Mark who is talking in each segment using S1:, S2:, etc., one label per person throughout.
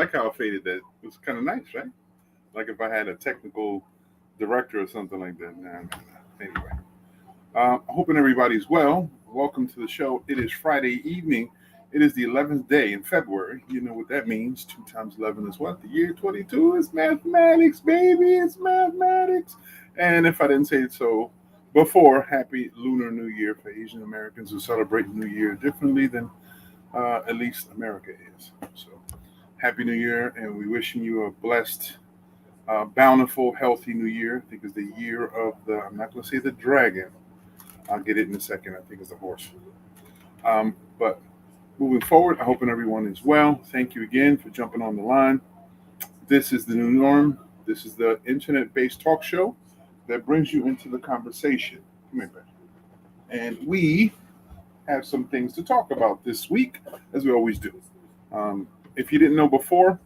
S1: like how I faded that. It was kind of nice, right? Like if I had a technical director or something like that. Anyway, hoping everybody's well. Welcome to the show. It is Friday evening. It is the 11th day in February. You know what that means. 2 times 11 is what? The year 22 is mathematics, baby. It's mathematics. And if I didn't say it so before, happy Lunar New Year for Asian Americans who celebrate New Year differently than at least America is. So happy New Year, and we wishing you a blessed, bountiful, healthy New Year. I think it's the year of the, I'm not going to say the dragon. I'll get it in a second. I think it's the horse. But moving forward, I hope everyone is well. Thank you again for jumping on the line. This is the new norm. This is the internet-based talk show that brings you into the conversation. Come here, baby. And we have some things to talk about this week, as we always do. If you didn't know before,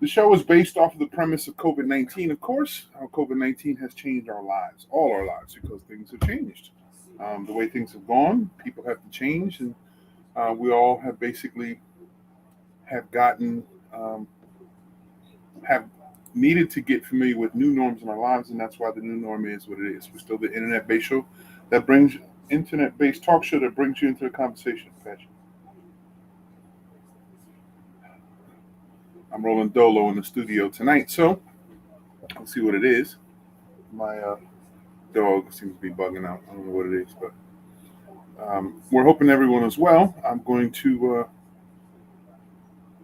S1: the show is based off of the premise of COVID-19, of course, how COVID-19 has changed our lives, all our lives, because things have changed. The way things have gone, people have to change, and we all have basically have gotten, have needed to get familiar with new norms in our lives, and that's why the new norm is what it is. We're still the internet-based show that brings internet-based talk show that brings you into the conversation. I'm rolling Dolo in the studio tonight, so let's see what it is. My dog seems to be bugging out. I don't know what it is, but we're hoping everyone is well. I'm going to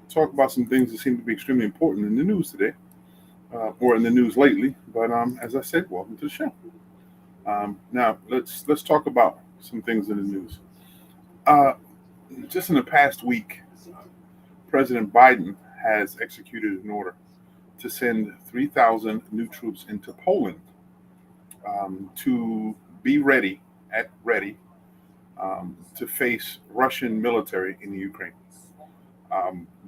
S1: talk about some things that seem to be extremely important in the news today, or in the news lately. But as I said, welcome to the show. Now let's talk about some things in the news. Just in the past week, President Biden has executed an order to send 3,000 new troops into Poland to be ready to face Russian military in the Ukraine.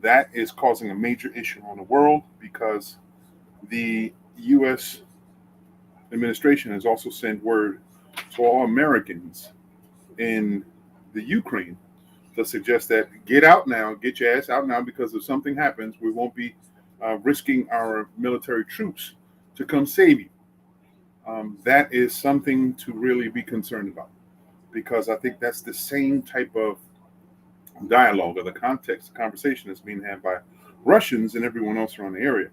S1: That is causing a major issue on the world because the U.S. administration has also sent word to all Americans in the Ukraine to suggest that get out now, get your ass out now, because if something happens, we won't be risking our military troops to come save you. That is something to really be concerned about, because I think that's the same type of dialogue or the context, the conversation that's being had by Russians and everyone else around the area.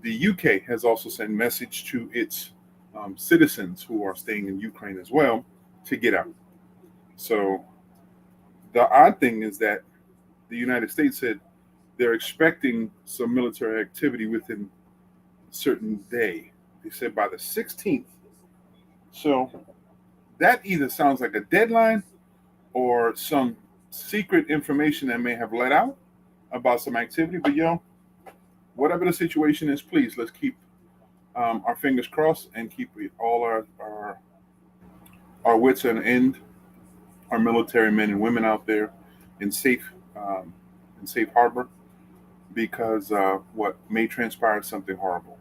S1: The UK has also sent message to its citizens who are staying in Ukraine as well to get out. So the odd thing is that the United States said they're expecting some military activity within a certain day. They said by the 16th. So that either sounds like a deadline or some secret information that may have let out about some activity. But whatever the situation is, please let's keep our fingers crossed and keep all our wits on end, our military men and women out there in safe harbor, because what may transpire is something horrible.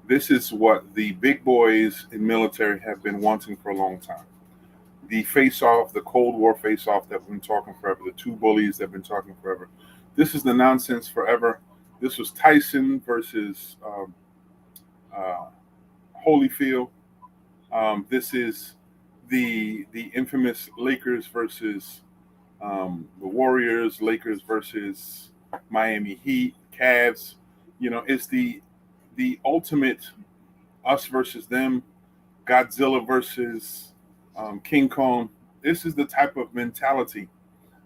S1: This is what the big boys in military have been wanting for a long time. The face-off, the Cold War face-off that we've been talking forever, the two bullies that have been talking forever. This is the nonsense forever. This was Tyson versus Holyfield. This is the infamous Lakers versus the Warriors, Lakers versus Miami Heat, Cavs. It's the ultimate us versus them, Godzilla versus King Kong. This is the type of mentality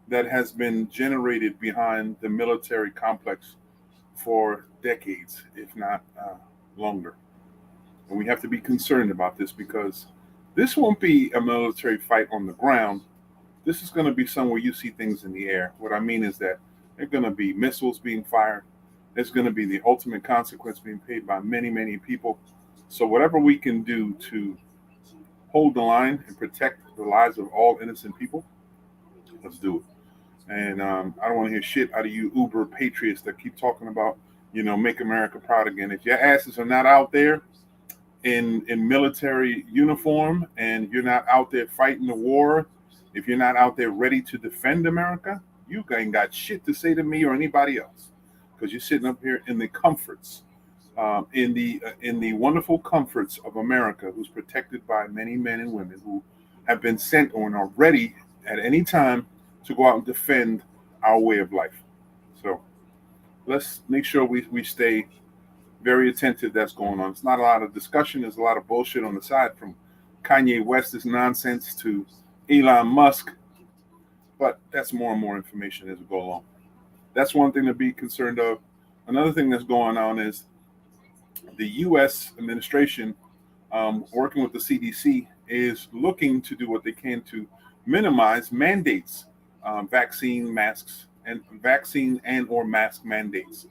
S1: that has been generated behind the military complex for decades, if not longer. And we have to be concerned about this, because this won't be a military fight on the ground. This is going to be somewhere you see things in the air. What I mean is that there are going to be missiles being fired. There's going to be the ultimate consequence being paid by many, many people. So whatever we can do to hold the line and protect the lives of all innocent people, let's do it. And I don't want to hear shit out of you uber patriots that keep talking about, make America proud again. If your asses are not out there in military uniform, and you're not out there fighting the war, if you're not out there ready to defend America, you ain't got shit to say to me or anybody else. because you're sitting up here in the comforts, in the wonderful comforts of America, who's protected by many men and women who have been sent on are ready at any time to go out and defend our way of life. So let's make sure we stay very attentive. That's going on. It's not a lot of discussion. There's a lot of bullshit on the side, from Kanye West's nonsense to Elon Musk, but that's more and more information as we go along. That's one thing to be concerned of. Another thing that's going on is the U.S. administration, working with the CDC, is looking to do what they can to minimize mandates, vaccine and or mask mandates.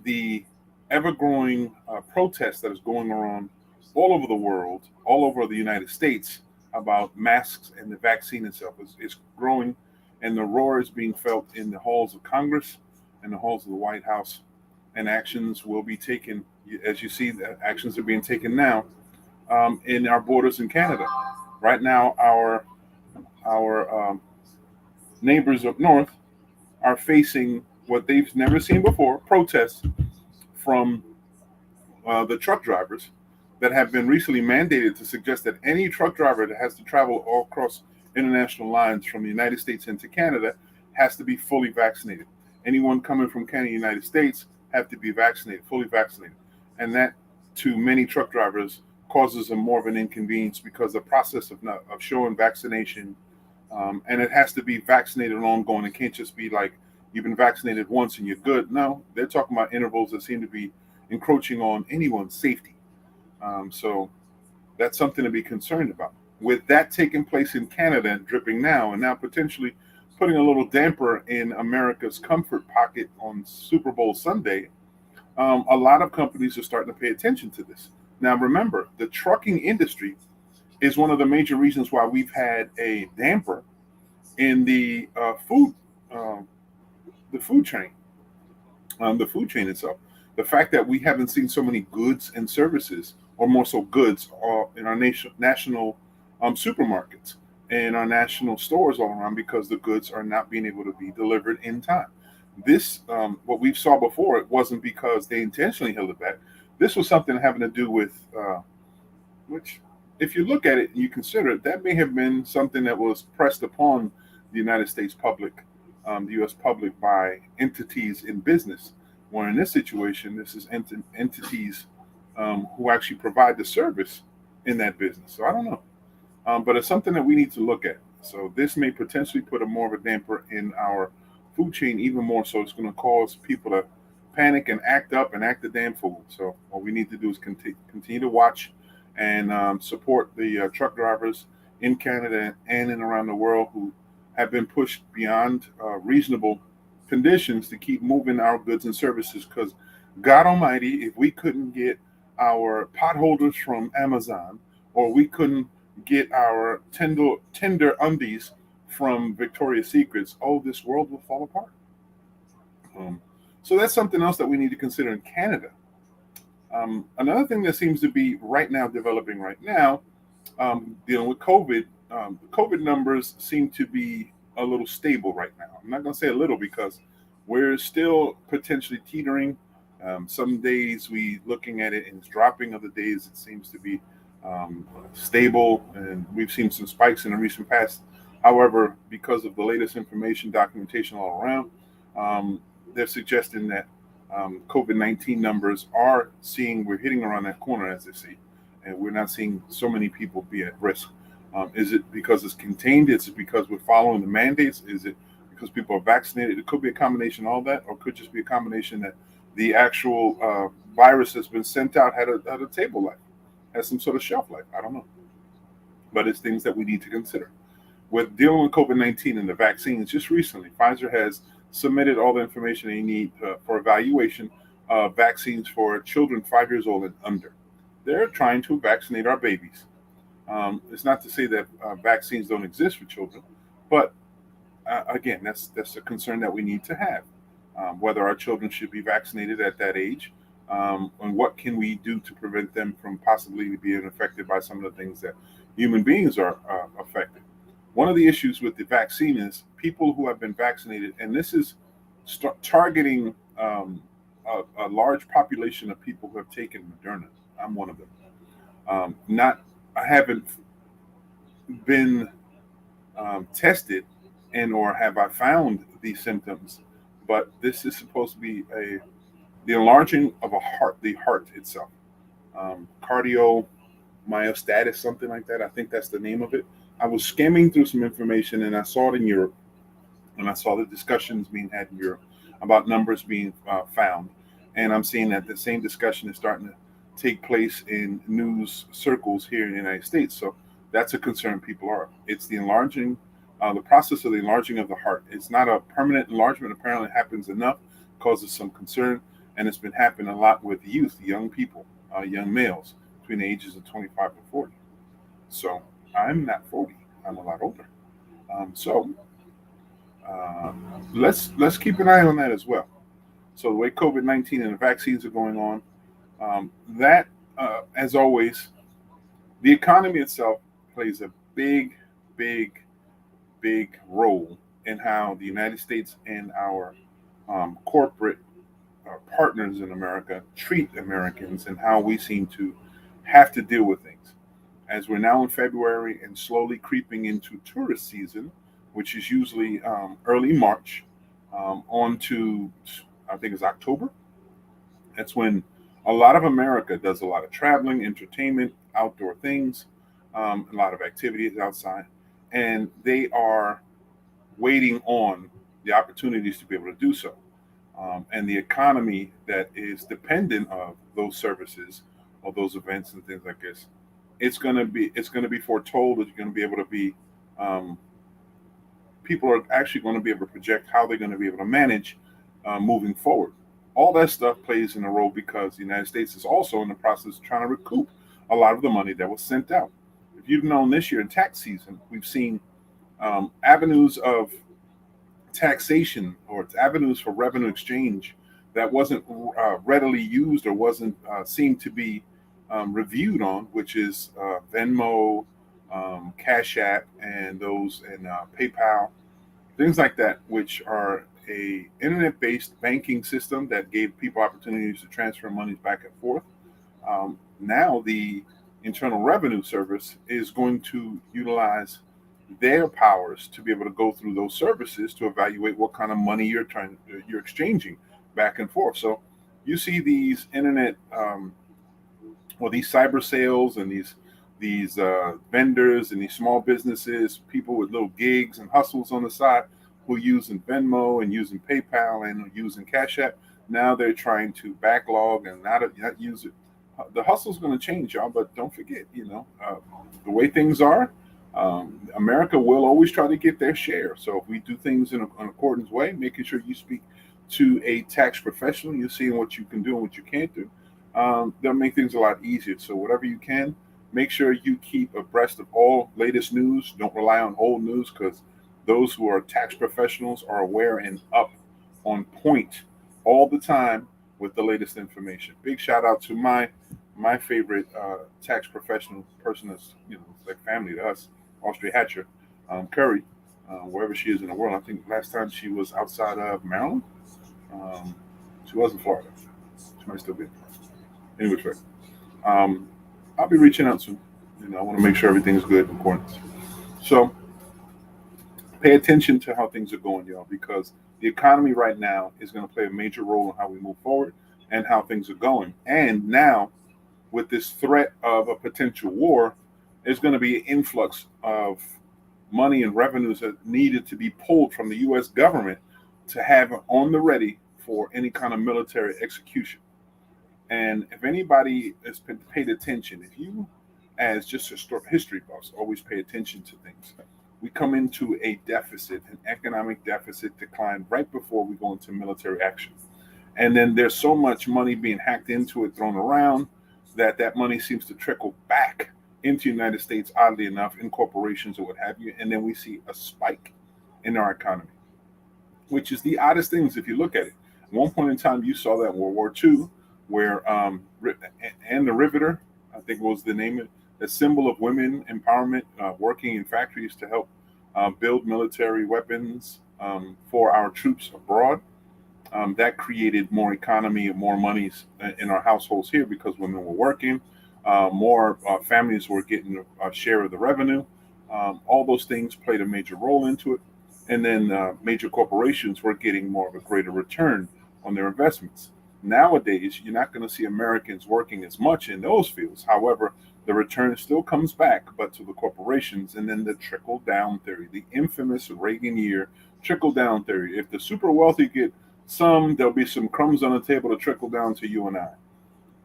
S1: The ever-growing protest that is going around all over the world, all over the United States, about masks and the vaccine itself is growing, and the roar is being felt in the halls of Congress and the halls of the White House, and actions will be taken. As you see, the actions are being taken now in our borders in Canada. Right now, our neighbors up north are facing what they've never seen before: protests from the truck drivers that have been recently mandated to suggest that any truck driver that has to travel all across international lines from the United States into Canada has to be fully vaccinated. Anyone coming from Canada, United States, have to be vaccinated, fully vaccinated. And that, to many truck drivers, causes them more of an inconvenience, because the process of showing vaccination, and it has to be vaccinated and ongoing. It can't just be like you've been vaccinated once and you're good. No, they're talking about intervals that seem to be encroaching on anyone's safety. So that's something to be concerned about. With that taking place in Canada and dripping now, and now potentially putting a little damper in America's comfort pocket on Super Bowl Sunday, a lot of companies are starting to pay attention to this. Now, remember, the trucking industry is one of the major reasons why we've had a damper in the food chain, the food chain itself. The fact that we haven't seen so many goods and services, or more so goods, in our national supermarkets and our national stores all around, because the goods are not being able to be delivered in time. This, what we saw before, it wasn't because they intentionally held it back. This was something having to do with, which, if you look at it and you consider it, that may have been something that was pressed upon the United States public, the U.S. public, by entities in business. Where in this situation, this is entities who actually provide the service in that business. So I don't know. But it's something that we need to look at. So this may potentially put a more of a damper in our food chain, even more so. It's going to cause people to panic and act up and act a damn fool. So what we need to do is continue to watch and support the truck drivers in Canada and in around the world who have been pushed beyond reasonable conditions to keep moving our goods and services. Because God Almighty, if we couldn't get our potholders from Amazon, or we couldn't get our tender undies from Victoria's Secrets, oh, this world will fall apart. So that's something else that we need to consider in Canada. Another thing that seems to be developing right now, dealing with COVID, COVID numbers seem to be a little stable right now. I'm not going to say a little, because we're still potentially teetering. Some days we looking at it and it's dropping. Other days it seems to be stable, and we've seen some spikes in the recent past. However, because of the latest information, documentation all around, they're suggesting that COVID-19 numbers we're hitting around that corner, as they see, and we're not seeing so many people be at risk. Is it because it's contained? Is it because we're following the mandates? Is it because people are vaccinated? It could be a combination of all that, or it could just be a combination that the actual virus that's been sent out had a table life, has some sort of shelf life. I don't know. But it's things that we need to consider. With dealing with COVID-19 and the vaccines, just recently, Pfizer has submitted all the information they need for evaluation of vaccines for children 5 years old and under. They're trying to vaccinate our babies. It's not to say that vaccines don't exist for children, but again, that's a concern that we need to have. Whether our children should be vaccinated at that age, and what can we do to prevent them from possibly being affected by some of the things that human beings are affected. One of the issues with the vaccine is people who have been vaccinated, and this is targeting a large population of people who have taken Moderna. I'm one of them. Not, I haven't been tested and or have I found these symptoms, but this is supposed to be the enlarging of a heart, the heart itself, cardiomyostatis, something like that. I think that's the name of it. I was skimming through some information and I saw it in Europe, and I saw the discussions being had in Europe about numbers being found, and I'm seeing that the same discussion is starting to take place in news circles here in the United States. So that's a concern people are. It's the enlarging, the process of the enlarging of the heart. It's not a permanent enlargement. Apparently, it happens enough, causes some concern, and it's been happening a lot with youth, young people, young males between the ages of 25 and 40. So I'm not 40. I'm a lot older. So let's keep an eye on that as well. So the way COVID-19 and the vaccines are going on, that as always, the economy itself plays a big, big, big role in how the United States and our corporate partners in America treat Americans and how we seem to have to deal with things. As we're now in February and slowly creeping into tourist season, which is usually early March, on to, I think it's October. That's when a lot of America does a lot of traveling, entertainment, outdoor things, a lot of activities outside, and they are waiting on the opportunities to be able to do so. And the economy that is dependent of those services or those events and things like this, it's going to be foretold that you're going to be able to be people are actually going to be able to project how they're going to be able to manage moving forward. All that stuff plays in a role because the United States is also in the process of trying to recoup a lot of the money that was sent out. If you've known, this year in tax season, we've seen avenues of taxation or avenues for revenue exchange that wasn't readily used or wasn't seemed to be reviewed on, which is Venmo, Cash App, and those and PayPal, things like that, which are a internet-based banking system that gave people opportunities to transfer monies back and forth. Now the Internal Revenue Service is going to utilize their powers to be able to go through those services to evaluate what kind of money you're exchanging back and forth. So you see these internet or these cyber sales and these vendors and these small businesses, people with little gigs and hustles on the side who are using Venmo and using PayPal and using Cash App. Now they're trying to backlog and not use it. The hustle's going to change, y'all, but don't forget, the way things are, America will always try to get their share. So if we do things in an accordance way, making sure you speak to a tax professional, you're seeing what you can do and what you can't do, they'll make things a lot easier. So whatever you can, make sure you keep abreast of all latest news. Don't rely on old news, because those who are tax professionals are aware and up on point all the time with the latest information. Big shout out to my favorite tax professional person that's like family to us, Austria Hatcher, Curry, wherever she is in the world. I think last time she was outside of Maryland. She was in Florida. She might still be in Florida. Anyways, right. I'll be reaching out soon. I want to make sure everything's good in accordance. So pay attention to how things are going, y'all, because the economy right now is going to play a major role in how we move forward and how things are going. And now, with this threat of a potential war, there's going to be an influx of money and revenues that needed to be pulled from the U.S. government to have on the ready for any kind of military execution. And if anybody has paid attention, if you, as just history buffs, always pay attention to things, we come into a deficit, an economic deficit decline right before we go into military action. And then there's so much money being hacked into it, thrown around, that money seems to trickle back into the United States, oddly enough, in corporations or what have you. And then we see a spike in our economy, which is the oddest things if you look at it. At one point in time, you saw that in World War II, where and the Riveter, I think was the name of it, a symbol of women empowerment, working in factories to help build military weapons for our troops abroad. That created more economy and more monies in our households here because women were working, more families were getting a share of the revenue. All those things played a major role into it. And then major corporations were getting more of a greater return on their investments. Nowadays, you're not going to see Americans working as much in those fields. However, the return still comes back, but to the corporations. And then the trickle down theory, the infamous Reagan year trickle down theory. If the super wealthy get some, there'll be some crumbs on the table to trickle down to you and I.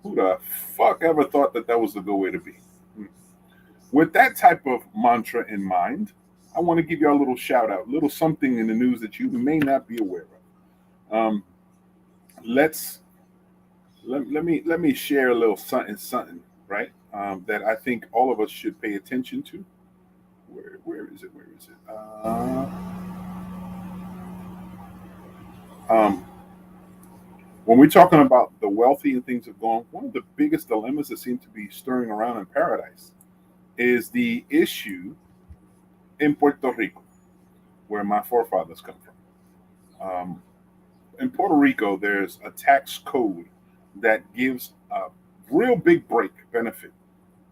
S1: Who the fuck ever thought that that was the good way to be? With that type of mantra in mind, I want to give you a little shout out, little something in the news that you may not be aware of. Let me share a little something, right? That I think all of us should pay attention to. Where is it? When we're talking about the wealthy and things have gone, one of the biggest dilemmas that seem to be stirring around in paradise is the issue in Puerto Rico, where my forefathers come from. In Puerto Rico, there's a tax code that gives a real big break benefit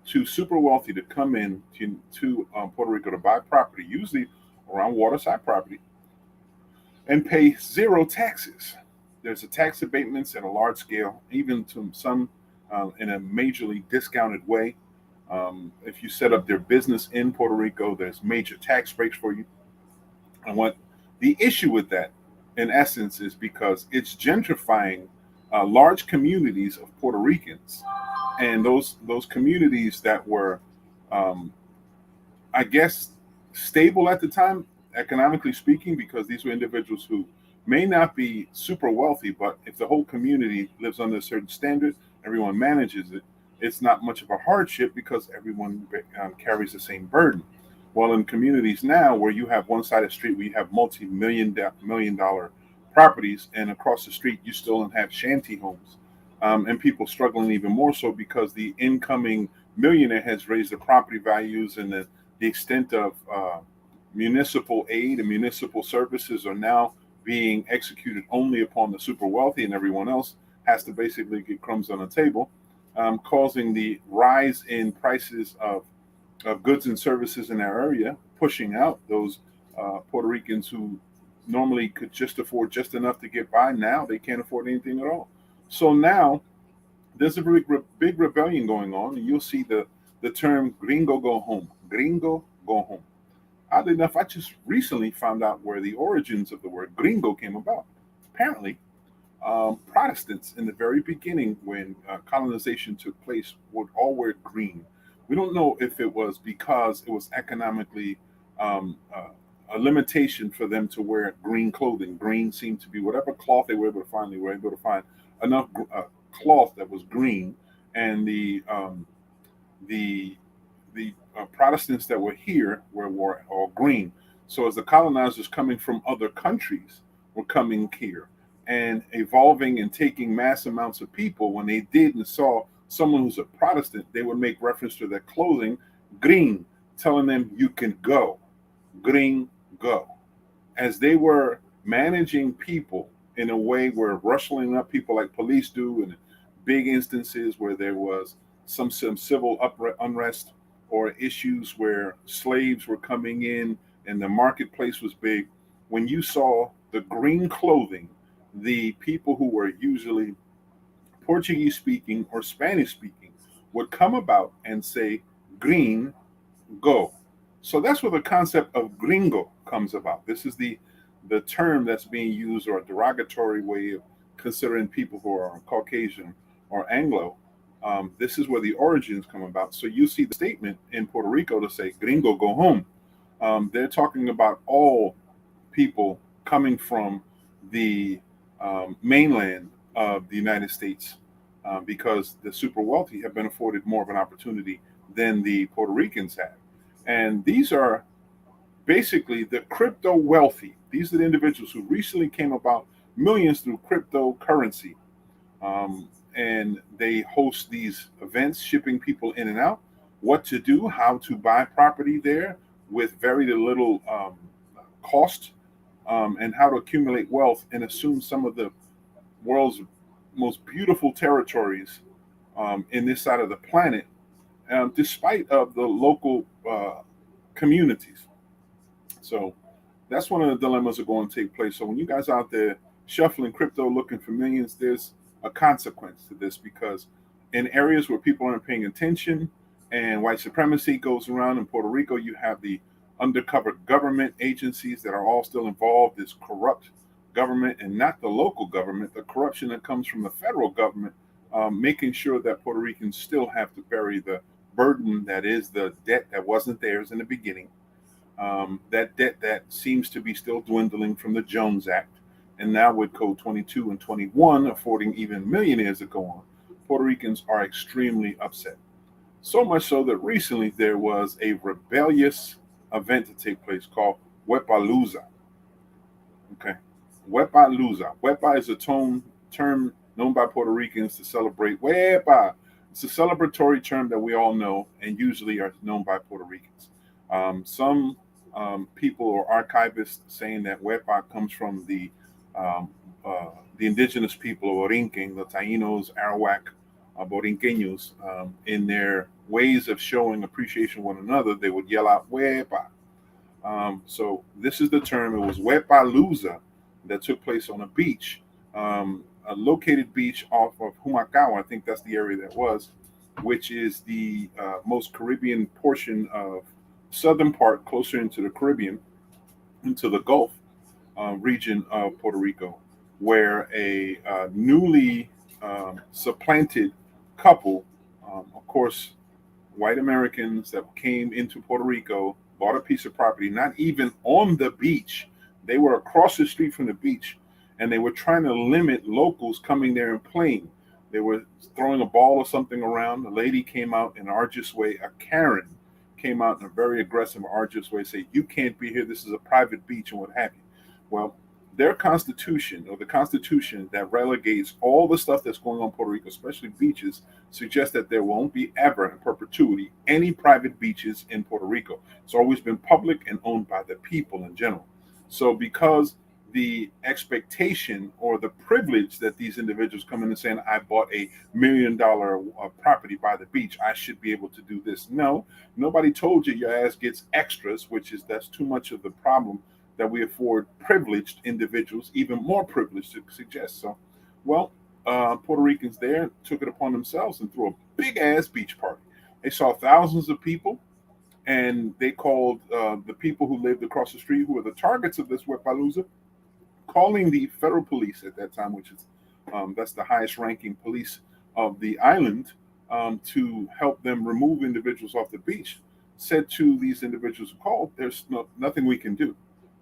S1: to super wealthy to come in to Puerto Rico to buy property, usually around waterside property, and pay zero taxes. There's a tax abatements at a large scale, even to some in a majorly discounted way. If you set up their business in Puerto Rico, there's major tax breaks for you. And what the issue with that, in essence, is because it's gentrifying large communities of Puerto Ricans, and those communities that were, um, I guess, stable at the time, economically speaking, because these were individuals who may not be super wealthy, but if the whole community lives under a certain standard, everyone manages it. It's not much of a hardship because everyone carries the same burden. Well, in communities now where you have one side of the street where you have multi-million dollar properties, and across the street you still have shanty homes, and people struggling even more so because the incoming millionaire has raised the property values, and the extent of municipal aid and municipal services are now being executed only upon the super wealthy, and everyone else has to basically get crumbs on the table, causing the rise in prices of goods and services in our area, pushing out those Puerto Ricans who normally could just afford just enough to get by. Now they can't afford anything at all. So now there's a big rebellion going on, and you'll see the term "gringo go home." Gringo go home. Oddly enough, I just recently found out where the origins of the word gringo came about. Apparently, Protestants in the very beginning, when colonization took place, would all wear green. We don't know if it was because it was economically a limitation for them to wear green clothing. Green seemed to be whatever cloth they were able to find. They were able to find enough cloth that was green, and the Protestants that were here were all green. So as the colonizers coming from other countries were coming here and evolving and taking mass amounts of people, when they did and saw someone who's a Protestant, they would make reference to their clothing, green, telling them you can go, green, go. As they were managing people in a way where rustling up people like police do in big instances where there was some civil unrest or issues where slaves were coming in and the marketplace was big. When you saw the green clothing, the people who were usually Portuguese speaking or Spanish speaking would come about and say, green, go. So that's where the concept of gringo comes about. This is the term that's being used, or a derogatory way of considering people who are Caucasian or Anglo. This is where the origins come about. So you see the statement in Puerto Rico to say, gringo, go home. They're talking about all people coming from the mainland of the United States, because the super wealthy have been afforded more of an opportunity than the Puerto Ricans have. And these are basically the crypto wealthy. These are the individuals who recently came about millions through cryptocurrency. And they host these events, shipping people in and out, what to do, how to buy property there with very little cost, and how to accumulate wealth and assume some of the world's most beautiful territories in this side of the planet, despite of the local communities. So that's one of the dilemmas that are going to take place. So when you guys out there shuffling crypto looking for millions, there's a consequence to this, because in areas where people aren't paying attention and white supremacy goes around in Puerto Rico, you have the undercover government agencies that are all still involved, this corrupt government, and not the local government, the corruption that comes from the federal government, making sure that Puerto Ricans still have to bear the burden that is the debt that wasn't theirs in the beginning, that debt that seems to be still dwindling from the Jones Act. And now with Code 22 and 21 affording even millionaires to go on, Puerto Ricans are extremely upset. So much so that recently there was a rebellious event to take place called Wepalooza. Okay. Wepalooza. Wepa is a term known by Puerto Ricans to celebrate Wepa. It's a celebratory term that we all know and usually are known by Puerto Ricans. Some people or archivists saying that Wepa comes from the indigenous people of Borinquen, the Tainos, Arawak, Borinqueños, in their ways of showing appreciation of one another, they would yell out Wepa. So this is the term. It was Wepalooza that took place on a beach, a located beach off of Humacao. I think that's the area that was, which is the most Caribbean portion of southern part, closer into the Caribbean, into the Gulf region of Puerto Rico, where a newly supplanted couple, of course, white Americans that came into Puerto Rico, bought a piece of property, not even on the beach. They were across the street from the beach, and they were trying to limit locals coming there and playing. They were throwing a ball or something around. The lady came out in an arduous way. A Karen came out in a very aggressive, arduous way, say, "You can't be here. This is a private beach," and what have you. Well, their constitution, or the constitution that relegates all the stuff that's going on in Puerto Rico, especially beaches, suggests that there won't be ever in perpetuity any private beaches in Puerto Rico. It's always been public and owned by the people in general. So because the expectation or the privilege that these individuals come in and saying, "I bought $1 million property by the beach, I should be able to do this." No, nobody told you your ass gets extras, that's too much of the problem that we afford privileged individuals, even more privileged to suggest. So, well, Puerto Ricans there took it upon themselves and threw a big ass beach party. They saw thousands of people, and they called the people who lived across the street, who were the targets of this Wepalooza, calling the federal police at that time, which is that's the highest ranking police of the island, to help them remove individuals off the beach. Said to these individuals who called, "There's nothing we can do.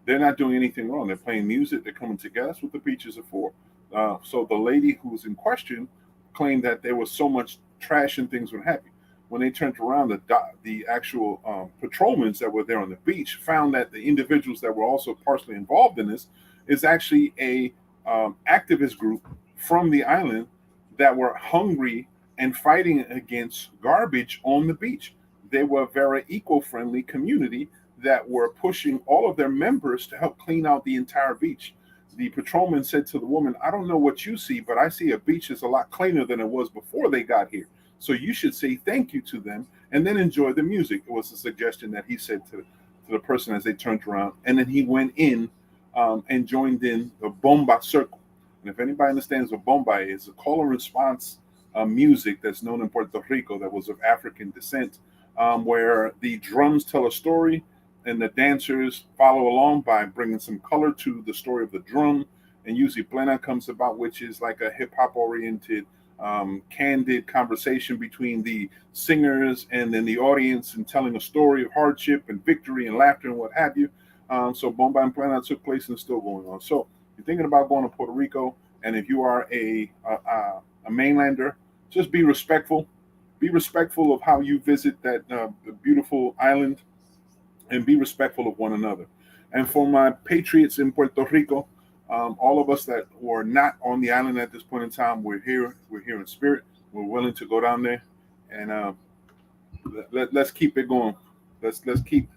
S1: They're not doing anything wrong. They're playing music. They're coming together. That's what the beaches are for." So the lady who was in question claimed that there was so much trash and things would happen. When they turned around, the actual patrolmen that were there on the beach found that the individuals that were also partially involved in this is actually a activist group from the island that were hungry and fighting against garbage on the beach. They were a very eco-friendly community that were pushing all of their members to help clean out the entire beach. The patrolman said to the woman, "I don't know what you see, but I see a beach that's a lot cleaner than it was before they got here. So you should say thank you to them and then enjoy the music." It was a suggestion that he said to the person as they turned around. And then he went in and joined in the bomba circle. And if anybody understands what bomba is, a call and response music that's known in Puerto Rico that was of African descent, where the drums tell a story and the dancers follow along by bringing some color to the story of the drum. And usually plena comes about, which is like a hip hop oriented, candid conversation between the singers and then the audience, and telling a story of hardship and victory and laughter and what have you. So Bomba and Plena took place and still going on. So if you're thinking about going to Puerto Rico, and if you are a mainlander, just be respectful. Be respectful of how you visit that beautiful island, and be respectful of one another. And for my patriots in Puerto Rico, all of us that were not on the island at this point in time, we're here. We're here in spirit. We're willing to go down there, and let's keep it going. Let's keep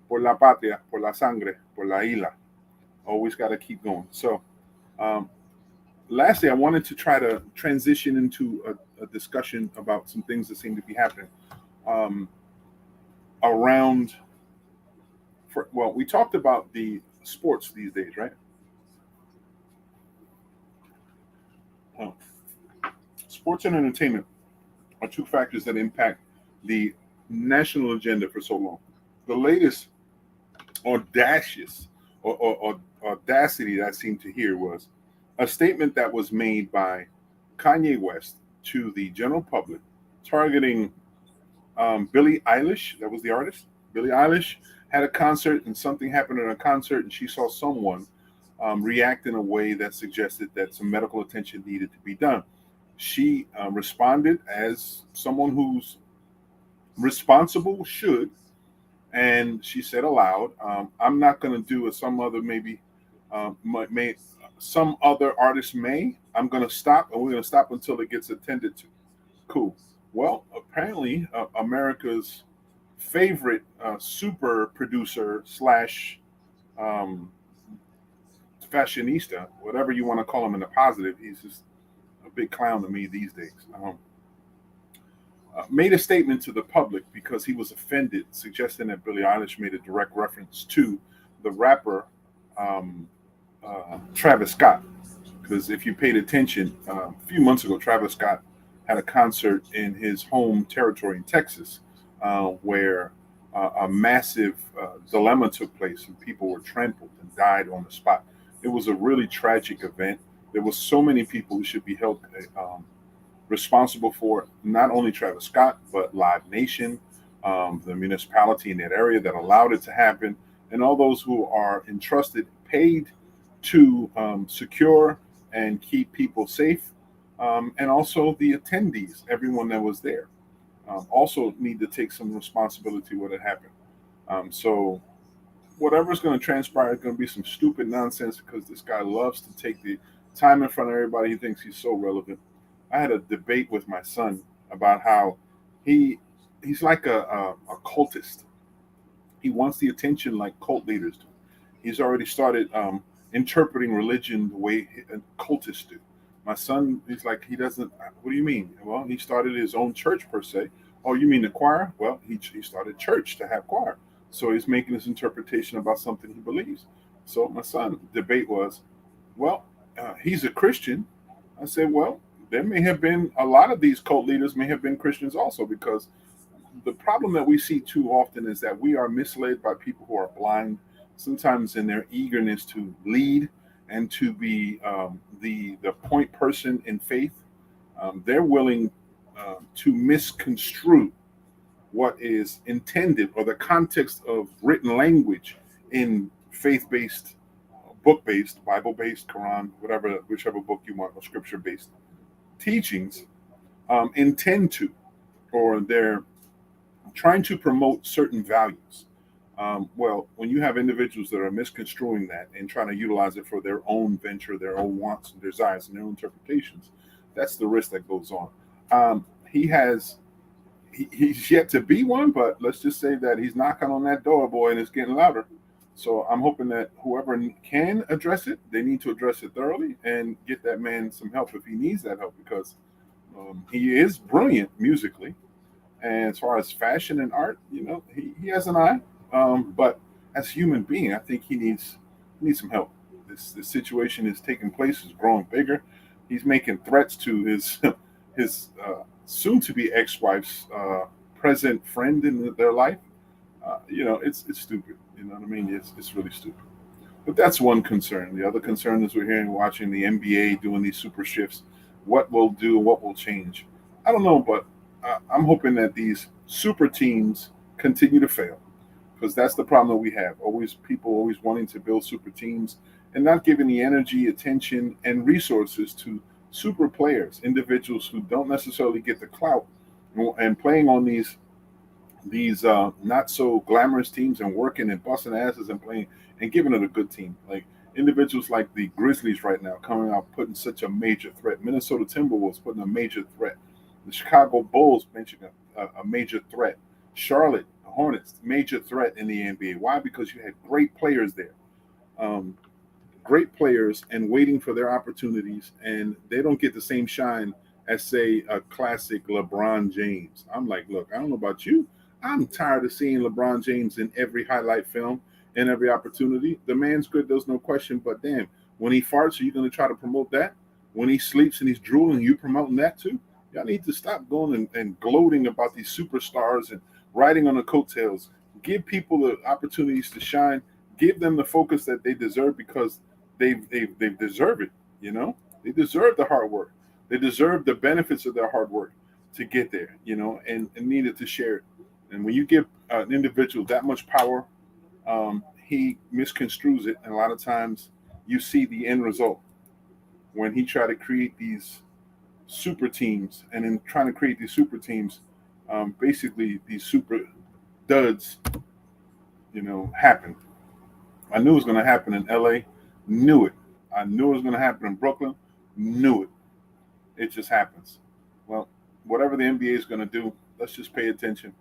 S1: por la patria, por la sangre, por la isla. Always got to keep going. So, lastly, I wanted to try to transition into a discussion about some things that seem to be happening um, around. Well, we talked about the sports these days, right? Uh, Sports and entertainment are two factors that impact the national agenda for so long. The latest audacious or audacity that I seemed to hear was a statement that was made by Kanye West to the general public, targeting Billie Eilish. That was the artist. Billie Eilish had a concert, and something happened at a concert, and she saw someone react in a way that suggested that some medical attention needed to be done. She responded as someone who's responsible should, and she said aloud, "I'm not going to do as some other maybe may some other artists may. I'm going to stop, and we're going to stop until it gets attended to." Cool. Well, apparently, America's favorite super producer slash um, fashionista, whatever you want to call him in the positive, he's just a big clown to me these days. Made a statement to the public because he was offended, suggesting that Billie Eilish made a direct reference to the rapper Travis Scott. Because if you paid attention, a few months ago, Travis Scott had a concert in his home territory in Texas, where a massive dilemma took place and people were trampled and died on the spot. It was a really tragic event. There were so many people who should be held responsible for not only Travis Scott, but Live Nation, the municipality in that area that allowed it to happen, and all those who are entrusted, paid to secure and keep people safe, and also the attendees, everyone that was there, also need to take some responsibility when it happened. So whatever's going to transpire is going to be some stupid nonsense because this guy loves to take the time in front of everybody. He thinks he's so relevant. I had a debate with my son about how he he's like a cultist. He wants the attention like cult leaders do. He's already started interpreting religion the way cultists do. My son, he's like, he doesn't. What do you mean? Well, he started his own church per se. Oh, you mean the choir? Well, he started church to have choir. So he's making his interpretation about something he believes. So my son debate was, well, he's a Christian. I said, well, there may have been a lot of these cult leaders may have been Christians also, because the problem that we see too often is that we are misled by people who are blind, sometimes in their eagerness to lead and to be the point person in faith. They're willing to misconstrue what is intended or the context of written language in faith-based, book-based, Bible-based, Quran, whatever, whichever book you want, or scripture-based teachings intend to, or they're trying to promote certain values. Well, when you have individuals that are misconstruing that and trying to utilize it for their own venture, their own wants and desires, and their own interpretations, that's the risk that goes on. He's yet to be one, but let's just say that he's knocking on that door, boy, and it's getting louder. So I'm hoping that whoever can address it, they need to address it thoroughly and get that man some help if he needs that help, because he is brilliant musically. And as far as fashion and art, he has an eye. But as a human being, I think he needs some help. This situation is taking place, is growing bigger. He's making threats to his soon to be ex-wife's present friend in their life. It's stupid. You know what I mean? It's really stupid. But that's one concern. The other concern is we're hearing, watching the NBA doing these super shifts. What will do? What will change? I don't know, but I'm hoping that these super teams continue to fail, because that's the problem that we have. Always people always wanting to build super teams and not giving the energy, attention, and resources to super players, individuals who don't necessarily get the clout, and playing on these not so glamorous teams and working and busting asses and playing and giving it a good team. Like individuals like the Grizzlies right now coming out putting such a major threat. Minnesota Timberwolves putting a major threat. The Chicago Bulls mentioning a major threat. Charlotte Hornets, major threat in the NBA. Why? Because you had great players there. Um, great players and waiting for their opportunities, and they don't get the same shine as, say, a classic LeBron James. I'm like, look, I don't know about you. I'm tired of seeing LeBron James in every highlight film and every opportunity. The man's good, there's no question, but damn, when he farts, are you going to try to promote that? When he sleeps and he's drooling, you promoting that too? Y'all need to stop going and gloating about these superstars and riding on the coattails. Give people the opportunities to shine. Give them the focus that they deserve, because they deserve it. You know, they deserve the hard work. They deserve the benefits of their hard work to get there. You know, and needed to share it. And when you give an individual that much power, he misconstrues it, and a lot of times you see the end result when he tried to create these super teams, and in trying to create these super teams, basically these super duds, you know, happen. I knew it was going to happen in LA, knew it. I knew it was going to happen in Brooklyn, knew it. It just happens. Well, whatever the NBA is going to do, let's just pay attention.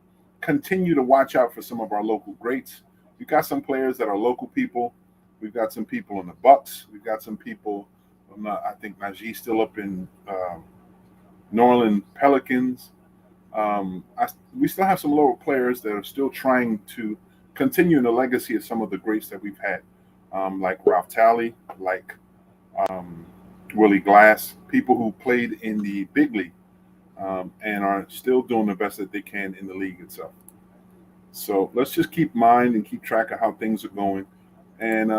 S1: Continue to watch out for some of our local greats. We've got some players that are local people. We've got some people in the Bucks. We've got some people. I think Najee's still up in New Orleans Pelicans. We still have some local players that are still trying to continue the legacy of some of the greats that we've had, like Ralph Talley, like Willie Glass, people who played in the big league and are still doing the best that they can in the league itself. So let's just keep mind and keep track of how things are going, and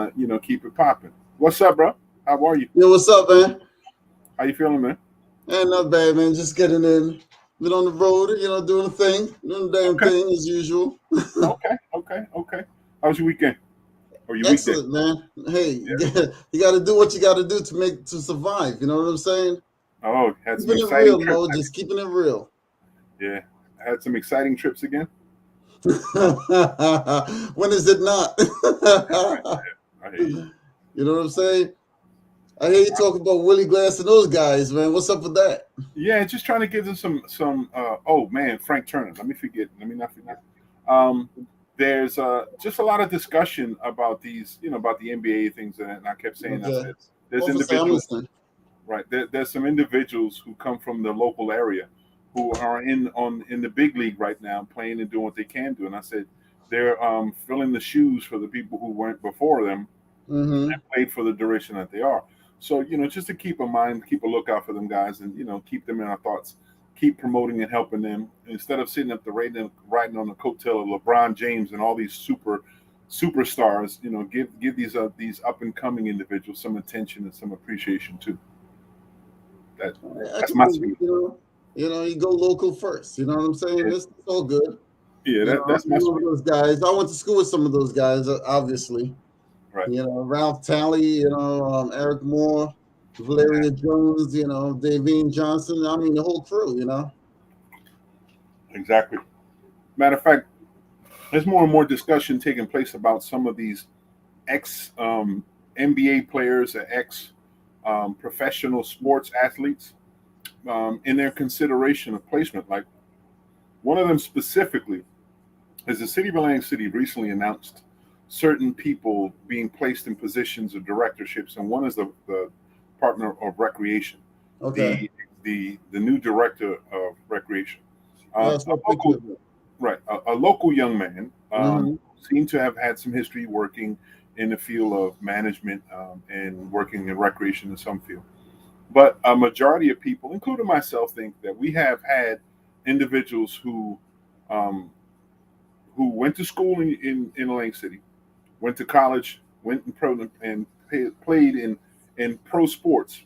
S1: keep it popping. What's up, bro? How are you?
S2: Yo, what's up, man?
S1: How you feeling, man?
S2: Ain't not bad, man. Just getting in. Been on the road, doing the thing, doing the damn
S1: Okay.
S2: thing as usual.
S1: Okay. How was your weekend or your weekday?
S2: Excellent, man. Hey,
S1: Yeah.
S2: you got to do what you got to do to survive. You know what I'm saying?
S1: Oh, had some
S2: Keeping it
S1: exciting
S2: real,
S1: trips.
S2: Mo. Just keeping it real.
S1: Yeah, I had some exciting trips again.
S2: When is it not?
S1: Right. Yeah, I hear you.
S2: You know what I'm saying? I hear you talking about Willie Glass and those guys, man. What's up with that?
S1: Yeah, just trying to give them some. Oh man, Frank Turner. Let me not forget. There's just a lot of discussion about these, about the NBA things, and I kept saying, I
S2: Okay.
S1: said, there's
S2: Officer, I'm
S1: individuals,
S2: listening.
S1: right? There's some individuals who come from the local area who are in the big league right now, playing and doing what they can do. And I said they're filling the shoes for the people who went before them
S2: Mm-hmm.
S1: and played for the duration that they are. So, just to keep in mind, keep a lookout for them guys, and keep them in our thoughts. Keep promoting and helping them instead of sitting up the riding on the coattail of LeBron James and all these superstars. Give these up and coming individuals some attention and some appreciation too. That
S2: I
S1: that's
S2: can
S1: my
S2: dig it,
S1: speed.
S2: you go local first. You know what I'm saying?
S1: Yeah,
S2: It's all good.
S1: yeah,
S2: I'm
S1: that's my
S2: one of
S1: speed.
S2: those guys. I went to school with some of those guys, obviously.
S1: Right.
S2: Ralph Talley, Eric Moore, Valeria Jones, Davine Johnson. I mean, the whole crew.
S1: Exactly. Matter of fact, there's more and more discussion taking place about some of these ex NBA players and ex professional sports athletes in their consideration of placement. Like one of them specifically is the city of Atlantic City recently announced certain people being placed in positions of directorships, and one is the partner of recreation,
S2: Okay.
S1: the new director of recreation,
S2: Yeah, I
S1: a
S2: saw pictures
S1: local
S2: of it.
S1: right, a local young man,
S2: Mm-hmm.
S1: seemed to have had some history working in the field of management and working in recreation in some field. But a majority of people, including myself, think that we have had individuals um, who went to school in Atlantic City, went to college, went and played in pro sports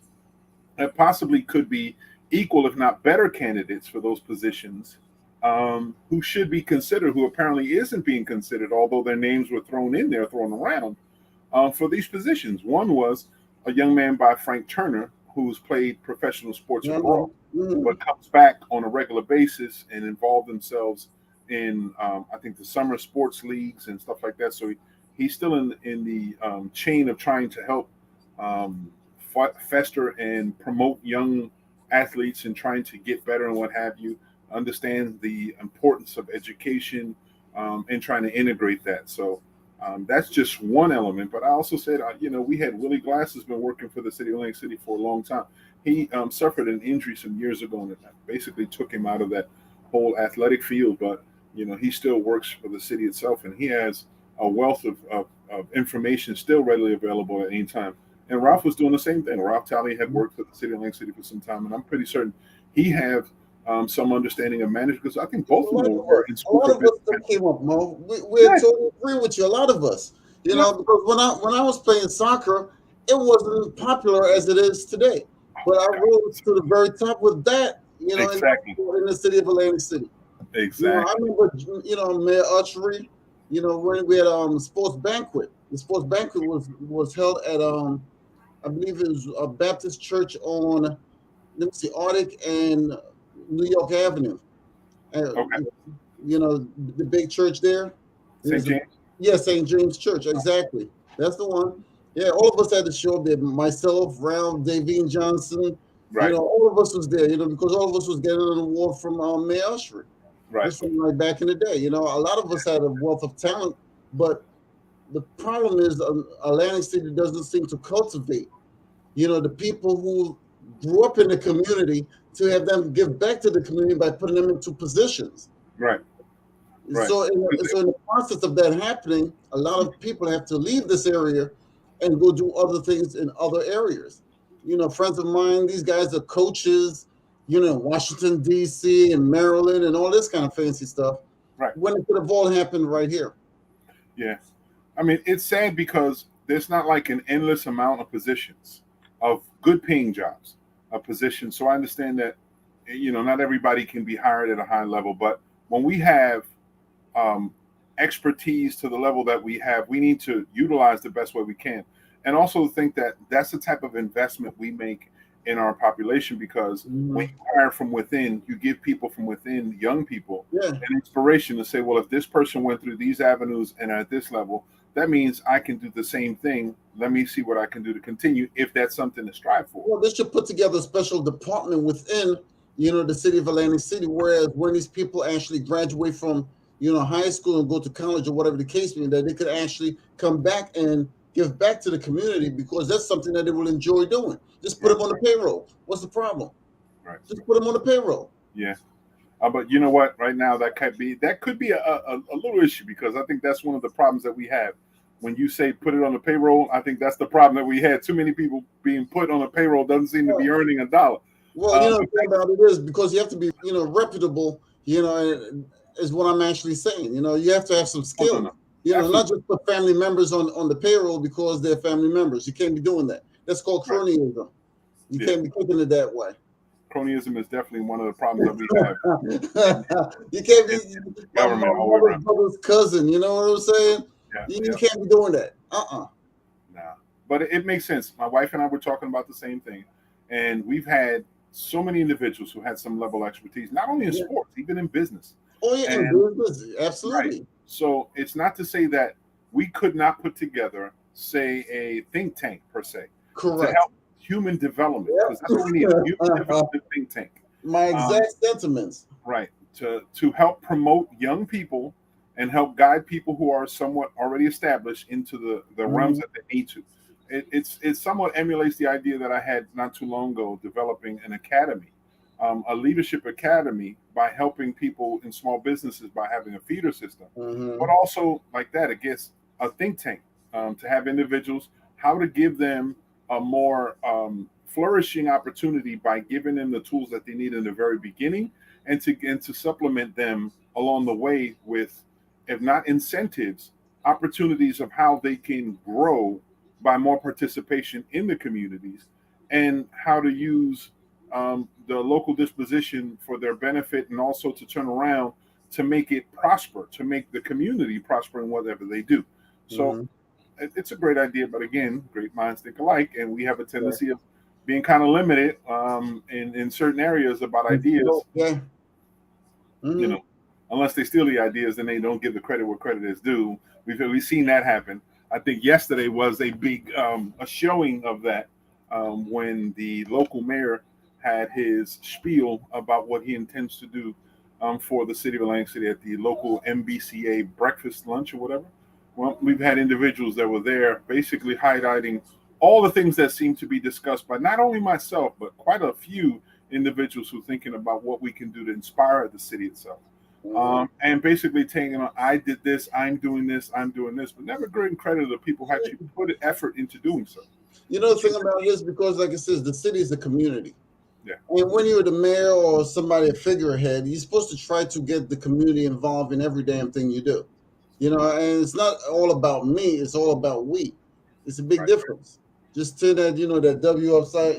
S1: that possibly could be equal, if not better, candidates for those positions, who should be considered, who apparently isn't being considered, although their names were thrown around for these positions. One was a young man by Frank Turner, who's played professional sports
S2: Yeah, I
S1: abroad,
S2: know. Mm-hmm.
S1: but comes back on a regular basis and involve themselves in, I think, the summer sports leagues and stuff like that. So he's still in the chain of trying to help um, fester and promote young athletes and trying to get better and what have you. Understand the importance of education and trying to integrate that. So That's just one element. But I also said, we had Willie Glass has been working for the city of Atlantic City for a long time. He suffered an injury some years ago, and that basically took him out of that whole athletic field. But he still works for the city itself, and he has a wealth of information still readily available at any time. And Ralph was doing the same thing. Ralph Talley had worked for the city of Atlantic City for some time, and I'm pretty certain he have some understanding of management because I think both of them were in
S2: A
S1: school
S2: lot
S1: for
S2: of us
S1: business.
S2: that came up, Mo. We
S1: Yeah,
S2: totally agree with you. A lot of us,
S1: yeah,
S2: because when I was playing soccer, it wasn't popular as it is today. But I rose to the very top with that,
S1: exactly,
S2: in the city of Atlantic City. I
S1: exactly.
S2: remember, Mayor Archery, when we had sports banquet. The sports banquet was held at I believe it was a Baptist church on, let me see, Arctic and New York Avenue. Uh,
S1: Okay,
S2: the big church there.
S1: St.
S2: There's a
S1: James.
S2: Yeah, St. James Church, exactly. That's the one. Yeah, all of us had to show up there. Myself, Ralph, Davine Johnson,
S1: Right,
S2: all of us was there, because all of us was getting an award from Mayor Ushery.
S1: right,
S2: This from like back in the day. A lot of us had a wealth of talent, but the problem is Atlantic City doesn't seem to cultivate, the people who grew up in the community to have them give back to the community by putting them into positions.
S1: right, right.
S2: So in the process of that happening, a lot of people have to leave this area and go do other things in other areas. Friends of mine, these guys are coaches, in Washington, D.C. and Maryland and all this kind of fancy stuff,
S1: Right.
S2: when it could have all happened right here.
S1: Yeah. I mean, it's sad because there's not like an endless amount of positions of good paying jobs, of positions. So I understand that, not everybody can be hired at a high level, but when we have um, expertise to the level that we have, we need to utilize the best way we can. And also think that that's the type of investment we make in our population because when you hire from within, you give people from within, young people,
S2: Yeah.
S1: an inspiration to say, well, if this person went through these avenues and at this level, that means I can do the same thing. Let me see what I can do to continue if that's something to strive for.
S2: Well, they should put together a special department within, the city of Atlantic City, whereas when these people actually graduate from, high school and go to college or whatever the case may be, that they could actually come back and give back to the community because that's something that they will enjoy doing. Just put them on the payroll. What's the problem?
S1: Right.
S2: Just put them on the payroll.
S1: Yeah. But you know what? Right now, that could be a little issue because I think that's one of the problems that we have. When you say put it on the payroll, I think that's the problem that we had. Too many people being put on a payroll doesn't seem to be earning a dollar.
S2: Well, the thing about it is because you have to be, reputable, is what I'm actually saying. You have to have some skills. Not just put family members on the payroll because they're family members. You can't be doing that. That's called cronyism. You can't be taking it that way.
S1: Cronyism is definitely one of the problems that we have.
S2: You can't be
S1: government all
S2: my
S1: the way around.
S2: brother's cousin. You know what I'm saying? You can't be doing that.
S1: Nah. But it makes sense. My wife and I were talking about the same thing, and we've had so many individuals who had some level of expertise, not only in sports, even in business.
S2: Oh yeah, in business, absolutely.
S1: Right. So it's not to say that we could not put together, say, a think tank per se,
S2: correct,
S1: to help human development, because that's what we need, a human development think tank.
S2: My exact sentiments.
S1: Right. To help promote young people and help guide people who are somewhat already established into the realms that they need to. It somewhat emulates the idea that I had not too long ago, developing an academy, a leadership academy, by helping people in small businesses by having a feeder system, but also like that, it gets a think tank to have individuals, how to give them a more flourishing opportunity by giving them the tools that they need in the very beginning, and to supplement them along the way with, if not incentives, opportunities of how they can grow by more participation in the communities, and how to use the local disposition for their benefit, and also to turn around to make it prosper, to make the community prosper in whatever they do. So it's a great idea, but again, great minds think alike, and we have a tendency of being kind of limited in certain areas about ideas. Unless they steal the ideas, then they don't give the credit where credit is due. We've seen that happen. I think yesterday was a big a showing of that when the local mayor had his spiel about what he intends to do for the city of Atlantic City at the local MBCA breakfast lunch or whatever, Well, we've had individuals that were there basically highlighting all the things that seem to be discussed by not only myself, but quite a few individuals who are thinking about what we can do to inspire the city itself. And basically taking on, I did this, I'm doing this, I'm doing this, but never giving credit to the people who actually put effort into doing so.
S2: You know the thing about this, because like it says, the city is a community.
S1: Yeah.
S2: And when you're the mayor or somebody, a figurehead, you're supposed to try to get the community involved in every damn thing you do. You know, and it's not all about me, it's all about we. It's a big
S1: Right.
S2: difference. Just turn that, that W upside,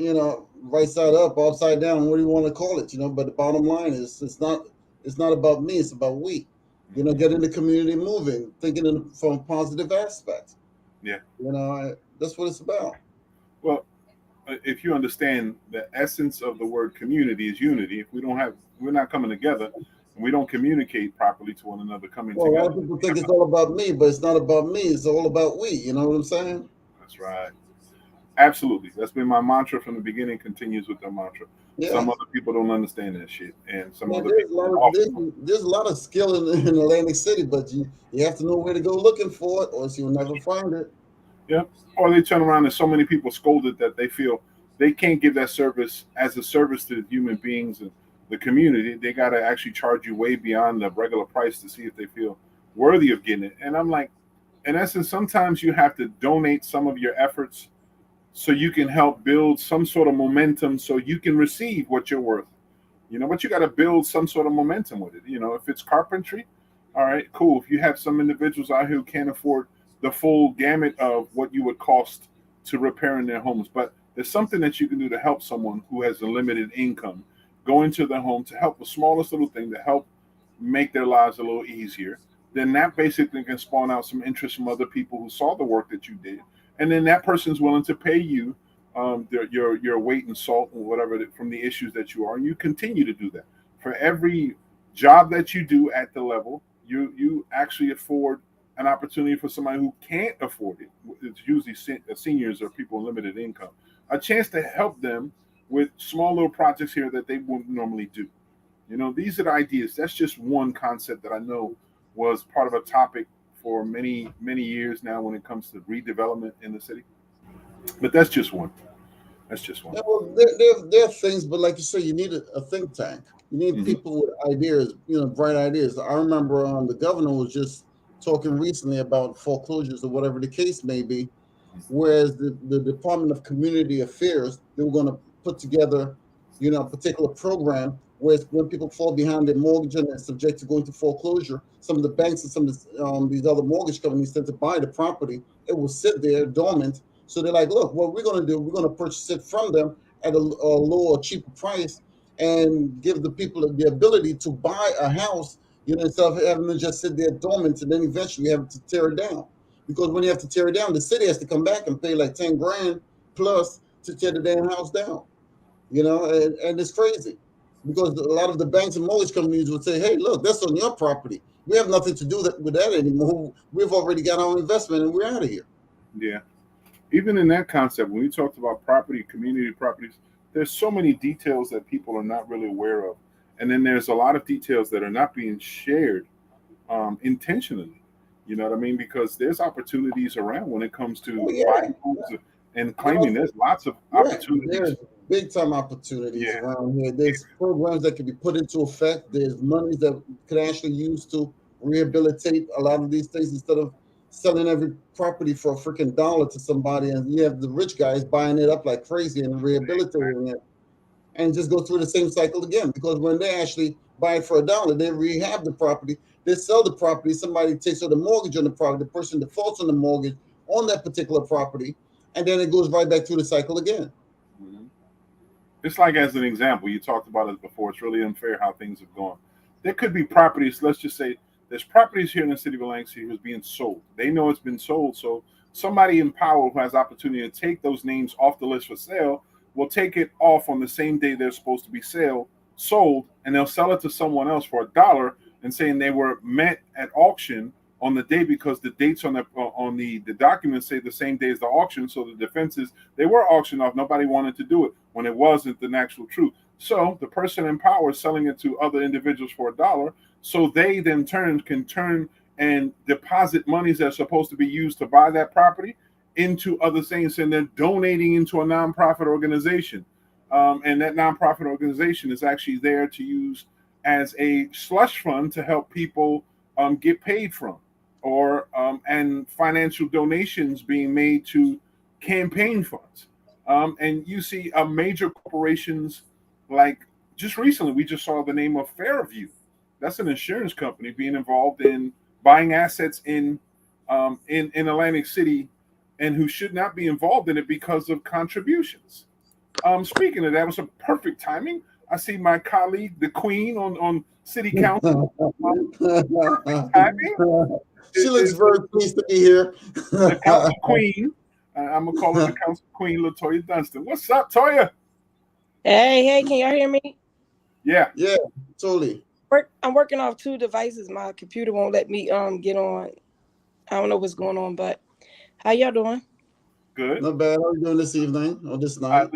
S2: right side up, upside down, what do you want to call it? But the bottom line is it's not about me, it's about we. Getting the community moving, thinking from a positive aspect.
S1: Yeah.
S2: That's what it's about.
S1: Well, if you understand the essence of the word community is unity, if we're not coming together and we don't communicate properly to one another coming
S2: Well, a lot
S1: together.
S2: of people think it's all about me, but it's not about me. It's all about we. You know what I'm saying?
S1: That's right. Absolutely. That's been my mantra from the beginning, continues with the mantra.
S2: Yeah.
S1: Some other people don't understand that shit. And some other
S2: There's a
S1: people
S2: lot of there's a lot of skill in Atlantic City, but you have to know where to go looking for it, or else you'll never find it.
S1: Yeah. Or they turn around and so many people scolded that they feel they can't give that service as a service to human beings and the community. They got to actually charge you way beyond the regular price to see if they feel worthy of getting it. And I'm like, in essence, sometimes you have to donate some of your efforts so you can help build some sort of momentum so you can receive what you're worth. But you got to build some sort of momentum with it. If it's carpentry, all right, cool. If you have some individuals out here who can't afford the full gamut of what you would cost to repair in their homes, but there's something that you can do to help someone who has a limited income go into their home to help the smallest little thing to help make their lives a little easier, then that basically can spawn out some interest from other people who saw the work that you did. And then that person's willing to pay you your weight in salt or whatever from the issues that you are. And you continue to do that. For every job that you do at the level, you actually afford an opportunity for somebody who can't afford it. It's usually seniors or people with limited income. A chance to help them with small little projects here that they wouldn't normally do. These are the ideas. That's just one concept that I know was part of a topic for many, many years now when it comes to redevelopment in the city. But that's just one. That's just one.
S2: Yeah, well, there are things, but like you say, you need a think tank. You need
S1: Hmm.
S2: people with ideas, bright ideas. I remember the governor was just talking recently about foreclosures or whatever the case may be, whereas the Department of Community Affairs, they were going to put together, a particular program where when people fall behind their mortgage and they're subject to going to foreclosure, some of the banks and some of these other mortgage companies tend to buy the property. It will sit there dormant. So they're like, look, what we're going to do, we're going to purchase it from them at a lower, cheaper price and give the people the ability to buy a house, instead of having to just sit there dormant and then eventually have to tear it down. Because when you have to tear it down, the city has to come back and pay like 10 grand plus to tear the damn house down. And it's crazy because a lot of the banks and mortgage companies would say, hey, look, that's on your property. We have nothing to do with that anymore. We've already got our investment and we're out of here.
S1: Yeah. Even in that concept, when we talked about property, community properties, there's so many details that people are not really aware of. And then there's a lot of details that are not being shared intentionally. You know what I mean? Because there's opportunities around when it comes to
S2: Oh, yeah.
S1: buying homes and claiming. There's lots of
S2: Yeah,
S1: opportunities.
S2: there's big time opportunities
S1: Yeah.
S2: around here. There's programs that can be put into effect. There's money that could actually use to rehabilitate a lot of these things instead of selling every property for a freaking dollar to somebody, and you have the rich guys buying it up like crazy and rehabilitating it, and just go through the same cycle again. Because when they actually buy it for a dollar, they rehab the property, they sell the property, somebody takes out the mortgage on the property, the person defaults on the mortgage on that particular property, and then it goes right back through the cycle again.
S1: Mhm. It's like, as an example, you talked about it before. It's really unfair how things have gone. There could be properties. Let's just say there's properties here in the city of Atlantic City who's being sold. They know it's been sold, so somebody in power who has opportunity to take those names off the list for sale will take it off on the same day they're supposed to be sold, and they'll sell it to someone else for a dollar and saying they were meant at auction on the day because the dates on the documents say the same day as the auction. So the defense is they were auctioned off. Nobody wanted to do it when it wasn't the actual truth. So the person in power is selling it to other individuals for a dollar. So they then can turn and deposit monies that are supposed to be used to buy that property into other things, and they're donating into a nonprofit organization. And that nonprofit organization is actually there to use as a slush fund to help people get paid from, or and financial donations being made to campaign funds. And you see major corporations, like just recently, we just saw the name of Fairview. That's an insurance company being involved in buying assets in Atlantic City, and who should not be involved in it because of contributions. Speaking of that, it was a perfect timing. I see my colleague, the Queen, on City Council. Perfect timing.
S2: She looks very pleased to be here.
S1: The Council Queen. I'm gonna call her the Council Queen, Latoya Dunston. What's up, Toya?
S3: Hey, can y'all hear me?
S1: Yeah,
S2: totally.
S3: I'm working off 2 devices. My computer won't let me get on. I don't know what's going on, but how y'all doing?
S1: good.
S2: Not bad. How are you doing this evening or this night?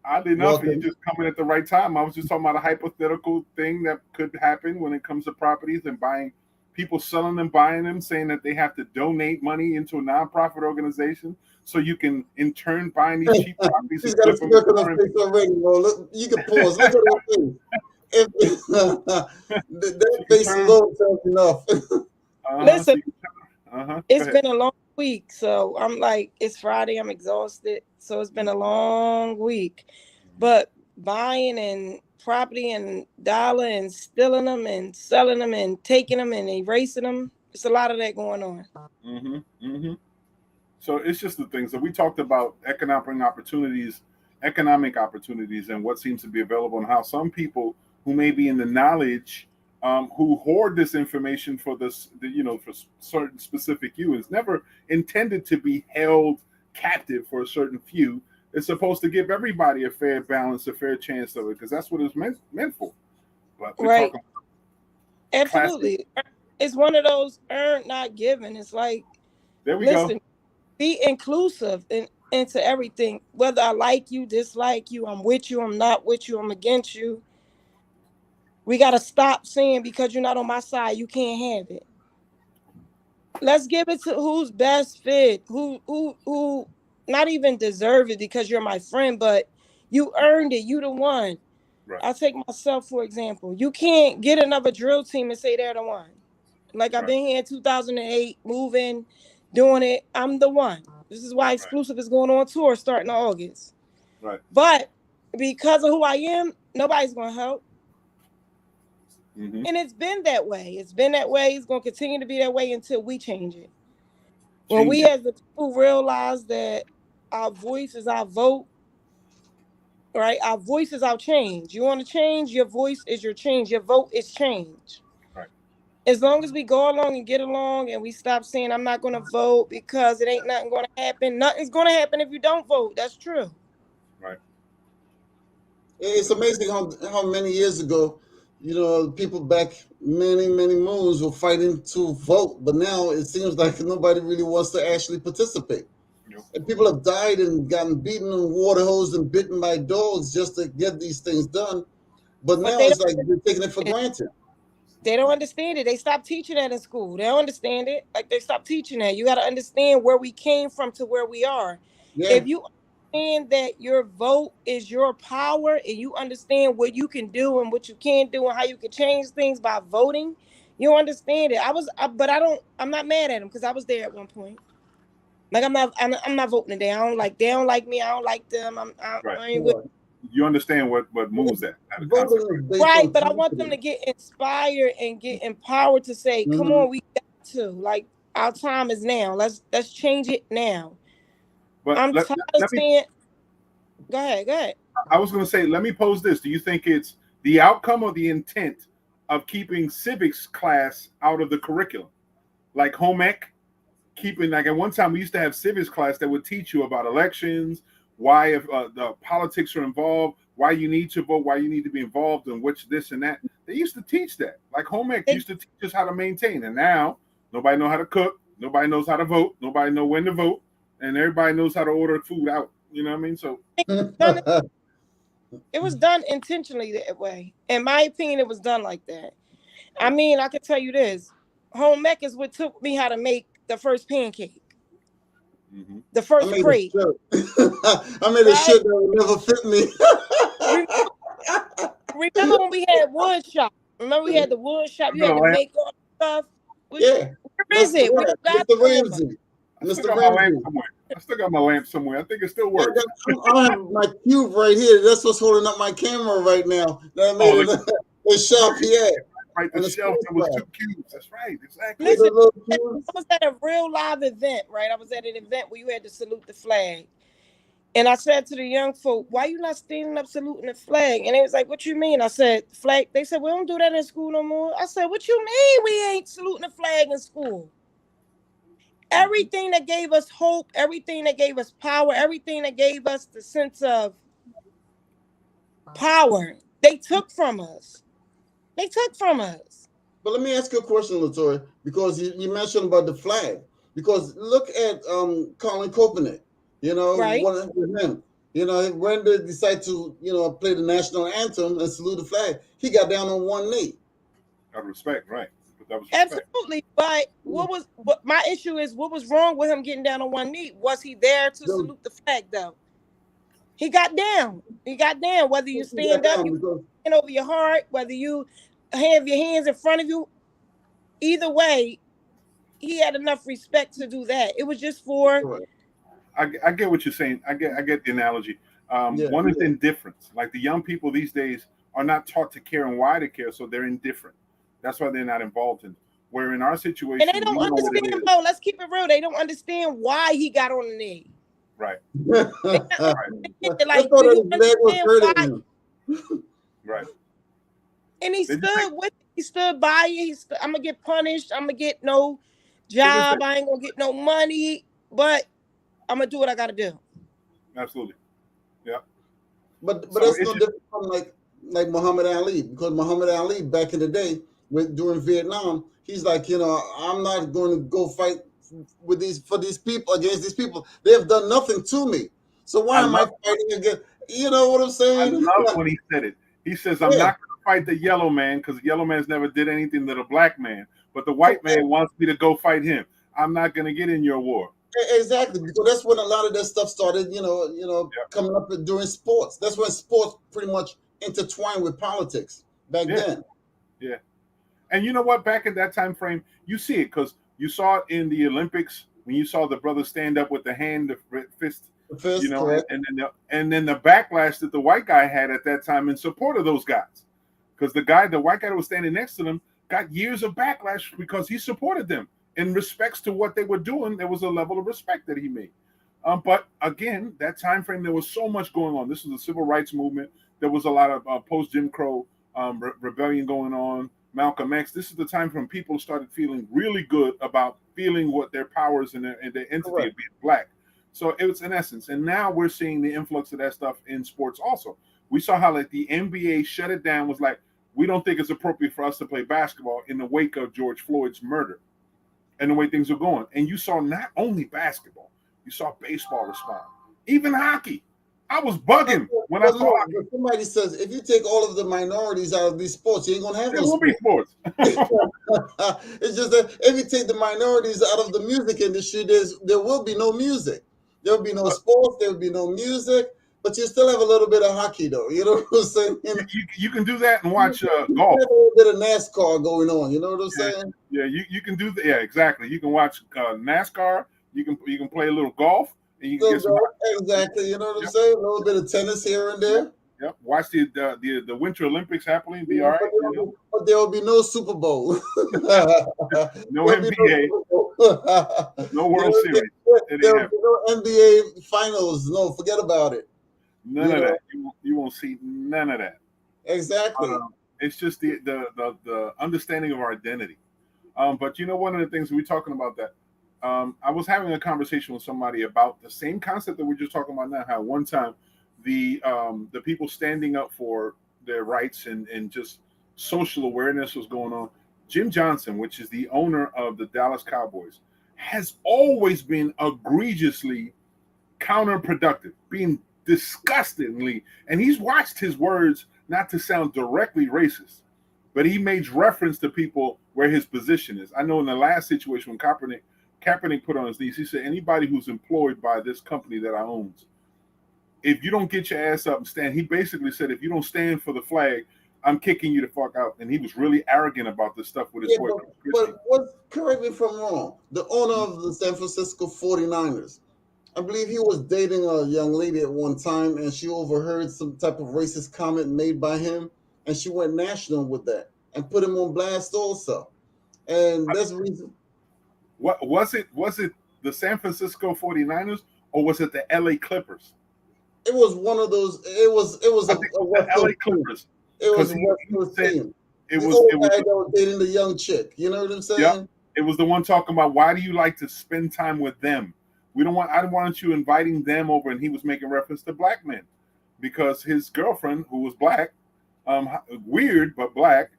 S1: Oddly enough, you just coming at the right time. I was just talking about a hypothetical thing that could happen when it comes to properties and buying. People selling them, buying them, saying that they have to donate money into a nonprofit organization so you can, in turn, buy these cheap properties.
S2: She's got a smirk on her face already, bro. Look, you can pause. Look at her face. That face alone tells enough.
S3: Listen, it's been a long week, so I'm like, it's Friday. I'm exhausted, so it's been a long week. But buying and property and dollar and stealing them and selling them and taking them and erasing them, it's a lot of that going on.
S1: So it's just the things that we talked about: economic opportunities, and what seems to be available, and how some people who may be in the knowledge, who hoard this information for for certain specific use, it's never intended to be held captive for a certain few. It's supposed to give everybody a fair balance, a fair chance of it, because that's what it's meant for. But
S3: right, absolutely. It's one of those earned, not given. It's like,
S1: there we
S3: listen,
S1: go.
S3: Be inclusive into everything. Whether I like you, dislike you, I'm with you, I'm not with you, I'm against you. We got to stop saying because you're not on my side, you can't have it. Let's give it to who's best fit, who not even deserve it because you're my friend, but you earned it. You the one.
S1: Right.
S3: I'll take myself, for example. You can't get another drill team and say they're the one. Like, I've been here in 2008, moving, doing it. I'm the one. This is why Exclusive is going on tour starting in August.
S1: Right.
S3: But because of who I am, nobody's going to help.
S1: And
S3: it's been that way. It's been that way. It's going to continue to be that way until we change it. When we as the people realize that our voice is our vote, right? Our voice is our change. You want to change? Your voice is your change. Your vote is change.
S1: Right.
S3: As long as we go along and get along and we stop saying, I'm not going to vote because it ain't nothing going to happen. Nothing's going to happen if you don't vote. That's true.
S1: Right.
S2: It's amazing how many years ago, people back many moons were fighting to vote, but now it seems like nobody really wants to actually participate. And people have died and gotten beaten in water hose and bitten by dogs just to get these things done. But now it's like they're taking it for granted.
S3: They don't understand it. They stopped teaching that in school. They don't understand it. Like, they stopped teaching that. You got to understand where we came from to where we are. Yeah. If you understand that your vote is your power and you understand what you can do and what you can't do and how you can change things by voting, you understand it. I'm not mad at them because I was there at one point. Like, I'm not voting today. They don't like me. I don't like them. I ain't with.
S1: You understand what moves that?
S3: Right, but I want them to get inspired and get empowered to say, come on, we got to. Like, our time is now. Let's change it now. But I'm tired of saying. Go ahead.
S1: I was going to say, let me pose this. Do you think it's the outcome or the intent of keeping civics class out of the curriculum? Like home ec, keeping, like, at one time we used to have civics class that would teach you about elections, why if the politics are involved, why you need to vote, why you need to be involved, and which this and that. They used to teach that. Like home ec used to teach us how to maintain. And now nobody knows how to cook, nobody knows how to vote, nobody knows when to vote, and everybody knows how to order food out. You know what I mean? So
S3: it was done intentionally that way. In my opinion, it was done like that. I mean, I can tell you this. home ec is what taught me how to make the first pancake.
S1: Mm-hmm.
S3: The first crepe.
S2: I made a shirt that would never fit me.
S3: Remember when we had wood shop? Remember we had the wood shop? You had to make all the stuff.
S2: Yeah.
S3: Where is it? We don't got
S2: Mr. Ramsey.
S1: Mr. Ramsey. I still got my lamp somewhere. I think it still works.
S2: I have my cube right here. That's what's holding up my camera right now. That I made a shelf here.
S1: Right, the shelf that was 2 cubes. That's right, exactly.
S3: Listen, I was at a real live event, right? I was at an event where you had to salute the flag. And I said to the young folk, why you not standing up saluting the flag? And they was like, what you mean? I said, flag. They said, we don't do that in school no more. I said, what you mean we ain't saluting the flag in school? Everything that gave us hope, everything that gave us power, everything that gave us the sense of power, they took from us. They took from us.
S2: But let me ask you a question, Latoya, because you mentioned about the flag. Because look at Colin Kaepernick,
S3: right.
S2: One of him. When they decide to, play the national anthem and salute the flag, he got down on one knee.
S1: Out of respect, right? But that was respect.
S3: Absolutely. But what my issue is, what was wrong with him getting down on one knee? Was he there to salute the flag though? He got down. He got down. Whether you stand up, you stand over your heart, whether you have your hands in front of you, either way, he had enough respect to do that. It was just for.
S1: I get what you're saying. I get the analogy. One is indifference. Like the young people these days are not taught to care and why to care, so they're indifferent. That's why they're not involved in it. Where in our situation,
S3: and they don't understand. No, let's keep it real. They don't understand why he got on the knee.
S1: Right.
S3: Like, do you understand why?
S1: Right.
S3: And he stood with it. He stood by it. I'm gonna get punished. I'm gonna get no job. I ain't gonna get no money. But I'm gonna do what I gotta do.
S1: Absolutely. Yeah.
S2: But that's no different from like Muhammad Ali, because Muhammad Ali back in the day during Vietnam, he's like, I'm not going to go fight for these people against these people. They have done nothing to me. So why am I fighting against? You know what I'm saying?
S1: I love when he said it. He says, I'm not going to fight the yellow man because the yellow man's never did anything to the black man, but the white man wants me to go fight him. I'm not going to get in your war.
S2: Exactly, because that's when a lot of that stuff started, coming up during sports. That's when sports pretty much intertwined with politics back then.
S1: Yeah. And you know what? Back at that time frame, you see it because you saw it in the Olympics when you saw the brother stand up with the hand, the fist, and then the backlash that the white guy had at that time in support of those guys, because the white guy that was standing next to them got years of backlash because he supported them in respects to what they were doing. There was a level of respect that he made. But again, that time frame, there was so much going on. This was the civil rights movement. There was a lot of post Jim Crow rebellion going on. Malcolm X. This is the time when people started feeling really good about feeling what their powers and their entity of being black. So it was in essence. And now we're seeing the influx of that stuff in sports also. We saw how like the NBA shut it down, was like, we don't think it's appropriate for us to play basketball in the wake of George Floyd's murder and the way things are going. And you saw not only basketball, you saw baseball respond, even hockey. I was bugging when I saw hockey.
S2: Somebody says, if you take all of the minorities out of these sports, you ain't going to have
S1: no sports. There will be
S2: sports. It's just that if you take the minorities out of the music industry, there will be no music. There will be no sports. There will be no music. But you still have a little bit of hockey, though. You know what I'm saying?
S1: You can do that and watch golf.
S2: You have a little bit of NASCAR going on. You know what I'm saying?
S1: Yeah, you can do that. Yeah, exactly. You can watch NASCAR. You can play a little golf. And you can get some
S2: exactly. You know what I'm saying? A little bit of tennis here and there.
S1: Yep. Watch the Winter Olympics happening. Be all right.
S2: But there will be no Super Bowl.
S1: No NBA. No World Series.
S2: There will be no NBA Finals. No, forget about it.
S1: None of that. You won't see none of that.
S2: Exactly.
S1: It's just the understanding of our identity. But one of the things we're talking about that. I was having a conversation with somebody about the same concept that we're just talking about now. How one time the people standing up for their rights and just social awareness was going on. Jim Johnson, which is the owner of the Dallas Cowboys, has always been egregiously counterproductive, being disgustingly, and he's watched his words not to sound directly racist, but he makes reference to people where his position is. I know in the last situation when Kaepernick put on his knees, he said, anybody who's employed by this company that I owns, if you don't get your ass up and stand, he basically said, if you don't stand for the flag, I'm kicking you the fuck out. And he was really arrogant about this stuff with his boy.
S2: But correct me if I'm wrong, the owner of the San Francisco 49ers, I believe he was dating a young lady at one time, and she overheard some type of racist comment made by him, and she went national with that and put him on blast also. And that's the reason.
S1: What was it? Was it the San Francisco 49ers or was it the LA Clippers?
S2: It was one of those. It was the
S1: LA Clippers.
S2: It was a West Coast team. It was guy that was dating the young chick. You know what I'm saying?
S1: Yeah. It was the one talking about why do you like to spend time with them? I don't want you inviting them over, and he was making reference to black men because his girlfriend, who was black, weird but black,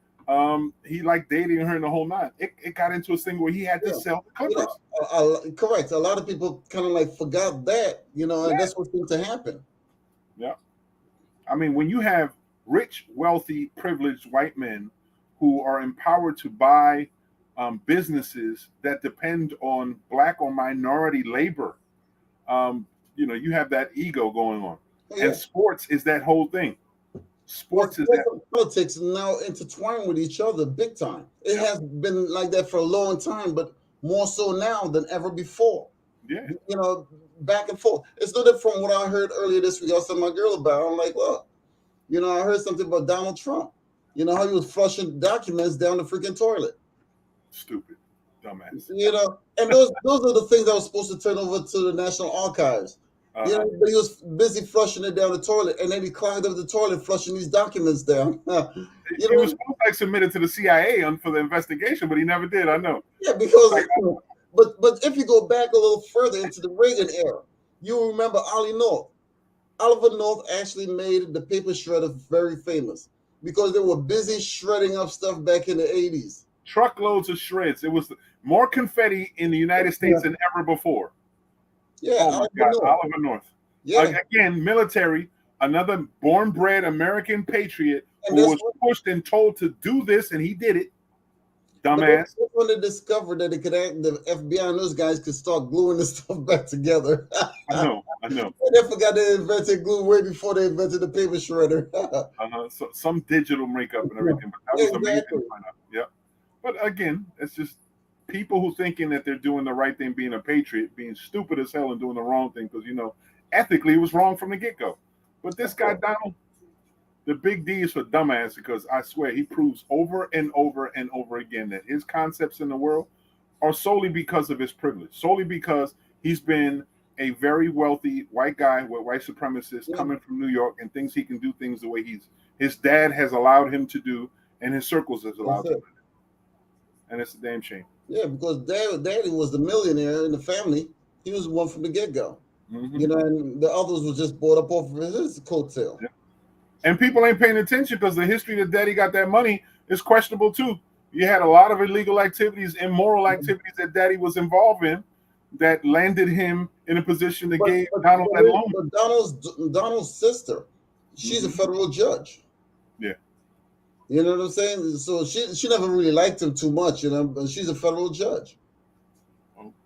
S1: he liked dating her in the whole nine. It got into a thing where he had to sell the Clippers.
S2: Correct. A lot of people kind of like forgot that, and that's what seemed to happen.
S1: Yeah. I mean, when you have rich, wealthy, privileged white men who are empowered to buy businesses that depend on black or minority labor, you have that ego going on. Yeah. And sports is that whole thing. Sports is that.
S2: Politics now intertwined with each other big time. It has been like that for a long time, but more so now than ever before.
S1: Yeah.
S2: Back and forth. It's no different from what I heard earlier this week. I was telling my girl about. I'm like, look, I heard something about Donald Trump. How he was flushing documents down the freaking toilet.
S1: Stupid, dumbass.
S2: And those are the things that was supposed to turn over to the National Archives. But he was busy flushing it down the toilet, and then he climbed up the toilet flushing these documents down.
S1: He was supposed to submit it to the CIA for the investigation, but he never did. I know.
S2: Yeah, because but if you go back a little further into the Reagan era, you remember Oliver North actually made the paper shredder very famous because they were busy shredding up stuff back in the 80s.
S1: Truckloads of shreds. It was more confetti in the United States than ever before.
S2: Yeah,
S1: oh my God, Oliver North.
S2: Yeah.
S1: Again, military, another born-bred American patriot who was pushed and told to do this, and he did it. Dumbass.
S2: That's when they discovered that the FBI and those guys could start gluing this stuff back together.
S1: I know.
S2: They forgot they invented glue way before they invented the paper shredder.
S1: So some digital makeup and everything, but that was amazing to find out. Yeah. But again, it's just people who thinking that they're doing the right thing, being a patriot, being stupid as hell and doing the wrong thing because, ethically it was wrong from the get-go. But this guy, Donald, the big D is for dumbass because I swear he proves over and over and over again that his concepts in the world are solely because of his privilege, solely because he's been a very wealthy white guy with white supremacists coming from New York and thinks he can do things the way his dad has allowed him to do and his circles has allowed him to do. And it's a damn shame.
S2: Yeah, because daddy was the millionaire in the family. He was the one from the get-go. Mm-hmm. And the others was just bought up off of his coattail. Yeah.
S1: And people ain't paying attention because the history that daddy got that money is questionable too. You had a lot of illegal activities, immoral activities that daddy was involved in that landed him in a position that gave Donald that loan.
S2: But Donald's sister, she's a federal judge.
S1: Yeah.
S2: You know what I'm saying? So she never really liked him too much, but she's a federal judge.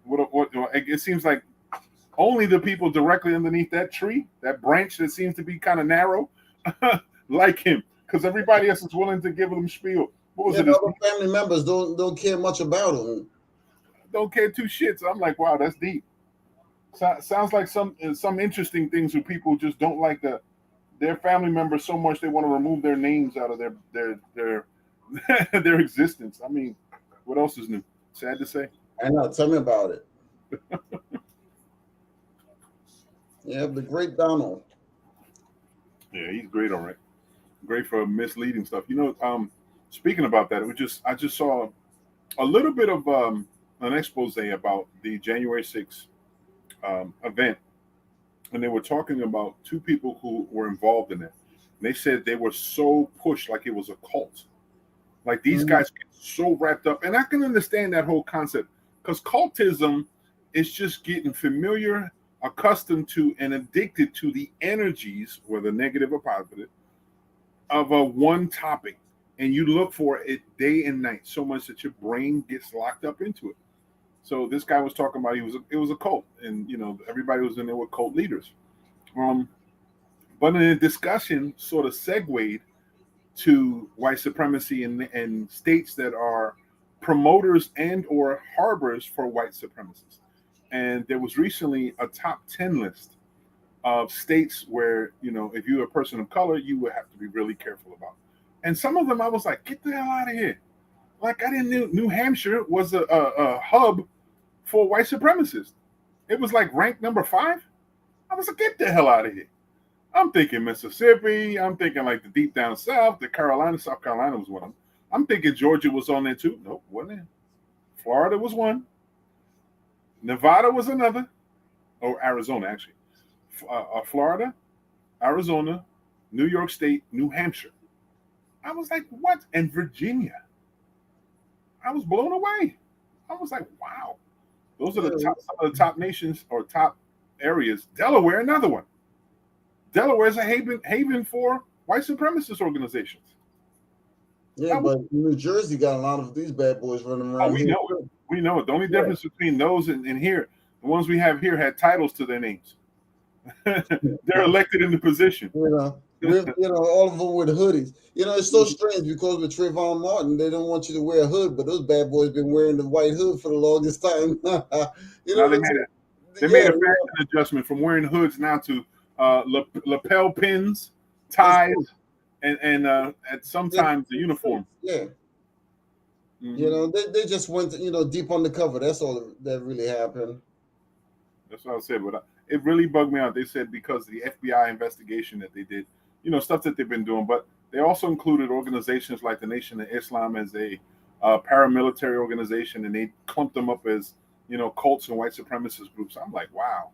S1: It seems like only the people directly underneath that tree, that branch that seems to be kind of narrow, like him, because everybody else is willing to give him spiel. What was it?
S2: Other family members don't care much about him.
S1: Don't care two shits. I'm like, wow, that's deep. Sounds like some interesting things where people just don't like their family members so much they want to remove their names out of their their existence. I mean, what else is new? Sad to say.
S2: I know. Tell me about it. Yeah, the great Donald.
S1: Yeah, he's great, all right. Great for misleading stuff. Speaking about that, I just saw a little bit of an expose about the January 6th event, and they were talking about two people who were involved in it. And they said they were so pushed like it was a cult. Like these guys get so wrapped up, and I can understand that whole concept because cultism is just getting familiar, accustomed to, and addicted to the energies, whether negative or positive, of a one topic. and you look for it day and night so much that your brain gets locked up into it. So this guy was talking about it was a cult, and everybody was in there with cult leaders. But in the discussion, sort of segued to white supremacy and states that are promoters and or harbors for white supremacists. And there was recently a top 10 list of states where, if you're a person of color, you would have to be really careful about. And some of them I was like, get the hell out of here. Like, I didn't know New Hampshire was a hub for white supremacists. It was like ranked number 5. I was like, get the hell out of here. I'm thinking Mississippi. I'm thinking like the deep down south, the Carolina. South Carolina was one of them. I'm thinking Georgia was on there too. Nope, wasn't there. Florida was one. Nevada was another. Or Arizona, actually. Florida, Arizona, New York State, New Hampshire. I was like, what? And Virginia. I was blown away. I was like, wow. Those are some of the top nations or top areas. Delaware, another one. Delaware is a haven for white supremacist organizations.
S2: Yeah, but New Jersey got a lot of these bad boys running around.
S1: Oh, we know it. We know it. The only difference between those and here, the ones we have here had titles to their names. They're elected in the position.
S2: All of them with hoodies. It's so strange because with Trayvon Martin, they don't want you to wear a hood, but those bad boys been wearing the white hood for the longest time.
S1: They made a fashion adjustment from wearing hoods now to lapel pins, ties, and at sometimes the uniform.
S2: Yeah. They just went deep undercover. That's all that really happened.
S1: That's what I said, but it really bugged me out. They said because of the FBI investigation that they did, stuff that they've been doing, but they also included organizations like the Nation of Islam as a paramilitary organization, and they clumped them up as cults and white supremacist groups. I'm like, wow.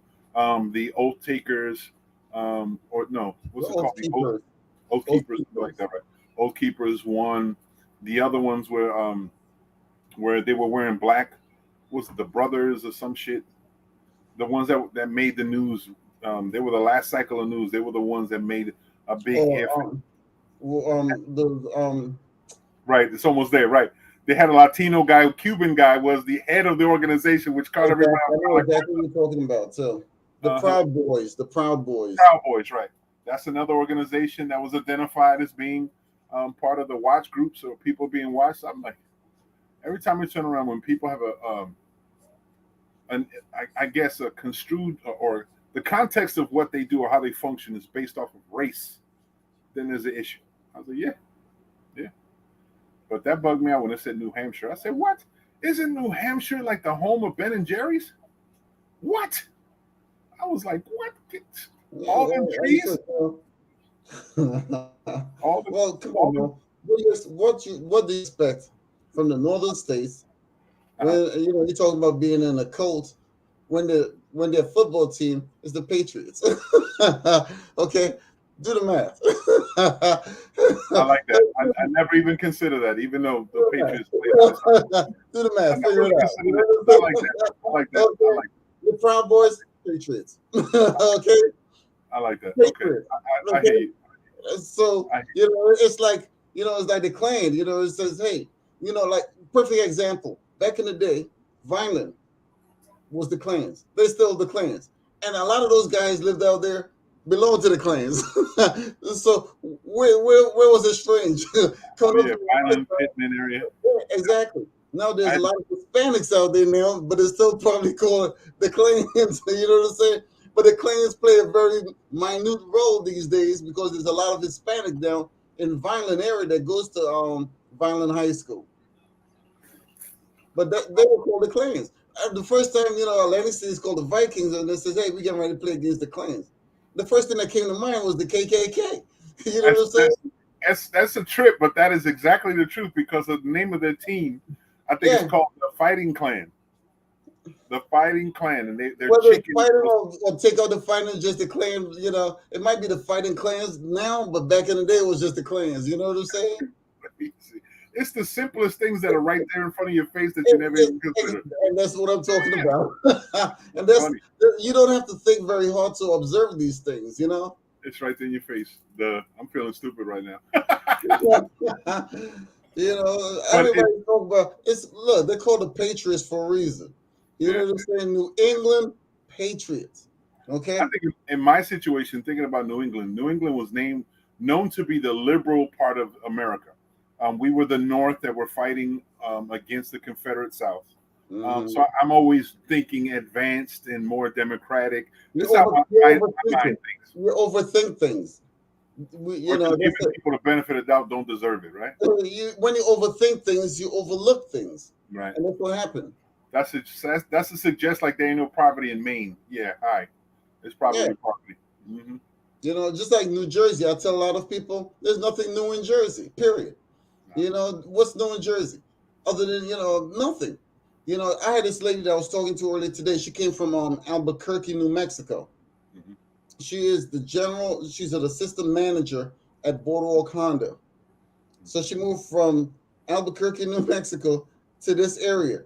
S1: The Oath Takers, what's it called? Oath Keepers, like that, right? Oath Keepers one. The other ones were where they were wearing black. Was it the Brothers or some shit? The ones that made the news. They were the last cycle of news. They were the ones that made a big right. It's almost there, right? They had a Latino guy, Cuban guy, was the head of the organization, which caught everybody.
S2: I know exactly what you're talking about. So the Proud Boys,
S1: Proud Boys, right? That's another organization that was identified as being part of the watch groups or people being watched. I'm like, every time we turn around, when people have I guess a construed or the context of what they do or how they function is based off of race, then there's an issue. I was like, yeah. But that bugged me out when it said New Hampshire. I said, what? Isn't New Hampshire like the home of Ben and Jerry's? What? I was like, what? All them trees?
S2: Well, come on, bro. What do you expect from the northern states? When you're talking about being in a cult when their football team is the Patriots. Okay, do the math.
S1: I like that. I never even consider that, even though the Patriots play.
S2: Do the math. Figure it out.
S1: I like that. Okay. I like that.
S2: The Proud Boys, Patriots. Okay.
S1: I like that. Okay. I hear you.
S2: So it's like it's like the Klan. It says, hey, like perfect example. Back in the day, Vineland was the Klans. They're still the Klans, and a lot of those guys lived out there belong to the Klans. So where was it strange?
S1: Vineland, Pittman area.
S2: Yeah, exactly. Now there's a lot of Hispanics out there now, but it's still probably called the Klans. You know what I'm saying? But the Klans play a very minute role these days because there's a lot of Hispanic down in Vineland area that goes to Vineland High School. But they were called the Klans. The first time, Atlantic City is called the Vikings, and they says, hey, we getting ready to play against the Klans. The first thing that came to mind was the KKK. You know what I'm saying?
S1: That's a trip, but that is exactly the truth because of the name of their team. I think it's called the Fighting Klan. The Fighting Klan, and they're
S2: whether it's fighting or take out the fighting, just the Klan. It might be the Fighting Klans now, but back in the day, it was just the Klans. You know what I'm saying?
S1: It's the simplest things that are right there in front of your face that you never even consider.
S2: And that's what I'm talking about. And you don't have to think very hard to observe these things,
S1: It's right in your face. I'm feeling stupid right now.
S2: You know,
S1: But
S2: everybody talk about it's. Look, they're called the Patriots for a reason. You know, they're saying New England Patriots. Okay.
S1: I think in my situation, thinking about New England was known to be the liberal part of America. We were the North that were fighting against the Confederate South. So I'm always thinking advanced and more democratic. This is how I mind things.
S2: You overthink things. You know,
S1: giving people the benefit of the doubt don't deserve it, right?
S2: When you overthink things, you overlook things,
S1: right?
S2: And that's what happened.
S1: That's to suggest like there ain't no poverty in Maine. Yeah, hi, it's probably poverty. Mm-hmm.
S2: You know, just like New Jersey, I tell a lot of people, there's nothing new in Jersey. Period. No. You know, what's new in Jersey, other than nothing. You know, I had this lady that I was talking to earlier today. She came from Albuquerque, New Mexico. Mm-hmm. She is she's an assistant manager at Boardwalk Honda. So she moved from Albuquerque, New Mexico to this area.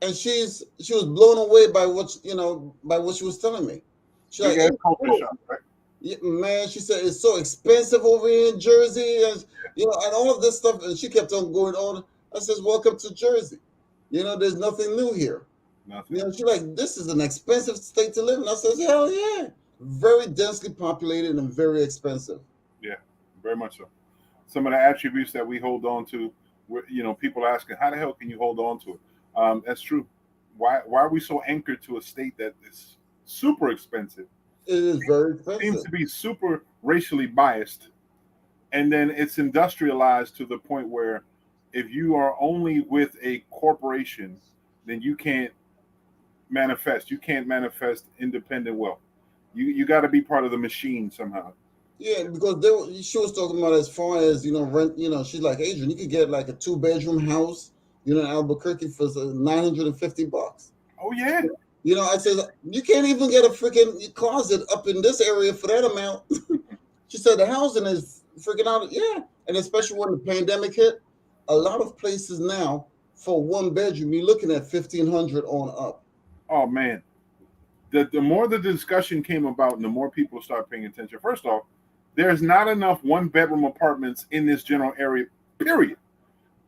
S2: And she was blown away by what she was telling me. She's like, hey,
S1: right?
S2: Yeah, man, she said it's so expensive over here in Jersey, and and all of this stuff. And she kept on going on. I says, welcome to Jersey. You know, there's nothing new here.
S1: Nothing.
S2: You know, she's like, this is an expensive state to live in. I says, hell yeah. Very densely populated and very expensive.
S1: Yeah, very much so. Some of the attributes that we hold on to, people asking, how the hell can you hold on to it? That's true. Why are we so anchored to a state that is super expensive?
S2: It is very expensive.
S1: It seems to be super racially biased. And then it's industrialized to the point where if you are only with a corporation, then you can't manifest. You can't manifest independent wealth. You got to be part of the machine somehow.
S2: Yeah, because she was talking about as far as, rent, she's like, Adrian, you could get like a 2-bedroom house, in Albuquerque for $950.
S1: Oh, yeah.
S2: I said, you can't even get a freaking closet up in this area for that amount. She said the housing is freaking out. Yeah. And especially when the pandemic hit, a lot of places now for 1 bedroom, you're looking at $1,500 on up.
S1: Oh, man. The more the discussion came about and the more people start paying attention, first off, there's not enough 1-bedroom apartments in this general area, period.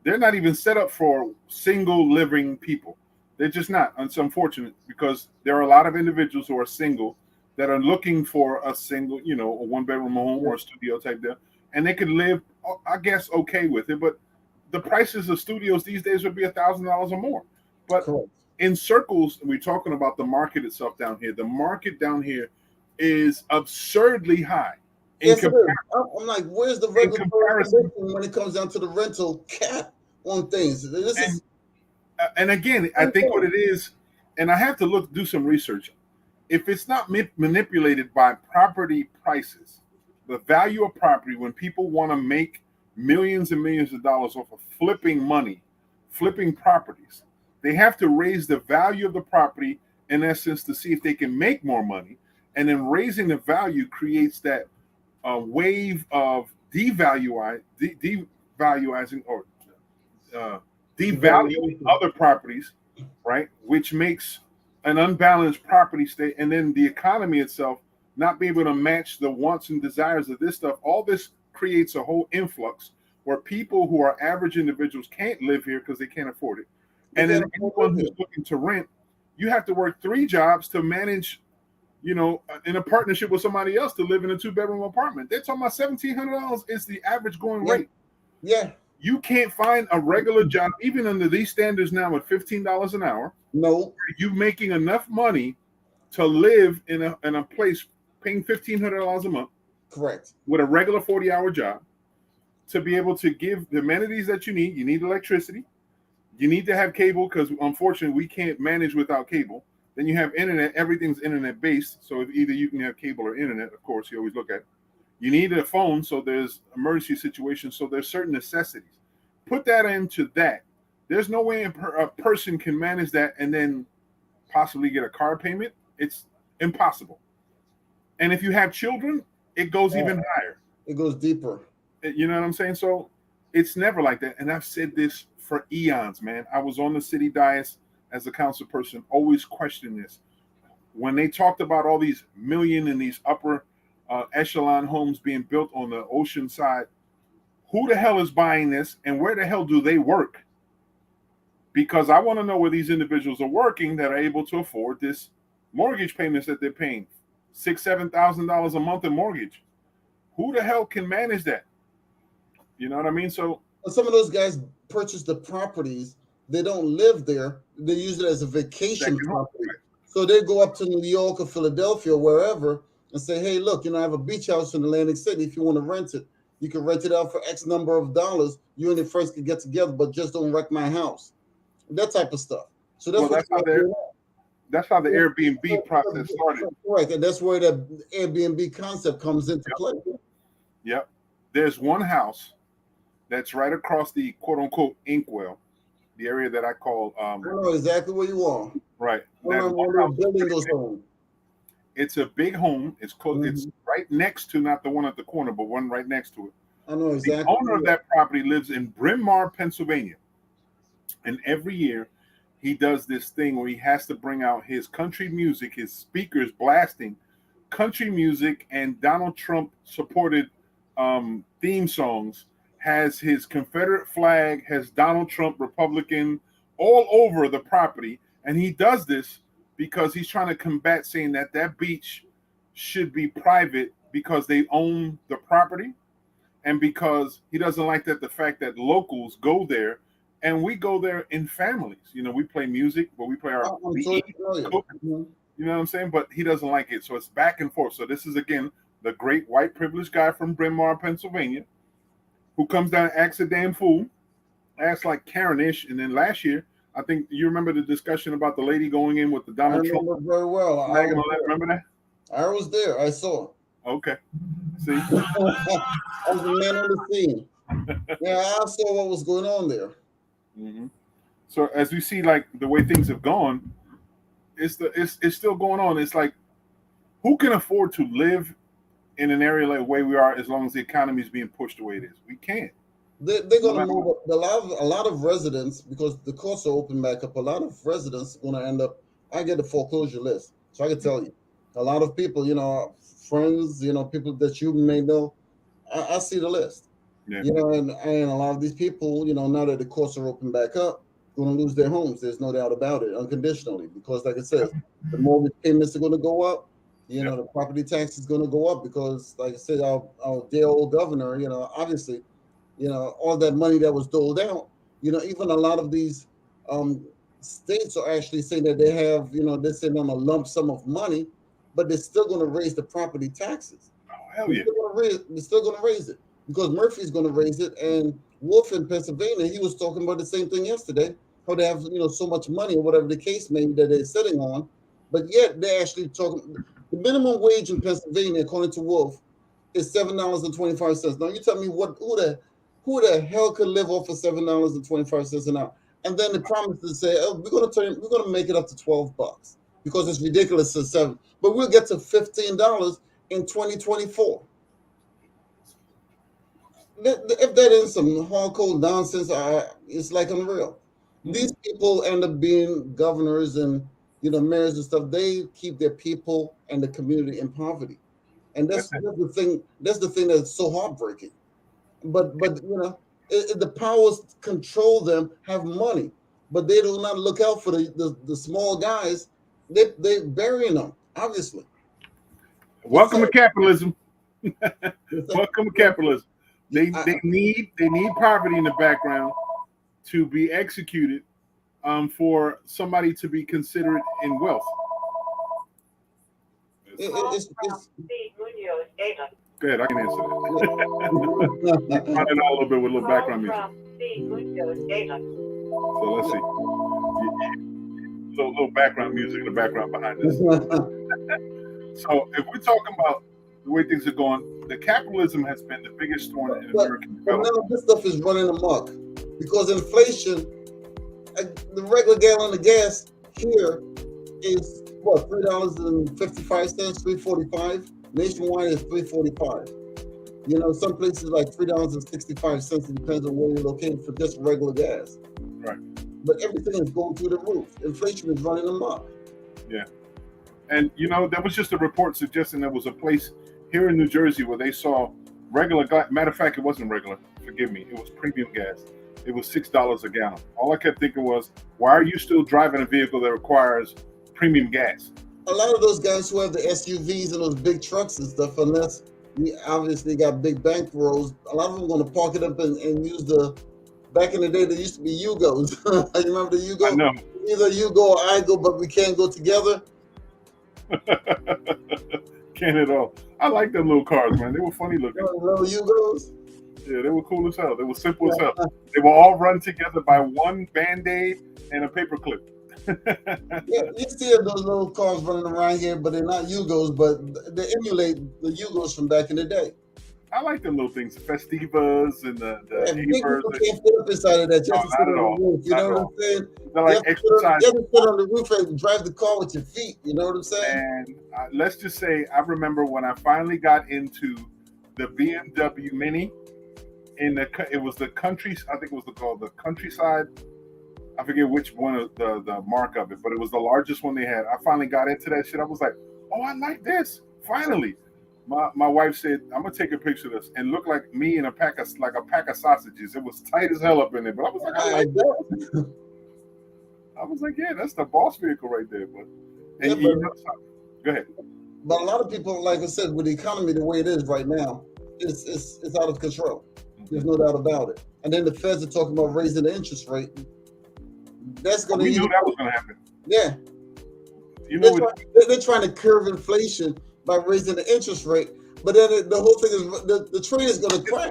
S1: They're not even set up for single living people. They're just not. It's unfortunate because there are a lot of individuals who are single that are looking for a single, a 1-bedroom home or a studio type deal. And they could live, I guess, okay with it. But the prices of studios these days would be $1,000 or more. But in circles, we're talking about the market itself down here. The market down here is absurdly high.
S2: Yes, it is. I'm like, where's the regulatory when it comes down to the rental cap on things?
S1: And again, I think what it is, and I have to do some research. If it's not manipulated by property prices, the value of property, when people want to make millions and millions of dollars off of flipping properties, they have to raise the value of the property in essence to see if they can make more money. And then raising the value creates that wave of devaluing or devaluing other properties, right? Which makes an unbalanced property state, and then the economy itself not be able to match the wants and desires of this stuff. All this creates a whole influx where people who are average individuals can't live here because they can't afford it. And then anyone who's looking to rent, you have to work 3 jobs to manage, in a partnership with somebody else to live in a 2-bedroom apartment. They're talking about $1,700 is the average going rate.
S2: Yeah.
S1: You can't find a regular job, even under these standards now at $15 an hour.
S2: No.
S1: You making enough money to live in a place paying $1,500 a month.
S2: Correct.
S1: With a regular 40-hour job to be able to give the amenities that you need. You need electricity. You need to have cable because unfortunately we can't manage without cable. Then you have internet. Everything's internet based. So if either you can have cable or internet, of course, you always look at it. You need a phone, so there's emergency situations. So there's certain necessities. Put that into that. There's no way a person can manage that and then possibly get a car payment. It's impossible. And if you have children, it goes even higher.
S2: It goes deeper.
S1: You know what I'm saying? So it's never like that. And I've said this for eons, man. I was on the city dais as a council person, always questioning this. When they talked about all these million and these upper echelon homes being built on the ocean side. Who the hell is buying this, and where the hell do they work? Because I want to know where these individuals are working that are able to afford this mortgage payments that they're paying, $6,000-7,000 a month in mortgage. Who the hell can manage that? You know what I mean? So
S2: some of those guys purchase the properties. They don't live there. They use it as a vacation property. So they go up to New York or Philadelphia or wherever and say, hey, look, I have a beach house in Atlantic City. If you want to rent it, you can rent it out for X number of dollars. You and your friends can get together, but just don't wreck my house. That type of stuff. So that's
S1: that's how the Airbnb process started.
S2: Correct. And that's where the Airbnb concept comes into play.
S1: Yep. There's one house that's right across the quote unquote inkwell, the area that I call
S2: I know exactly where you are.
S1: Right.
S2: Building those homes.
S1: It's a big home. It's close. Mm-hmm. It's right next to, not the one at the corner, but one right next to it.
S2: I know exactly.
S1: The owner of that property lives in Bryn Mawr, Pennsylvania. And every year he does this thing where he has to bring out his country music, his speakers blasting country music and Donald Trump supported theme songs, has his Confederate flag, has Donald Trump Republican all over the property. And he does this because he's trying to combat saying that beach should be private because they own the property, and because he doesn't like the fact that locals go there, and we go there in families. We play music, but we play our cook. You know what I'm saying? But he doesn't like it, so it's back and forth. So this is, again, the great white privileged guy from Bryn Mawr, Pennsylvania, who comes down and acts a damn fool, acts like Karen-ish. And then last year, I think you remember the discussion about the lady going in with the Donald Trump.
S2: I remember very well.
S1: Remember that?
S2: I was there. I saw it.
S1: Okay. See?
S2: I was the man on the scene. Yeah, I saw what was going on there.
S1: Mm-hmm. So as we see, like, the way things have gone, it's still going on. It's like, who can afford to live in an area like the way we are as long as the economy is being pushed the way it is? We can't.
S2: They're going to move up. A lot of residents, because the courts are open back up, a lot of residents are going to end up, I get a foreclosure list. So I can tell you, a lot of people, friends, people that you may know, I see the list.
S1: Yeah.
S2: And a lot of these people, now that the courts are open back up, going to lose their homes. There's no doubt about it, unconditionally, because like I said, the mortgage payments are going to go up. The property tax is going to go up because, like I said, our dear old governor, obviously, all that money that was doled out, even a lot of these states are actually saying that they have, they're sitting on a lump sum of money, but they're still going to raise the property taxes.
S1: Oh, hell yeah.
S2: They're still going to raise it because Murphy's going to raise it. And Wolf in Pennsylvania, he was talking about the same thing yesterday, how they have, so much money or whatever the case may be that they're sitting on, but yet they're actually talking. The minimum wage in Pennsylvania, according to Wolf, is $7.25. Now you tell me who the hell could live off of $7.25 an hour? And then the promise to say, we're gonna make it up to $12 because it's ridiculous to $7, but we'll get to $15 in 2024. If that is some hardcore nonsense, it's like unreal. Mm-hmm. These people end up being governors and mayors and stuff. They keep their people and the community in poverty, and that's the thing. That's the thing that's so heartbreaking. But the powers control them, have money, but they do not look out for the small guys. They're burying them, obviously.
S1: Welcome to capitalism. Welcome to capitalism. They need poverty in the background to be executed for somebody to be considered in wealth. Go ahead, I can answer that. Running all a little bit with a little background music. So let's see. Little background music in the background behind this. So if we're talking about the way things are going, the capitalism has been the biggest thorn in American development.
S2: But none of this stuff is running amok because inflation. The regular gallon of gas here is what, $3.55, $3.45. Nationwide is $3.45. Some places like $3.65. It depends on where you're located for just regular gas.
S1: Right.
S2: But everything is going through the roof. Inflation is running amok.
S1: Yeah. And there was just a report suggesting there was a place here in New Jersey where they saw regular gas. Matter of fact, it wasn't regular. Forgive me. It was premium gas. It was $6 a gallon. All I kept thinking was, why are you still driving a vehicle that requires premium gas?
S2: A lot of those guys who have the SUVs and those big trucks and stuff, unless you obviously got big bankrolls, a lot of them are going to park it up and use the. Back in the day, there used to be Yugos. You remember the Yugo?
S1: I know.
S2: Either you go or I go, but we can't go together.
S1: Can't at all. I like them little cars, man. They were funny looking.
S2: Little Yugos.
S1: Yeah, they were cool as hell. They were simple as hell. They were all run together by one Band-Aid and a paper clip.
S2: Yeah, you see those little cars running around here, but they're not Yugos, but they emulate the Yugos from back in the day.
S1: I like them little things, the Festivas and the
S2: big people can't fit up inside of that. You have to sit on the roof. You know what I'm saying?
S1: They're like exercise.
S2: You have to sit on the roof and drive the car with your feet. You know what I'm saying?
S1: And let's just say, I remember when I finally got into the BMW Mini. It was the country. I think it was called the Countryside. I forget which one of the mark of it, but it was the largest one they had. I finally got into that shit. I was like, oh, I like this. Finally. My wife said, I'm gonna take a picture of this and look like me in a pack of sausages. It was tight as hell up in there, but I was like, I like that. I was like, yeah, that's the boss vehicle right there. But go ahead.
S2: But a lot of people, like I said, with the economy the way it is right now, it's out of control. There's no doubt about it. And then the feds are talking about raising the interest rate. That's gonna.
S1: We knew that was gonna happen.
S2: Yeah.
S1: You know,
S2: they're trying to curb inflation by raising the interest rate, but then the whole thing is the trade is going to crash.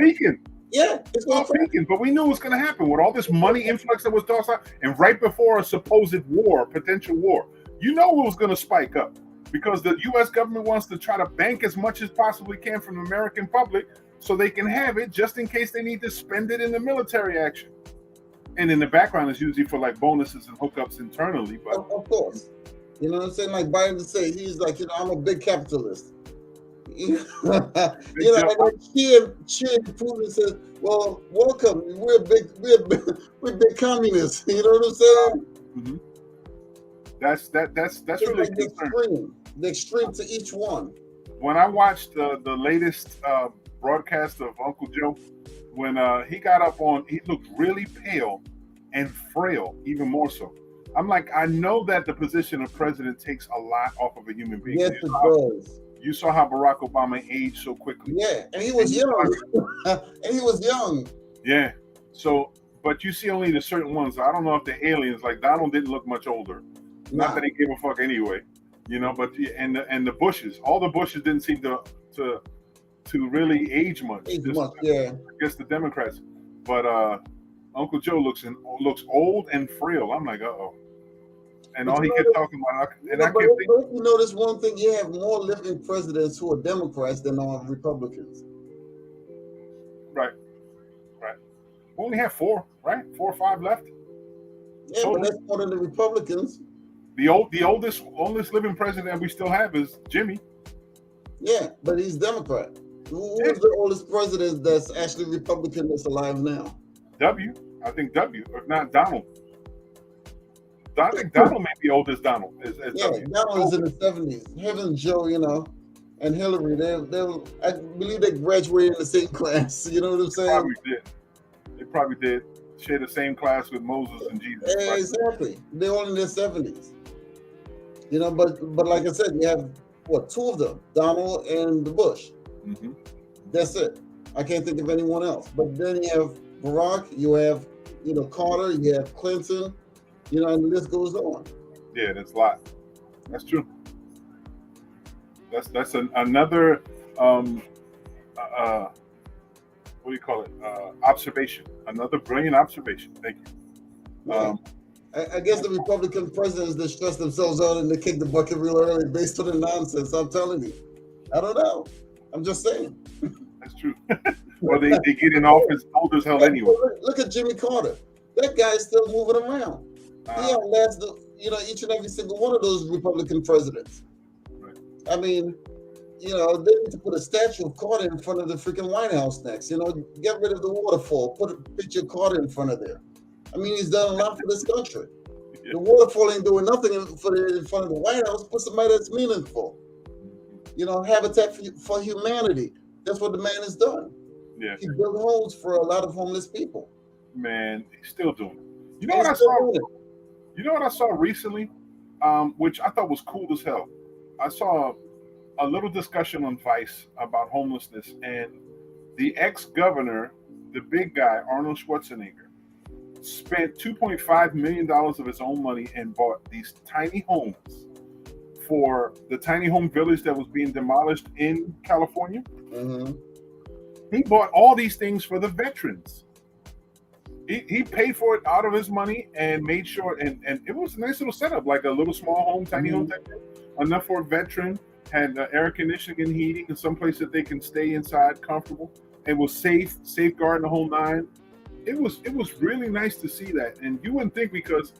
S2: Yeah, it's going to crash.
S1: But we knew it was going to happen with all this money influx that was tossed out, and right before a supposed war, potential war, you know it was going to spike up because the U.S. government wants to try to bank as much as possibly can from the American public so they can have it just in case they need to spend it in the military action. And in the background is usually for like bonuses and hookups internally. But
S2: of course. You know what I'm saying? Like Biden say, he's like, I'm a big capitalist. And then Xi Putin says, well, welcome. We're big communists. You know what I'm saying?
S1: Mm-hmm. That's really
S2: like the extreme to each one.
S1: When I watched the latest broadcast of Uncle Joe, when he got up on, he looked really pale and frail, even more so. I'm like, I know that the position of president takes a lot off of a human being.
S2: Yes, it does.
S1: You saw how Barack Obama aged so quickly.
S2: Yeah, and he was young.
S1: Yeah. So, but you see only the certain ones. I don't know if the aliens, like Donald, didn't look much older. Nah. Not that he gave a fuck anyway, you know. But and the Bushes, all the Bushes didn't seem to really age much.
S2: Yeah.
S1: I guess the Democrats, but Uncle Joe looks old and frail. I'm like, uh-oh. And all he kept talking about, and I kept thinking,
S2: you notice one thing: you have more living presidents who are Democrats than are Republicans.
S1: Right. We only have 4, right? 4 or 5 left.
S2: Yeah, but that's more than the Republicans.
S1: The oldest living president we still have is Jimmy.
S2: Yeah, but he's Democrat. Who is the oldest president that's actually Republican that's alive now?
S1: I think W, if not Donald. I think Donald may be old as Donald.
S2: Donald is in the 70s. Him and Joe, and Hillary, I believe they graduated in the same class. You know what I'm saying?
S1: They probably did. Share the same class with Moses and Jesus.
S2: Exactly. They're all in their 70s. But like I said, you have 2 of them, Donald and the Bush.
S1: Mm-hmm.
S2: That's it. I can't think of anyone else. But then you have Barack, you have Carter, you have Clinton, and the list goes on.
S1: Yeah, that's a lot. That's true. That's another what do you call it? Observation. Another brilliant observation. Thank you.
S2: Yeah. I guess the Republican presidents that stress themselves out and they kick the bucket real early based on the nonsense. I'm telling you. I don't know. I'm just saying.
S1: That's true. Or they get in office old as hell anyway.
S2: Look at Jimmy Carter. That guy's still moving around. He outlasted, each and every single one of those Republican presidents.
S1: Right.
S2: I mean, they need to put a statue of Carter in front of the freaking White House next. Get rid of the waterfall. Put a picture of Carter in front of there. I mean, he's done a lot for this country. Yeah. The waterfall ain't doing nothing in front of the White House. Put somebody that's meaningful. Habitat for Humanity. That's what the man has done.
S1: Yeah.
S2: He built homes for a lot of homeless people.
S1: Man, he's still doing it. You know what I saw? You know what I saw recently, which I thought was cool as hell. I saw a little discussion on Vice about homelessness, and the ex-governor, the big guy, Arnold Schwarzenegger, spent $2.5 million of his own money and bought these tiny homes for the tiny home village that was being demolished in California.
S2: Mm-hmm.
S1: He bought all these things for the veterans. He paid for it out of his money and made sure, and it was a nice little setup, like a little small home, tiny home type thing, enough for a veteran, had air conditioning and heating, and some place that they can stay inside comfortable. It was safeguarding the whole nine. It was really nice to see that. And you wouldn't think, because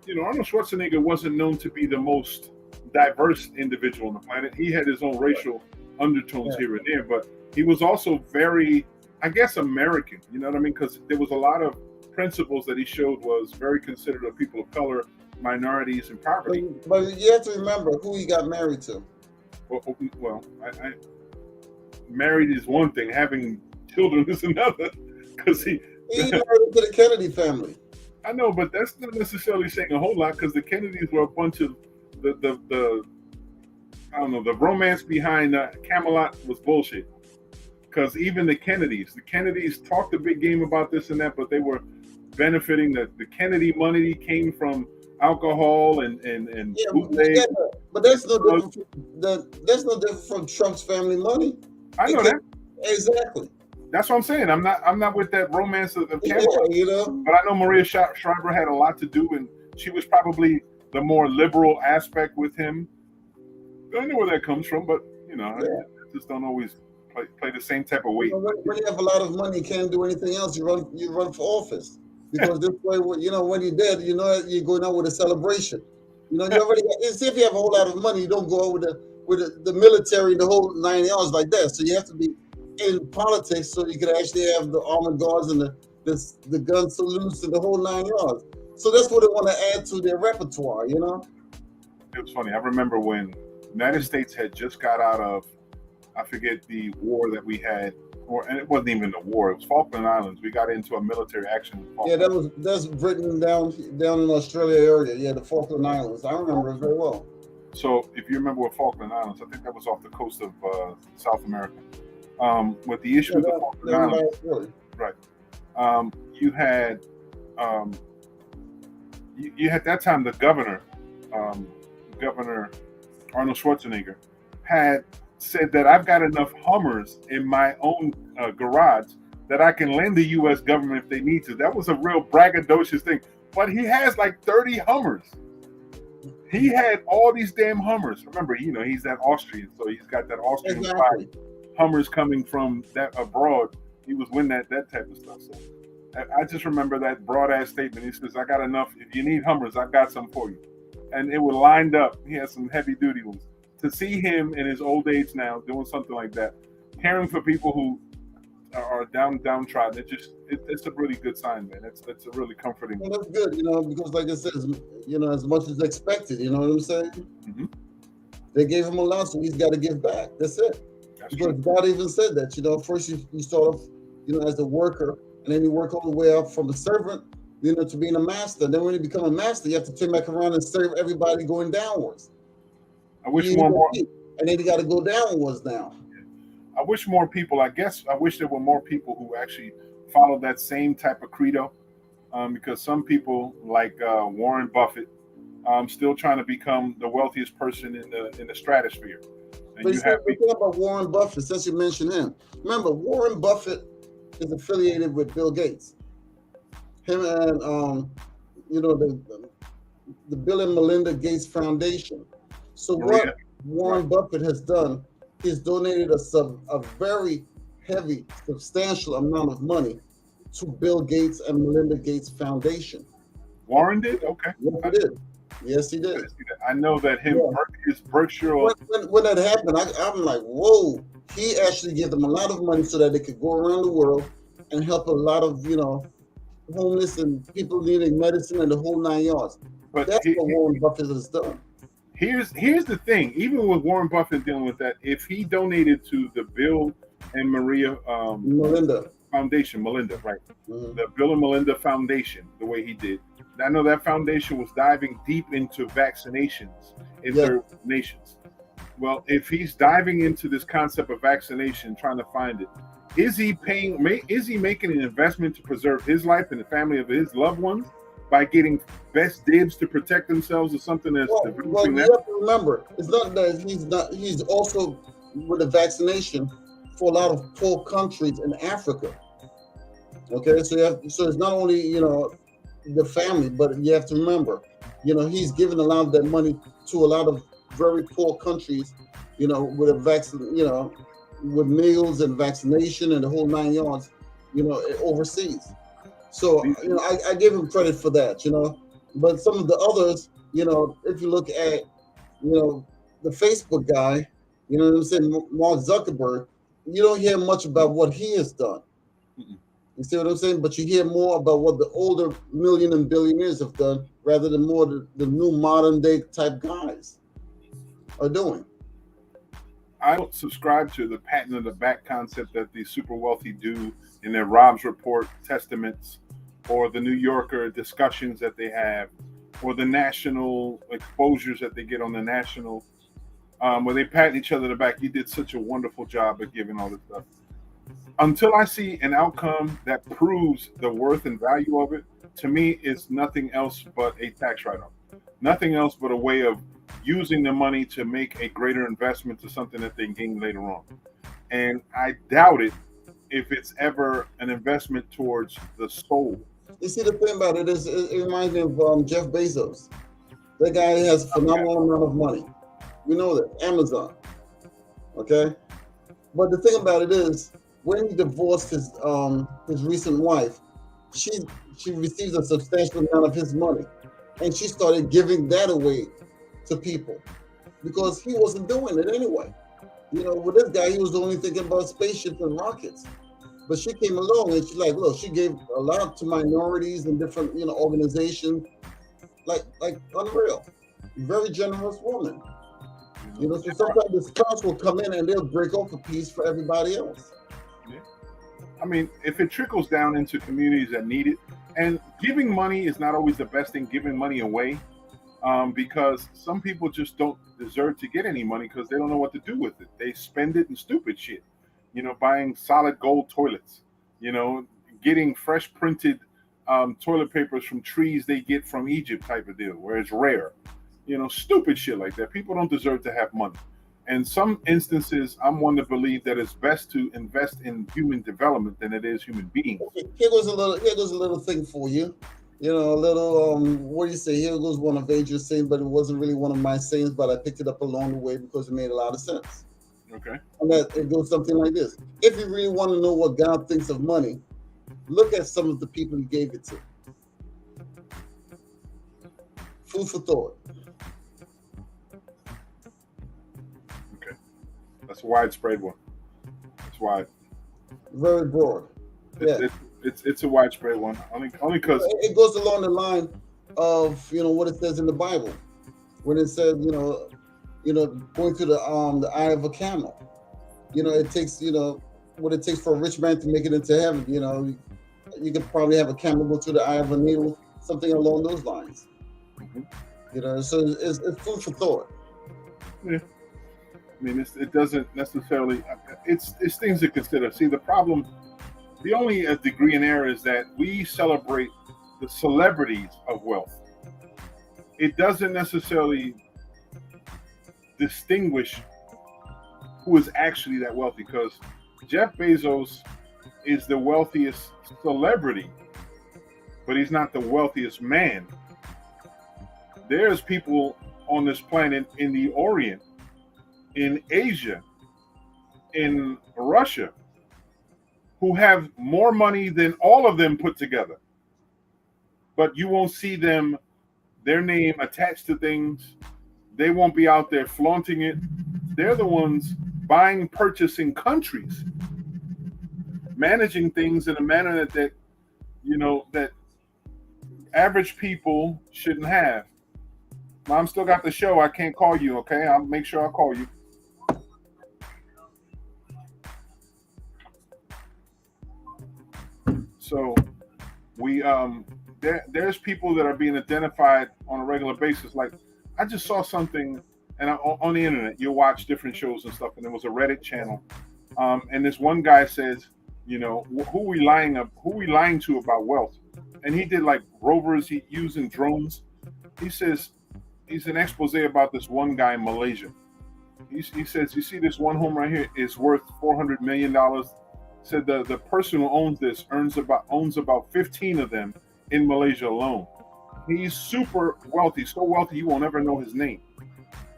S1: Arnold Schwarzenegger wasn't known to be the most diverse individual on the planet. He had his own racial undertones here and there, but he was also very, I guess, American. You know what I mean? Because there was a lot of principles that he showed was very considerate of people of color, minorities, and poverty.
S2: But you have to remember who he got married to.
S1: Well, I married is one thing. Having children is another. Because he
S2: married to the Kennedy family.
S1: I know, but that's not necessarily saying a whole lot, because the Kennedys were a bunch of the I don't know, the romance behind Camelot was bullshit. Because even the Kennedys talked a big game about this and that, but they were benefiting. The Kennedy money came from alcohol and bootleg.
S2: But that's no different. That's no different from Trump's family money.
S1: I know that
S2: exactly.
S1: That's what I'm saying. I'm not with that romance of Camelot.
S2: Yeah,
S1: But I know Maria Shriver had a lot to do, and she was probably the more liberal aspect with him. I don't know where that comes from, but I just don't always play the same type of weight.
S2: When you have a lot of money, you can't do anything else. You run for office, because this way, when you're dead, you're going out with a celebration. You already see, if you have a whole lot of money, you don't go out with the military, the whole 9 yards like that. So you have to be in politics so you can actually have the armored guards and the gun salutes and the whole 9 yards. So that's what they want to add to their repertoire. It
S1: was funny. I remember when the United States had just got out of, I forget the war that we had, and it wasn't even a war. It was Falkland Islands. We got into a military action.
S2: That's Britain down in Australia area. Yeah, the Falkland Islands. I remember it very well.
S1: So if you remember what Falkland Islands, I think that was off the coast of South America. With the issue of the Falkland Islands, right? You had that time the governor Arnold Schwarzenegger had said that I've got enough Hummers in my own garage that I can lend the U.S. government if they need to. That was a real braggadocious thing. But he has like 30 Hummers. He had all these damn Hummers. Remember, he's that Austrian, so he's got that Austrian side. Hummers coming from that abroad. He was winning that type of stuff. So I just remember that broad ass statement. He says, "I got enough. If you need Hummers, I've got some for you." And it was lined up. He had some heavy duty ones. To see him in his old age now doing something like that, caring for people who are downtrodden, it's a really good sign, man. It's a really comforting.
S2: Well, that's good, because like I said, as much as expected. You know what I'm saying?
S1: Mm-hmm.
S2: They gave him a lot, so he's got to give back. That's it. Because God even said that. First you start off, as a worker, and then you work all the way up from a servant, to being a master. Then when you become a master, you have to turn back around and serve everybody going downwards.
S1: I wish more,
S2: and then you got to go downwards now.
S1: I wish more people. I wish there were more people who actually follow that same type of credo, because some people like Warren Buffett, still trying to become the wealthiest person in the stratosphere. And
S2: but you have people about Warren Buffett. Since you mentioned him, remember Warren Buffett is affiliated with Bill Gates. Him and the Bill and Melinda Gates Foundation. So what Warren Buffett has done is donated a very heavy, substantial amount of money to Bill Gates and Melinda Gates Foundation.
S1: Warren did? Okay.
S2: Yes, he did. Yes, he did.
S1: I know that his Berkshire.
S2: When that happened, I'm like, whoa. He actually gave them a lot of money so that they could go around the world and help a lot of, homeless and people needing medicine and the whole 9 yards. But that's what Warren Buffett has done.
S1: Here's the thing. Even with Warren Buffett dealing with that, if he donated to the Bill and Maria
S2: Melinda
S1: Foundation, right? The Bill and Melinda Foundation, the way he did. I know that foundation was diving deep into vaccinations in third nations. Well, if he's diving into this concept of vaccination, trying to find it, is he making an investment to preserve his life and the family of his loved ones by getting best dibs to protect themselves or something that's
S2: well, you have to remember, it's not that he's also with the vaccination for a lot of poor countries in Africa. Okay, so it's not only, you know, the family, but you have to remember, you know, he's giving a lot of that money to a lot of very poor countries, you know, with a vaccine, you know, with meals and vaccination and the whole 9 yards, you know, overseas. So, you know, I give him credit for that, you know. But some of the others, you know, if you look at, you know, the Facebook guy, you know what I'm saying, Mark Zuckerberg, you don't hear much about what he has done. You see what I'm saying? But you hear more about what the older million and billionaires have done rather than more the new modern day type guys are doing.
S1: I don't subscribe to the patent of the back concept that the super wealthy do in their Rob's Report testaments or the New Yorker discussions that they have or the national exposures that they get on the national, where they pat each other on the back. You did such a wonderful job of giving all this stuff. Until I see an outcome that proves the worth and value of it, to me, it's nothing else but a tax write-off. Nothing else but a way of using the money to make a greater investment to something that they gain later on. And I doubt it if it's ever an investment towards the soul.
S2: You see, the thing about it is, it reminds me of Jeff Bezos. That guy has a phenomenal amount of money. We know that. Amazon. Okay? But the thing about it is, when he divorced his recent wife, she received a substantial amount of his money. And she started giving that away to people because he wasn't doing it anyway. You know, with this guy, he was only thinking about spaceships and rockets. But she came along and she's like, look, she gave a lot to minorities and different, you know, organizations, like unreal. Very generous woman. You know, so sometimes the spouse will come in and they'll break off a piece for everybody else.
S1: Yeah. I mean, if it trickles down into communities that need it, and giving money is not always the best thing, giving money away, because some people just don't deserve to get any money because they don't know what to do with it. They spend it in stupid shit, you know, buying solid gold toilets, you know, getting fresh printed toilet papers from trees they get from Egypt type of deal, where it's rare, you know, stupid shit like that. People don't deserve to have money. In some instances, I'm one to believe that it's best to invest in human development than it is human beings.
S2: Here goes a little thing for you. You know, a little, what do you say? Here goes one of Adrian's saying, but it wasn't really one of my sayings, but I picked it up along the way because it made a lot of sense.
S1: Okay.
S2: And that it goes something like this. If you really want to know what God thinks of money, look at some of the people he gave it to. Food for thought.
S1: Okay. That's a widespread one. It's wide.
S2: Very broad. Yeah.
S1: It's a widespread one. Only because
S2: it goes along the line of, you know, what it says in the Bible. When it says, you know, going to the eye of a camel. You know, it takes, you know, what it takes for a rich man to make it into heaven. You know, you could probably have a camel go through the eye of a needle, something along those lines. Mm-hmm. You know, so it's food for thought.
S1: Yeah. I mean, it doesn't necessarily. It's things to consider. See, the only degree in error is that we celebrate the celebrities of wealth. It doesn't necessarily distinguish who is actually that wealthy, because Jeff Bezos is the wealthiest celebrity, but he's not the wealthiest man. There's people on this planet in the Orient, in Asia, in Russia, who have more money than all of them put together. But you won't see their name attached to things. They won't be out there flaunting it. They're the ones buying, purchasing countries, managing things in a manner that you know, that average people shouldn't have. Mom still got the show. I can't call you, okay? I'll make sure I'll call you. So we there's people that are being identified on a regular basis. Like I just saw something, and on the internet, you'll watch different shows and stuff, and there was a Reddit channel, and this one guy says, you know, who we lying to about wealth, and he did like rovers, he using drones. He says he's an expose about this one guy in Malaysia. He says, you see this one home right here is worth $400 million. Said the person who owns this owns about 15 of them in Malaysia alone. He's super wealthy, so wealthy you won't ever know his name.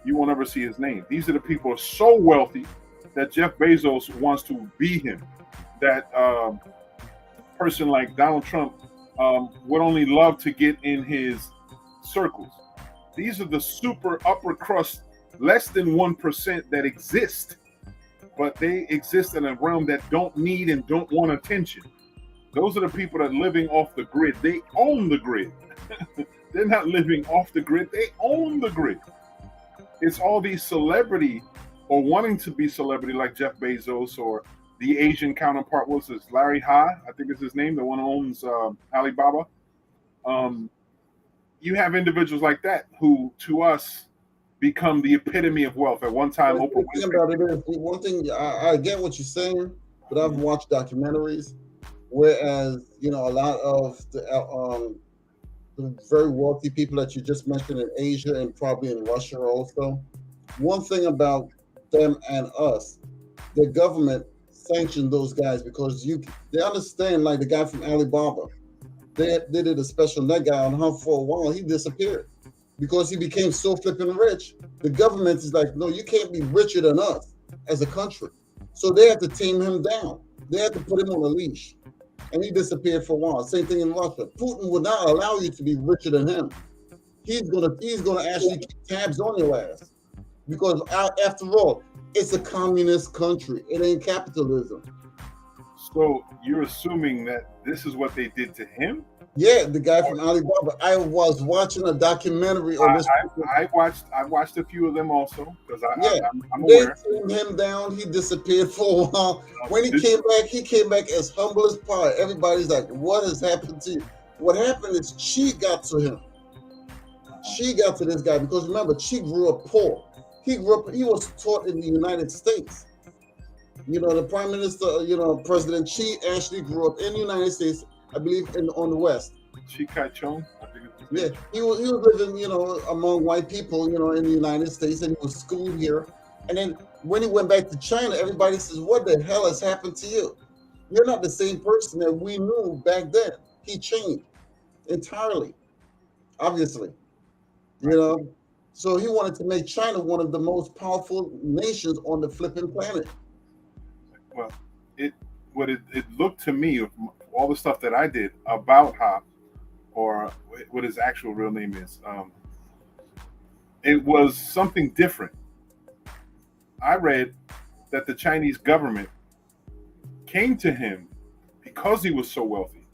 S1: You won't ever see his name. These are the people who are so wealthy that Jeff Bezos wants to be him. That person like Donald Trump would only love to get in his circles. These are the super upper crust, less than 1% that exist. But they exist in a realm that don't need and don't want attention. Those are the people that are living off the grid. They own the grid. They're not living off the grid. They own the grid. It's all these celebrity or wanting to be celebrity like Jeff Bezos or the Asian counterpart. What's this? Larry Ha, I think is his name, the one who owns Alibaba. You have individuals like that who, to us, become the epitome of wealth. At one time, Oprah Winfrey.
S2: One thing, I get what you're saying, but I've watched documentaries, whereas, you know, a lot of the very wealthy people that you just mentioned in Asia and probably in Russia also, one thing about them and us, the government sanctioned those guys because they understand, like the guy from Alibaba, they did a special net guy on him for a while. He disappeared because he became so flipping rich. The government is like, no, you can't be richer than us as a country. So they have to tame him down. They have to put him on a leash. And he disappeared for a while. Same thing in Russia. Putin would not allow you to be richer than him. He's gonna actually keep tabs on your ass. Because after all, it's a communist country. It ain't capitalism.
S1: So you're assuming that this is what they did to him?
S2: Yeah, the guy from Alibaba. I was watching a documentary on this.
S1: I watched a few of them also because I'm
S2: aware. They tamed him down. He disappeared for a while. When he came back as humble as pie. Everybody's like, "What has happened to you?" What happened is Chi got to him. She got to this guy because remember, Chi grew up poor. He was taught in the United States. You know, the Prime Minister, you know, President Chi actually grew up in the United States. I believe on the West.
S1: Chi Kai-chung, I think it's
S2: yeah, he was living, you know, among white people, you know, in the United States, and he was schooled here. And then when he went back to China, everybody says, "What the hell has happened to you? You're not the same person that we knew back then." He changed entirely, obviously. You know, so he wanted to make China one of the most powerful nations on the flipping planet.
S1: Well, it looked to me, all the stuff that I did about Hop, or what his actual real name is, it was something different. I read that the Chinese government came to him because he was so wealthy,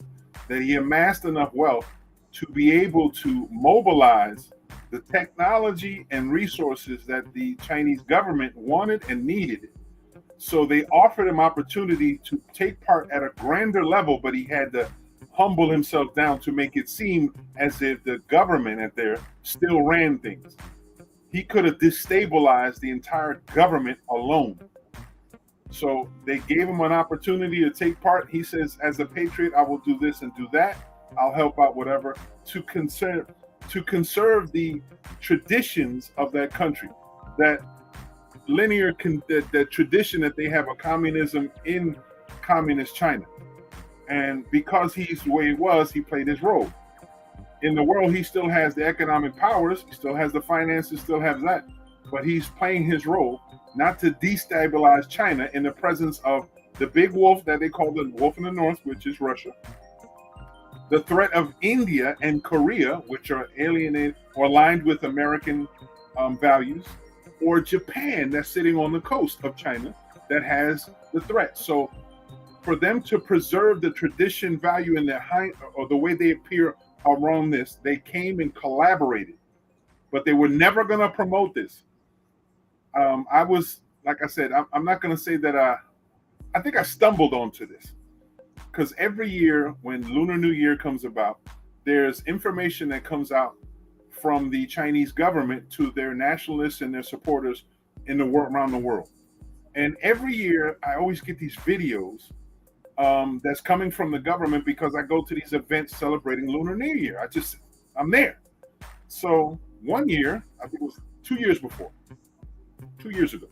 S1: that he amassed enough wealth to be able to mobilize the technology and resources that the Chinese government wanted and needed. So they offered him opportunity to take part at a grander level, but he had to humble himself down to make it seem as if the government at there still ran things. He could have destabilized the entire government alone. So they gave him an opportunity to take part. He says, as a patriot, I will do this and do that. I'll help out whatever to conserve the traditions of that country, that that tradition that they have of communism in communist China. And because he's the way he was, he played his role. In the world, he still has the economic powers, he still has the finances, still has that, but he's playing his role not to destabilize China in the presence of the big wolf that they call the wolf in the north, which is Russia, the threat of India and Korea, which are alienated or aligned with American values, or Japan that's sitting on the coast of China that has the threat. So for them to preserve the tradition, value, and their high, or the way they appear around this, they came and collaborated. but they were never going to promote this. I was, like I said, I'm not going to say that I think I stumbled onto this because every year when Lunar New Year comes about, there's information that comes out from the Chinese government to their nationalists and their supporters in the world, around the world. And every year I always get these videos that's coming from the government because I go to these events celebrating Lunar New Year. I'm there. So one year, I think it was 2 years ago,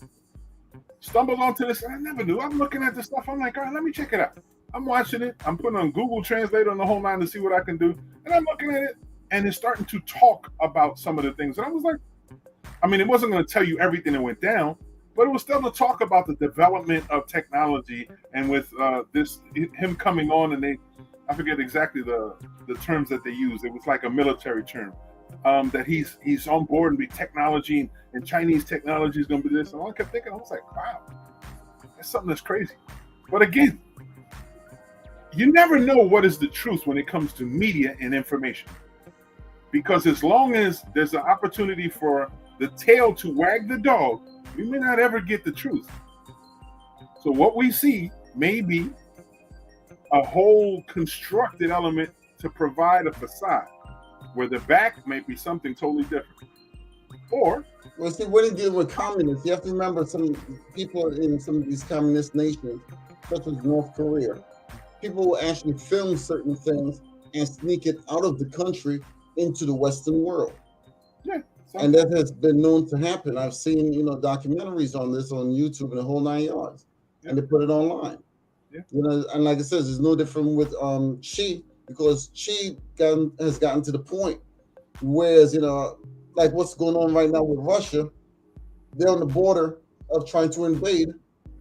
S1: stumbled onto this, and I never knew. I'm looking at this stuff. I'm like, all right, let me check it out. I'm watching it. I'm putting on Google Translate on the whole line to see what I can do. And I'm looking at it, and it's starting to talk about some of the things. And I was like, I mean, it wasn't going to tell you everything that went down, but it was still to talk about the development of technology. And with him coming on, and I forget exactly the terms that they used. It was like a military term. That he's on board and be technology and Chinese technology is going to be this. And all I kept thinking, I was like, wow, that's something that's crazy. But again, you never know what is the truth when it comes to media and information. Because as long as there's an opportunity for the tail to wag the dog, we may not ever get the truth. So what we see may be a whole constructed element to provide a facade, where the back may be something totally different. Or,
S2: well, see, when you deal with communists, you have to remember some people in some of these communist nations, such as North Korea, people will actually film certain things and sneak it out of the country into the Western world.
S1: Yeah.
S2: And that has been known to happen. I've seen, documentaries on this on YouTube and the whole 9 yards, and they put it online.
S1: Yeah.
S2: And like I said, it's no different with Xi, because Xi has gotten to the point where, like what's going on right now with Russia, they're on the border of trying to invade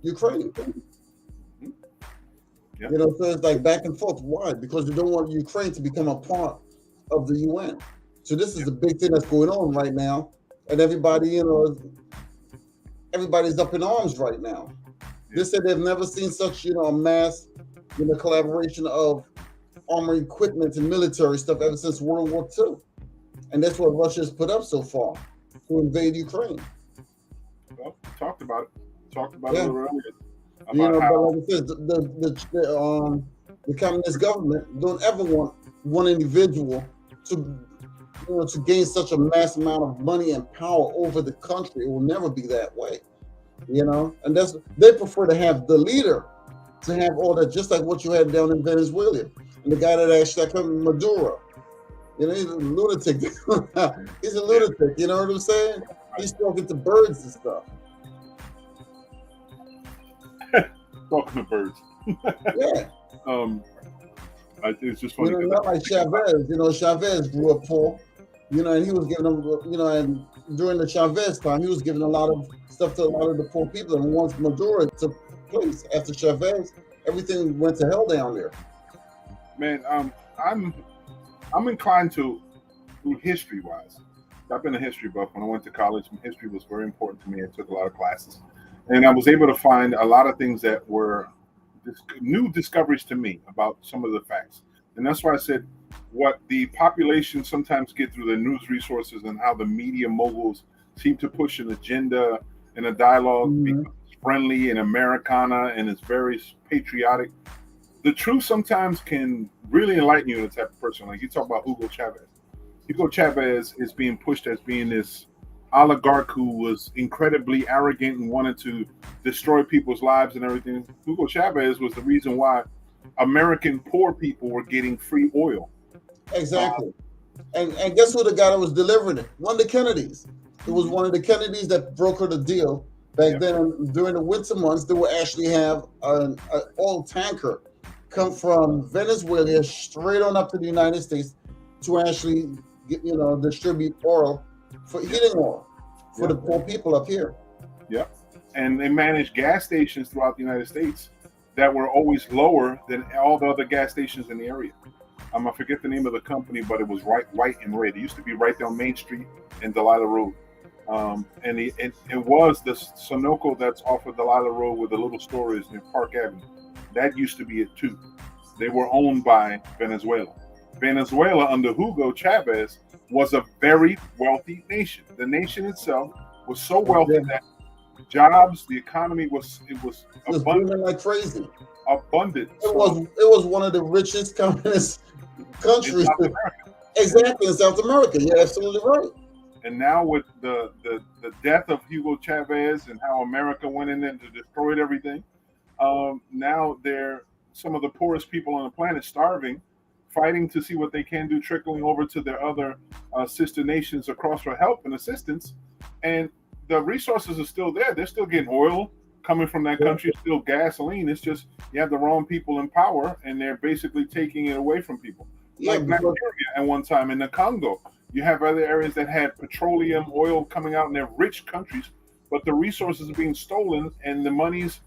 S2: Ukraine.
S1: Yeah.
S2: So it's like back and forth. Why? Because they don't want Ukraine to become a part of the UN. So this is the big thing that's going on right now, and everybody, everybody's up in arms right now. They said they've never seen such, a mass, collaboration of armor equipment and military stuff ever since World War II, and that's what Russia's put up so far to invade Ukraine.
S1: Well, talked about it a little earlier.
S2: But like I said, the communist government don't ever want one individual to gain such a mass amount of money and power over the country. It will never be that way, and they prefer to have the leader to have all that, just like what you had down in Venezuela. And the guy that actually came, Maduro, he's a lunatic. He's a lunatic, you know what I'm saying? He's talking to birds and stuff.
S1: Talking to birds.
S2: Yeah.
S1: It's just funny.
S2: Not like Chavez. Chavez grew up poor, and he was giving them, and during the Chavez time, he was giving a lot of stuff to a lot of the poor people. And once Maduro took place after Chavez, everything went to hell down there.
S1: Man, I'm inclined to, history-wise. I've been a history buff. When I went to college, history was very important to me. I took a lot of classes, and I was able to find a lot of things that were new discoveries to me about some of the facts. And that's why I said what the population sometimes get through the news resources and how the media moguls seem to push an agenda and a dialogue because it's friendly and Americana and it's very patriotic. The truth sometimes can really enlighten you, the type of person. Like you talk about Hugo Chavez. Hugo Chavez is being pushed as being this oligarch who was incredibly arrogant and wanted to destroy people's lives and everything. Hugo Chavez was the reason why American poor people were getting free oil.
S2: Exactly. And guess who the guy that was delivering it? One of the Kennedys. It was one of the Kennedys that brokered the deal. Back then, during the winter months, they would actually have an oil tanker come from Venezuela straight on up to the United States to actually distribute oil for heating oil for the poor people up here.
S1: Yeah. And they managed gas stations throughout the United States that were always lower than all the other gas stations in the area. I forget the name of the company, but it was white and red. It used to be right down Main Street and Delilah Road. And it was the Sunoco that's off of Delilah Road with the little stores near Park Avenue. That used to be it too. They were owned by Venezuela. Venezuela under Hugo Chavez was a very wealthy nation. The nation itself was so wealthy that jobs, the economy was
S2: abundant like crazy.
S1: Abundant.
S2: It was one of the richest communist countries. Exactly, in South America. You're absolutely right.
S1: And now with the death of Hugo Chavez and how America went in there and destroyed everything, now they're some of the poorest people on the planet, starving, fighting to see what they can do, trickling over to their other sister nations across for help and assistance. And the resources are still there. They're still getting oil coming from that country, still gasoline. It's just you have the wrong people in power, and they're basically taking it away from people. Like Nigeria at one time, in the Congo, you have other areas that had petroleum, oil coming out, and they're rich countries, but the resources are being stolen, and the monies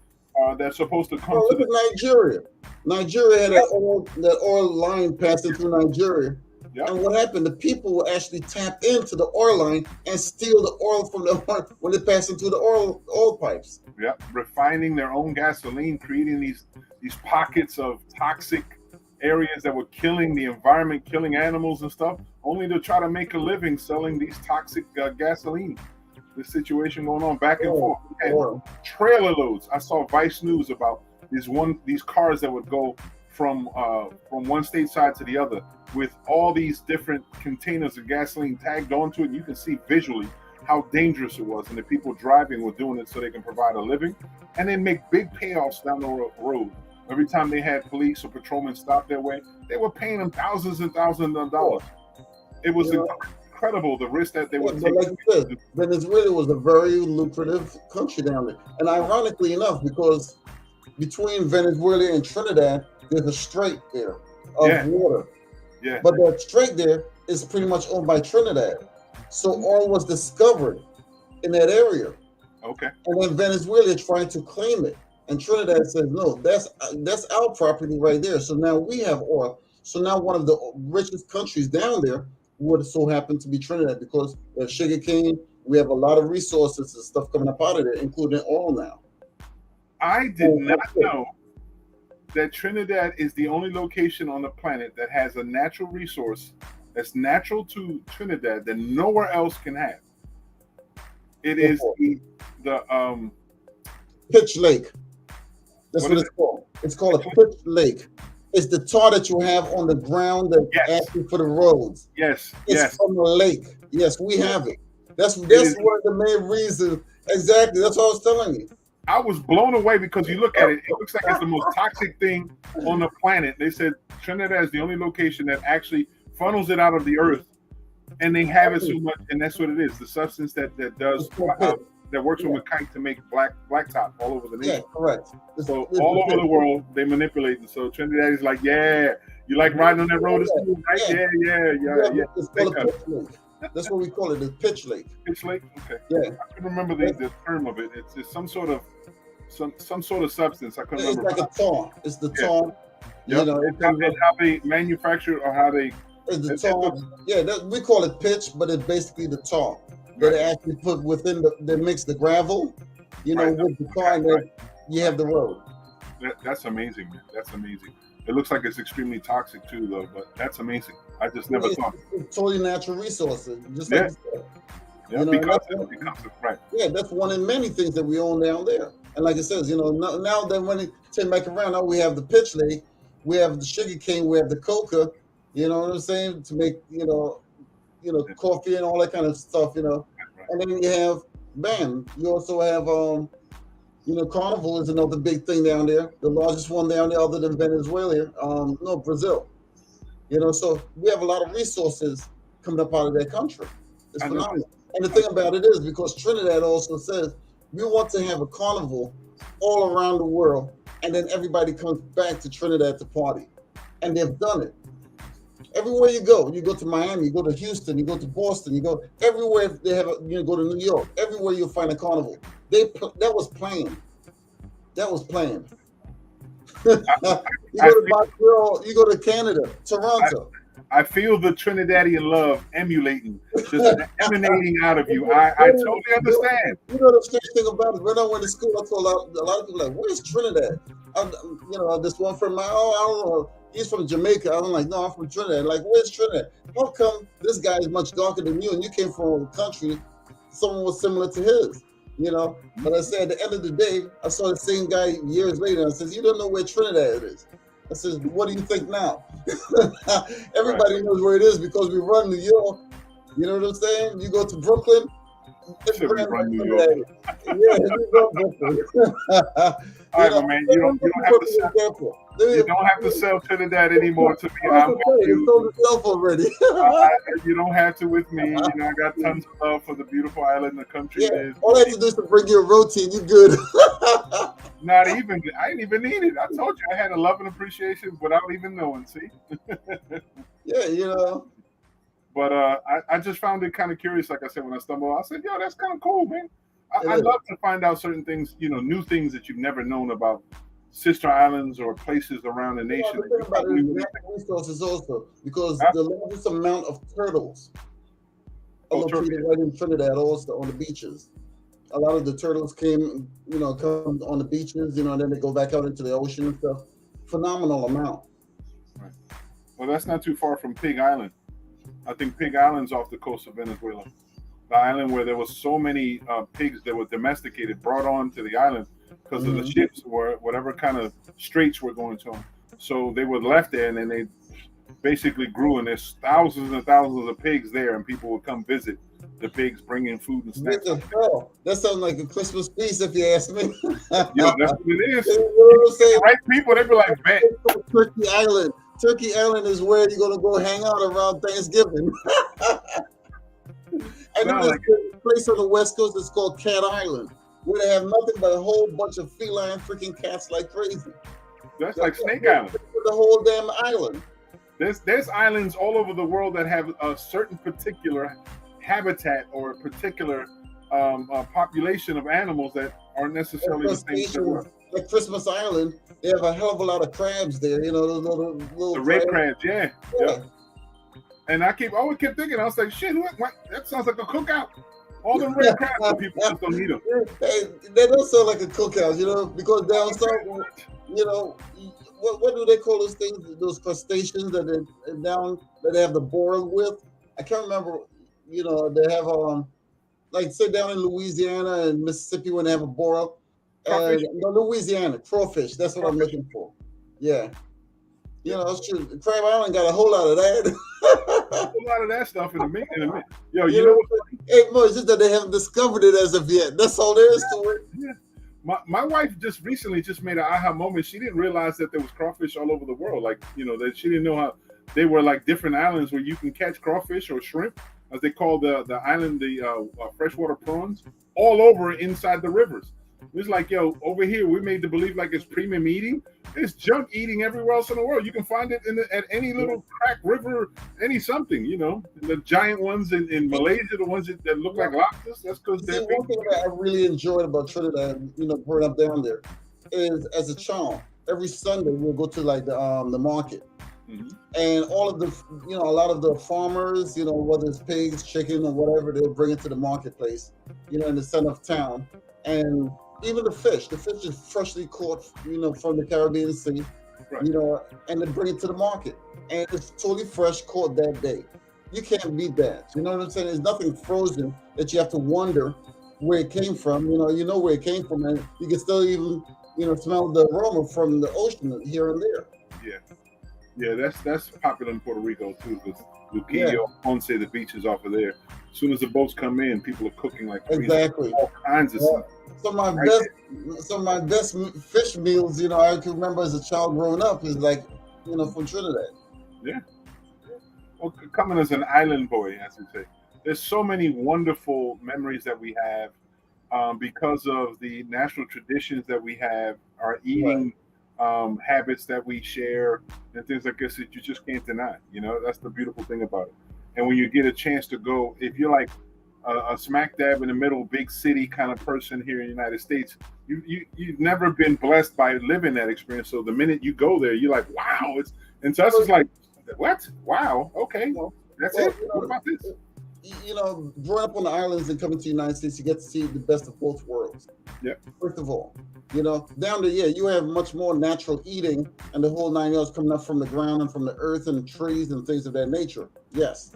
S1: that's supposed to come to
S2: look at Nigeria. Nigeria had that oil line passing through Nigeria. Yep. And what happened? The people will actually tap into the oil line and steal the oil from the oil when they pass into the oil pipes.
S1: Yeah, refining their own gasoline, creating these pockets of toxic areas that were killing the environment, killing animals and stuff, only to try to make a living selling these toxic gasoline. This situation going on back and forth. And trailer loads. I saw Vice News about these cars that would go from one state side to the other with all these different containers of gasoline tagged onto it. You can see visually how dangerous it was, and the people driving were doing it so they can provide a living, and they make big payoffs down the road. Every time they had police or patrolmen stop their way, they were paying them thousands and thousands of dollars. It was incredible the risk that they would take.
S2: Like you said, Venezuela was a very lucrative country down there, and ironically enough, because between Venezuela and Trinidad, there's a strait there of water.
S1: Yeah.
S2: But that strait there is pretty much owned by Trinidad. So oil was discovered in that area.
S1: Okay.
S2: And then Venezuela tried to claim it. And Trinidad said, no, that's our property right there. So now we have oil. So now one of the richest countries down there would so happen to be Trinidad, because there's sugarcane. We have a lot of resources and stuff coming up out of there, including oil now.
S1: I did not know that Trinidad is the only location on the planet that has a natural resource that's natural to Trinidad that nowhere else can have. It is the
S2: pitch lake. That's what it's called. It's called a pitch lake. It's the tar that you have on the ground that asking for the roads.
S1: Yes.
S2: It's from a lake. Yes, we have it. That's one of the main reasons. Exactly. That's what I was telling you.
S1: I was blown away because you look at it, it looks like it's the most toxic thing on the planet. They said Trinidad is the only location that actually funnels it out of the earth, and they have it so much, and that's what it is. The substance that does that works with a kite to make blacktop all over the nation.
S2: Yeah, correct.
S1: So all over the world they manipulate it. So Trinidad is like, yeah, you like riding on that road, right? Yeah.
S2: It's called a pitch lake. That's what we call it, the pitch lake.
S1: Pitch lake? Okay.
S2: Yeah.
S1: I can remember the term of it. It's some sort of substance. I couldn't remember.
S2: It's like a tar. It's the tar.
S1: You know, how they manufacture or how they.
S2: It's the tar. Yeah, we call it pitch, but it's basically the tar that they actually put within they mix the gravel, with the tar, and then you have the road.
S1: That's amazing, man. That's amazing. It looks like it's extremely toxic too, though. But that's amazing. I just never thought.
S2: It's totally natural resources, just like you said.
S1: Yeah, because it becomes right.
S2: Yeah, that's one in many things that we own down there. And like it says, now that when it turn back around, now we have the pitch lake, we have the sugar cane, we have the coca, you know what I'm saying, to make, coffee and all that kind of stuff, Right. And then you have, you also have, Carnival is another big thing down there, the largest one down there other than Venezuela, Brazil. So we have a lot of resources coming up out of that country. It's phenomenal. And the thing about it is, because Trinidad also says, we want to have a carnival all around the world, and then everybody comes back to Trinidad to party. And they've done it. Everywhere you go to Miami, you go to Houston, you go to Boston, you go everywhere they have, go to New York, everywhere you'll find a carnival. That was planned. That was planned. You go to Montreal, you go to Canada, Toronto.
S1: I feel the Trinidadian love emanating out of you. I totally understand.
S2: The strange thing about it, when I went to school, I told a lot of people, like, where's Trinidad? this one friend, I don't know, he's from Jamaica. I'm like, no, I'm from Trinidad. Like, where's Trinidad? How come this guy is much darker than you, and you came from a country someone was similar to his? But I said, at the end of the day, I saw the same guy years later. And I says, you don't know where Trinidad is. I says, what do you think now? Everybody knows where it is because we run New York. You know what I'm saying? You go to Brooklyn.
S1: Run New York.
S2: Yeah, you go Brooklyn.
S1: All right, my man. You don't have to sell. You don't have to sell Trinidad anymore to me. I'm with you.
S2: Sold itself already.
S1: You don't have to with me. I got tons of love for the beautiful island, the country.
S2: Yeah, all I have to do is to bring you a routine. You good?
S1: Not even. I didn't even need it. I told you I had a love and appreciation without even knowing. See?
S2: Yeah,
S1: But I just found it kind of curious. Like I said, when I stumbled, I said, "Yo, that's kind of cool, man." I love to find out certain things, new things that you've never known about sister islands or places around the nation.
S2: The thing about it is natural resources also, because the largest amount of turtles are located right in Trinidad, also on the beaches. A lot of the turtles come on the beaches, and then they go back out into the ocean and stuff. Phenomenal amount.
S1: Right. Well, that's not too far from Pig Island. I think Pig Island's off the coast of Venezuela. The island where there was so many pigs that were domesticated, brought on to the island because of the ships or whatever kind of straits were going to them. So they were left there, and then they basically grew, and there's thousands and thousands of pigs there, and people would come visit the pigs, bring in food and snacks.
S2: That sounds like a Christmas feast, if you ask me.
S1: That's what it is. You know what I'm saying? Right people, they be like, bet.
S2: Turkey Island. Turkey Island is where you're gonna go hang out around Thanksgiving. And then there's a place on the West Coast that's called Cat Island, where they have nothing but a whole bunch of feline freaking cats like crazy.
S1: That's like Snake Island.
S2: The whole damn island.
S1: There's islands all over the world that have a certain particular habitat or a particular population of animals that aren't necessarily the same.
S2: Like Christmas Island, they have a hell of a lot of crabs there. Those little
S1: the red crabs, yeah. And I always kept thinking, I was like, shit, what? That sounds like a cookout. All the red crabs, people just don't eat them.
S2: They don't sound like a cookout, because down south, what do they call those things? Those crustaceans that they have the boil with? I can't remember. They have like say down in Louisiana and Mississippi when they have a boil. Louisiana crawfish. That's what I'm looking for. Yeah. It's true. Crab Island got a whole lot of that.
S1: A whole lot of that stuff in a minute. Yo, you know what?
S2: Hey, Mo, it's just that they haven't discovered it as of yet. That's all there is to it.
S1: Yeah. My wife just recently made an aha moment. She didn't realize that there was crawfish all over the world. Like, that she didn't know how they were like different islands where you can catch crawfish or shrimp, as they call the island, the freshwater prawns, all over inside the rivers. It's like, yo, over here, we made to believe like it's premium eating. It's junk eating everywhere else in the world. You can find it at any little crack river, any something, The giant ones in Malaysia, the ones that look like lobsters, that's because they're
S2: one thing that I really enjoyed about Trinidad, growing up down there, is as a child, every Sunday we'll go to like the market. Mm-hmm. And all of the, a lot of the farmers, whether it's pigs, chicken, or whatever, they'll bring it to the marketplace, in the center of town. And even the fish is freshly caught, from the Caribbean Sea, right. And they bring it to the market. And it's totally fresh, caught that day. You can't beat that. You know what I'm saying? There's nothing frozen that you have to wonder where it came from. You know where it came from, and you can still even, smell the aroma from the ocean here and there.
S1: Yeah, that's popular in Puerto Rico too, because Luquillo, Ponce, the beaches off of there. As soon as the boats come in, people are cooking like crazy.
S2: Exactly.
S1: All kinds of stuff.
S2: Some of my best fish meals, I can remember as a child growing up is like, from Trinidad.
S1: Yeah. Well, coming as an island boy, as you say, there's so many wonderful memories that we have because of the national traditions that we have, our eating habits that we share, and things like this that you just can't deny. That's the beautiful thing about it. And when you get a chance to go, if you're like a smack dab in the middle, big city kind of person here in the United States, you've never been blessed by living that experience. So the minute you go there, you're like, wow. And to us, it's like, what? Wow. Okay. Well, that's it. What about this?
S2: you know, growing up on the islands and coming to the United States, you get to see the best of both worlds.
S1: Yeah.
S2: First of all, you know, down there, yeah, you have much more natural eating and the whole 9 yards coming up from the ground and from the earth and trees and things of that nature. Yes.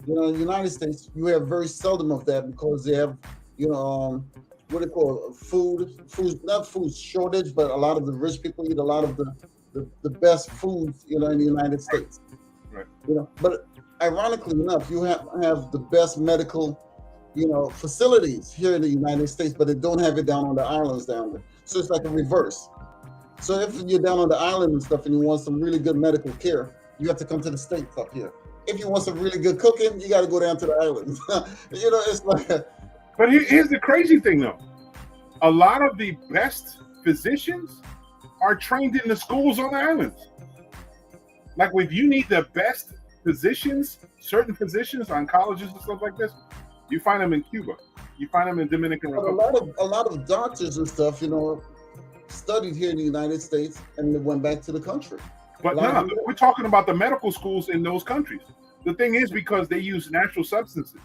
S2: You know, in the United States, you have very seldom of that because they have, you know, what do you call it? Not food shortage, but a lot of the rich people eat a lot of the best foods, you know, in the United States.
S1: Right.
S2: You know, but ironically enough, you have the best medical, you know, facilities here in the United States, but they don't have it down on the islands down there. So it's like a reverse. So if you're down on the island and stuff and you want some really good medical care, you have to come to the States up here. If you want some really good cooking, you got to go down to the islands. You know, it's like.
S1: But here's the crazy thing, though. A lot of the best physicians are trained in the schools on the islands. Like, if you need the best physicians, certain physicians, oncologists and stuff like this, you find them in Cuba. You find them in Dominican Republic.
S2: A lot of doctors and stuff, you know, studied here in the United States and they went back to the country.
S1: But no, we're talking about the medical schools in those countries. The thing is, because they use natural substances.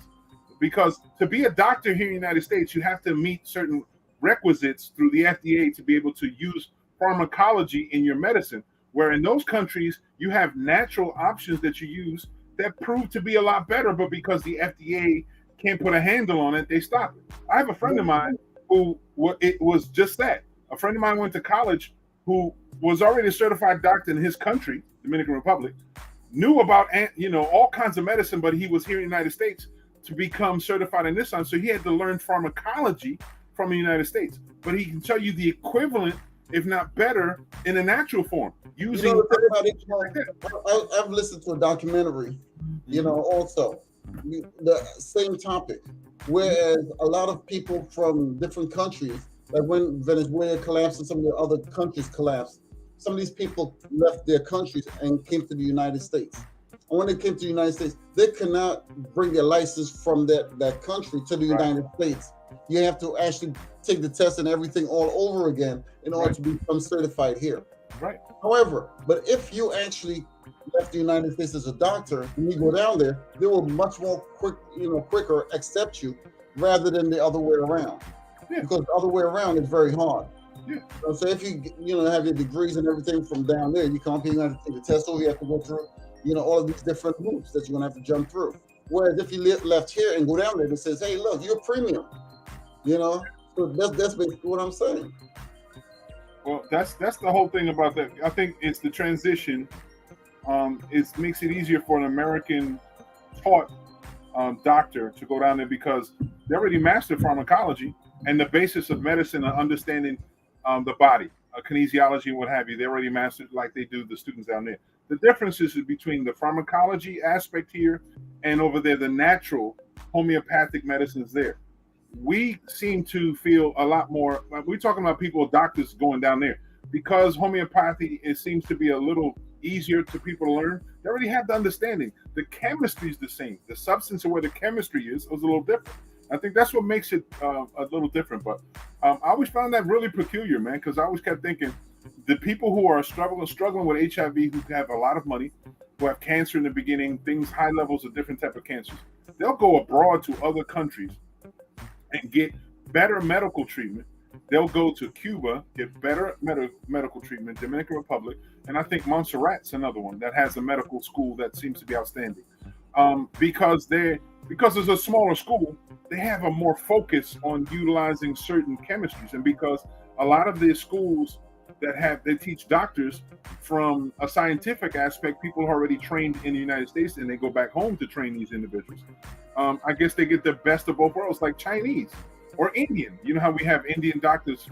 S1: Because to be a doctor here in the United States, you have to meet certain requisites through the FDA to be able to use pharmacology in your medicine. Where in those countries, you have natural options that you use that prove to be a lot better, but because the FDA can't put a handle on it, they stop it. I have a friend of mine who it was just that. A friend of mine went to college who was already a certified doctor in his country, Dominican Republic, knew about, you know, all kinds of medicine, but he was here in the United States to become certified in this one. So he had to learn pharmacology from the United States. But he can tell you the equivalent, if not better, in a natural form. Using,
S2: you know, I've listened to a documentary, you know, also the same topic, whereas a lot of people from different countries, like when Venezuela collapsed and some of the other countries collapsed, some of these people left their countries and came to the United States. And when they came to the United States, they cannot bring their license from that country to the United States. You have to actually take the test and everything all over again in order to become certified here.
S1: Right.
S2: However, but if you actually left the United States as a doctor and you go down there, they will much more quicker accept you rather than the other way around. Yeah. Because the other way around is very hard.
S1: Yeah.
S2: So if you have your degrees and everything from down there, you come up here, you have to take the test over, you have to go through, you know, all of these different hoops that you're gonna have to jump through. Whereas if you left here and go down there, it says, hey, look, you're premium. You know, so that's basically what I'm saying.
S1: Well, that's the whole thing about that. I think it's the transition. It makes it easier for an American taught doctor to go down there because they already mastered pharmacology and the basis of medicine and understanding the body, kinesiology and what have you. They already mastered like they do the students down there. The difference is between the pharmacology aspect here and over there, the natural homeopathic medicines there. We seem to feel a lot more, like we're talking about people, doctors going down there, because homeopathy, it seems to be a little easier to people to learn. They already have the understanding. The chemistry is the same. The substance of where the chemistry is a little different. I think that's what makes it a little different. But I always found that really peculiar, man, because I always kept thinking the people who are struggling with HIV, who have a lot of money, who have cancer in the beginning, things, high levels of different type of cancers, they'll go abroad to other countries and get better medical treatment. They'll go to Cuba, get better medical treatment, Dominican Republic, and I think Montserrat's another one that has a medical school that seems to be outstanding. Because it's a smaller school, they have a more focus on utilizing certain chemistries, and because a lot of the schools they teach doctors from a scientific aspect, people are already trained in the United States, and they go back home to train these individuals. I guess they get the best of both worlds, like Chinese or Indian. You know how we have Indian doctors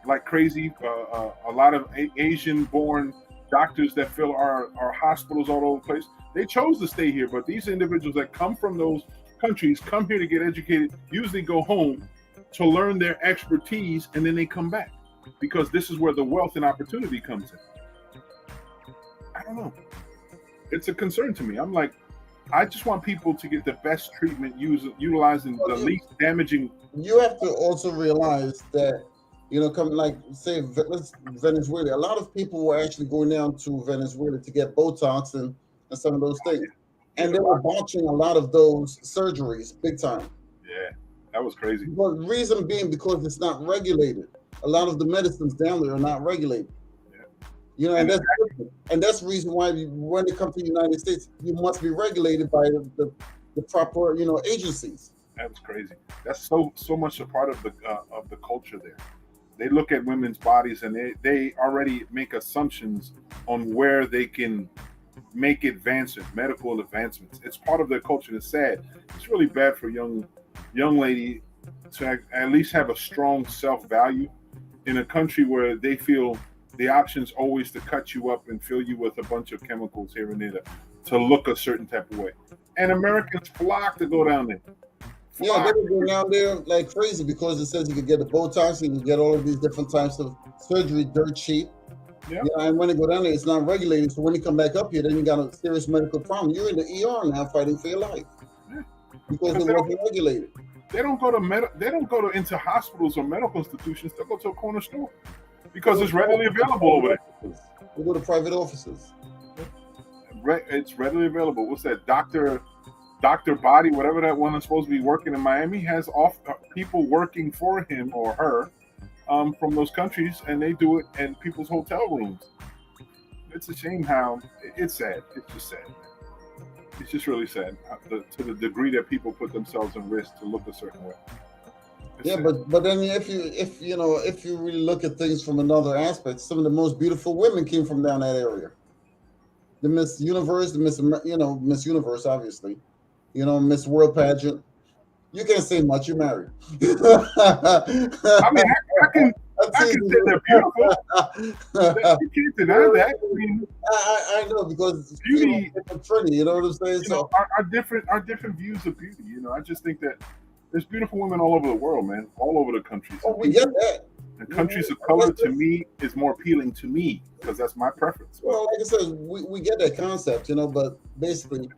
S1: like crazy, a lot of Asian-born doctors that fill our hospitals all over the place. They chose to stay here, but these individuals that come from those countries come here to get educated, usually go home to learn their expertise, and then they come back because this is where the wealth and opportunity comes in. I don't know. It's a concern to me. I'm like, I just want people to get the best treatment utilizing the least damaging.
S2: You have to also realize that, you know, come like say Venezuela, a lot of people were actually going down to Venezuela to get Botox and some of those things. And they were botching a lot of those surgeries big time.
S1: Yeah, that was crazy.
S2: But the reason being because it's not regulated. A lot of the medicines down there are not regulated. You know, and that's the reason why when it comes to the United States, you must be regulated by the proper, you know, agencies.
S1: That was crazy. That's so much a part of the culture there. They look at women's bodies and they already make assumptions on where they can make advancements, medical advancements. It's part of their culture. It's sad. It's really bad for young lady to at least have a strong self-value in a country where they feel the option's always to cut you up and fill you with a bunch of chemicals here and there to look a certain type of way. And Americans flock to go down there.
S2: Yeah, they would go down there like crazy because it says you could get the Botox, you can get all of these different types of surgery dirt cheap. Yeah. You know, and when they go down there, it's not regulated. So when you come back up here, then you got a serious medical problem. You're in the ER now fighting for your life. Yeah. Because it wasn't regulated.
S1: They don't go to into hospitals or medical institutions. They go to a corner store because it's readily available over there.
S2: They go to private offices.
S1: It's readily available. What's that? Dr. Body, whatever that one is supposed to be working in Miami, has people working for him or her from those countries, and they do it in people's hotel rooms. It's a shame how it's sad. It's just sad. It's just really sad to the degree that people put themselves in risk to look a certain way.
S2: Yeah, but then if you really look at things from another aspect, some of the most beautiful women came from down that area. The Miss Universe, Miss Universe, obviously, Miss World pageant. You can't say much. You're married.
S1: I mean, I can say they're beautiful. You can't deny that. I mean,
S2: I know because
S1: beauty,
S2: pretty. You know what I'm saying? So
S1: our different views of beauty. I just think that there's beautiful women all over the world, man, all over the countries.
S2: Oh, we get that.
S1: And countries of color, to me, is more appealing to me because that's my preference.
S2: Well, like I said, we get that concept, but basically,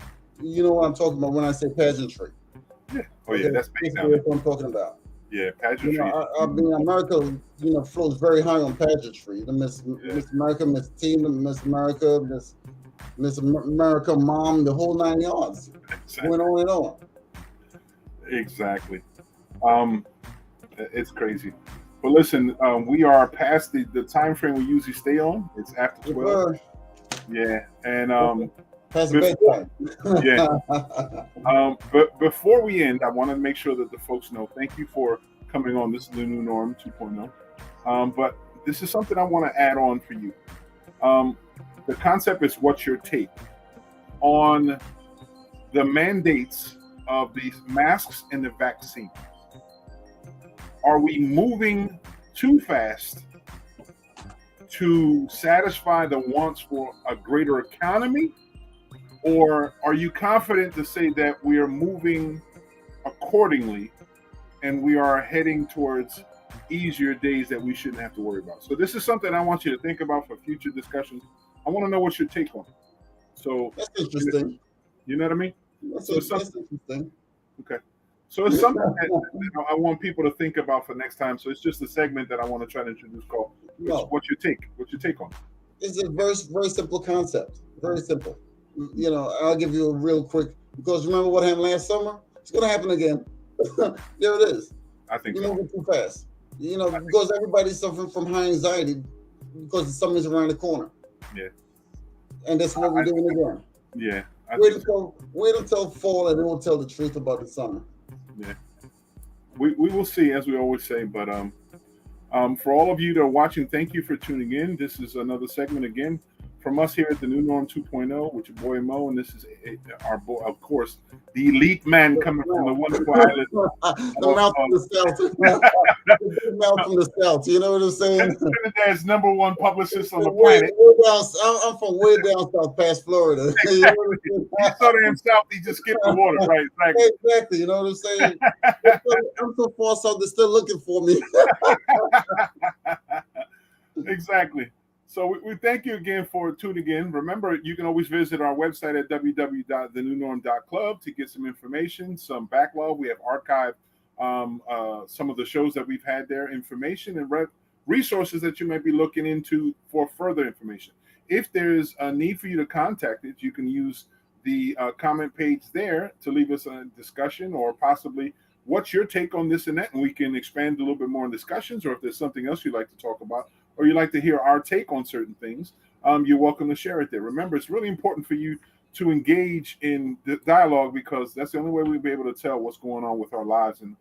S2: you know what I'm talking about when I say pageantry.
S1: Yeah. Oh, yeah, that's
S2: basically what I'm talking about.
S1: Yeah, pageantry.
S2: I mean, America, flows very high on pageantry. The Miss America, Miss Teen, Miss America, Miss America Mom, the whole 9 yards.
S1: Exactly.
S2: Went on and on.
S1: Exactly. It's crazy. But listen, we are past the time frame we usually stay on. It's after 12. Yeah, and
S2: past bedtime.
S1: Yeah. But before we end, I want to make sure that the folks know. Thank you for coming on. This is the New Norm 2.0. But this is something I want to add on for you. The concept is what's your take on the mandates of these masks and the vaccine? Are we moving too fast to satisfy the wants for a greater economy? Or are you confident to say that we are moving accordingly and we are heading towards easier days that we shouldn't have to worry about? So this is something I want you to think about for future discussions. I want to know what's your take on it. So
S2: that's interesting.
S1: You know what I mean?
S2: That's interesting.
S1: Okay. So it's something that I want people to think about for next time. So it's just a segment that I want to try to introduce called What's Your Take? What's your take on it?
S2: It's a very, very simple concept. Very simple. I'll give you a real quick, because remember what happened last summer? It's going to happen again. There it is.
S1: I think
S2: so. Too fast. Because everybody's suffering from high anxiety because the summer's around the corner.
S1: Yeah.
S2: And that's what we're doing again.
S1: Yeah.
S2: Wait until fall and then we'll tell the truth about the summer.
S1: Yeah. We will see, as we always say, but for all of you that are watching, thank you for tuning in. This is another segment again from us here at the New Norm 2.0 with your boy Mo, and this is our boy, of course, the elite man coming from the wonderful island.
S2: The mouth from the south. The mouth from the south. You know what I'm saying?
S1: Trinidad's #1 publicist on the planet.
S2: I'm from way down south past Florida.
S1: Exactly. You so damn south, he just skipped the water, right?
S2: Exactly. You know what I'm saying? I'm so far south, they're still looking for me.
S1: Exactly. So we thank you again for tuning in. Remember, you can always visit our website at www.thenewnorm.club to get some information, some backlog. We have archived some of the shows that we've had there, information and resources that you might be looking into for further information. If there's a need for you to contact it, you can use the comment page there to leave us a discussion, or possibly what's your take on this and that, and we can expand a little bit more in discussions, or if there's something else you'd like to talk about, or you'd like to hear our take on certain things, you're welcome to share it there. Remember, it's really important for you to engage in the dialogue, because that's the only way we'll be able to tell what's going on with our lives and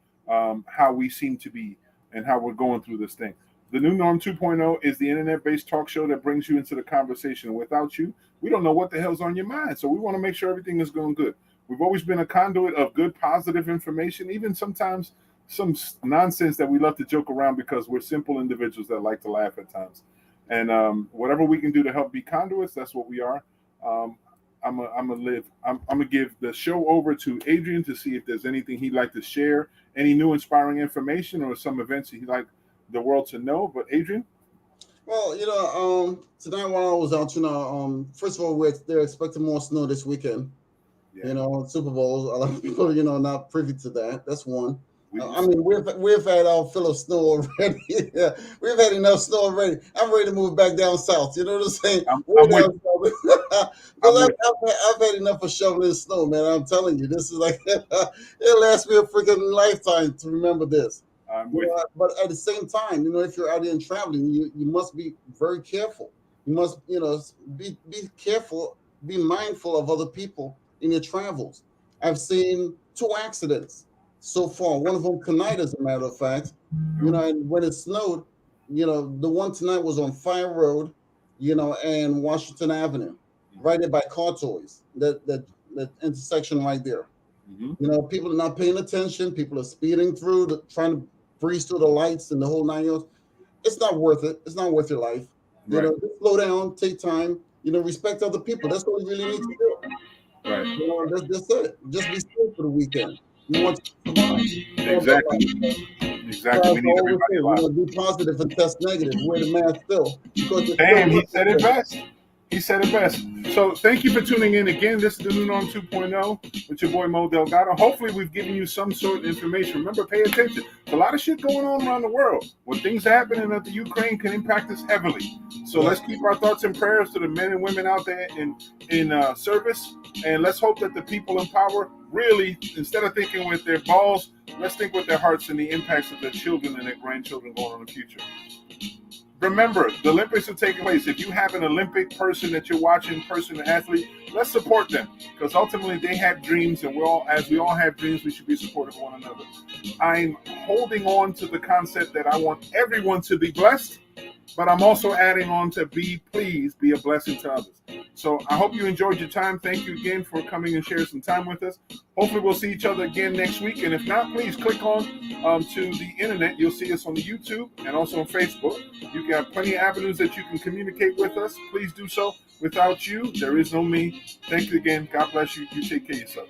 S1: how we seem to be and how we're going through this thing. The New Norm 2.0 is the internet-based talk show that brings you into the conversation. Without you, we don't know what the hell's on your mind. So we want to make sure everything is going good. We've always been a conduit of good, positive information, even sometimes some nonsense that we love to joke around, because we're simple individuals that like to laugh at times. And whatever we can do to help be conduits, that's what we are. I'm gonna give the show over to Adrian to see if there's anything he'd like to share, any new inspiring information, or some events he'd like the world to know. But Adrian?
S2: Well, tonight while I was out, first of all, they're expecting more snow this weekend. Yeah. Super Bowl. A lot of people, not privy to that. That's one. We've had our fill of snow already. Yeah, we've had enough snow already. I'm ready to move back down south. You know what I'm saying? I've had enough of shoveling snow, man. I'm telling you, this is like it'll last me a freaking lifetime to remember this. But at the same time, if you're out there and traveling, you must be very careful. You must, be careful, be mindful of other people in your travels. I've seen 2 accidents so far. One of them tonight, as a matter of fact. And when it snowed, the one tonight was on Fire Road, and Washington Avenue, right there by Car Toys. That intersection right there. Mm-hmm. People are not paying attention. People are speeding through, trying to breeze through the lights and the whole 9 yards. It's not worth it. It's not worth your life. Right. Just slow down, take time. Respect other people. That's what we really need to do. Right. That's it. Just be safe for the weekend. You want to survive.
S1: Exactly. We need everybody alive.
S2: Be positive and test negative. Wear the mask still.
S1: Damn, he said it best. He said it best. So thank you for tuning in again. This is the New Norm 2.0 with your boy Mo Delgado. Hopefully we've given you some sort of information. Remember, pay attention. There's a lot of shit going on around the world. When things are happening at the Ukraine can impact us heavily. So let's keep our thoughts and prayers to the men and women out there in service. And let's hope that the people in power really, instead of thinking with their balls, let's think with their hearts and the impacts of their children and their grandchildren going on in the future. Remember, the Olympics are taking place. If you have an Olympic person that you're watching, an athlete, let's support them, because ultimately they have dreams, and as we all have dreams, we should be supportive of one another. I'm holding on to the concept that I want everyone to be blessed, but I'm also adding on to be a blessing to others. So I hope you enjoyed your time. Thank you again for coming and sharing some time with us. Hopefully we'll see each other again next week. And if not, please click on to the internet. You'll see us on the YouTube and also on Facebook. You got plenty of avenues that you can communicate with us. Please do so. Without you, there is no me. Thank you again. God bless you. You take care of yourself.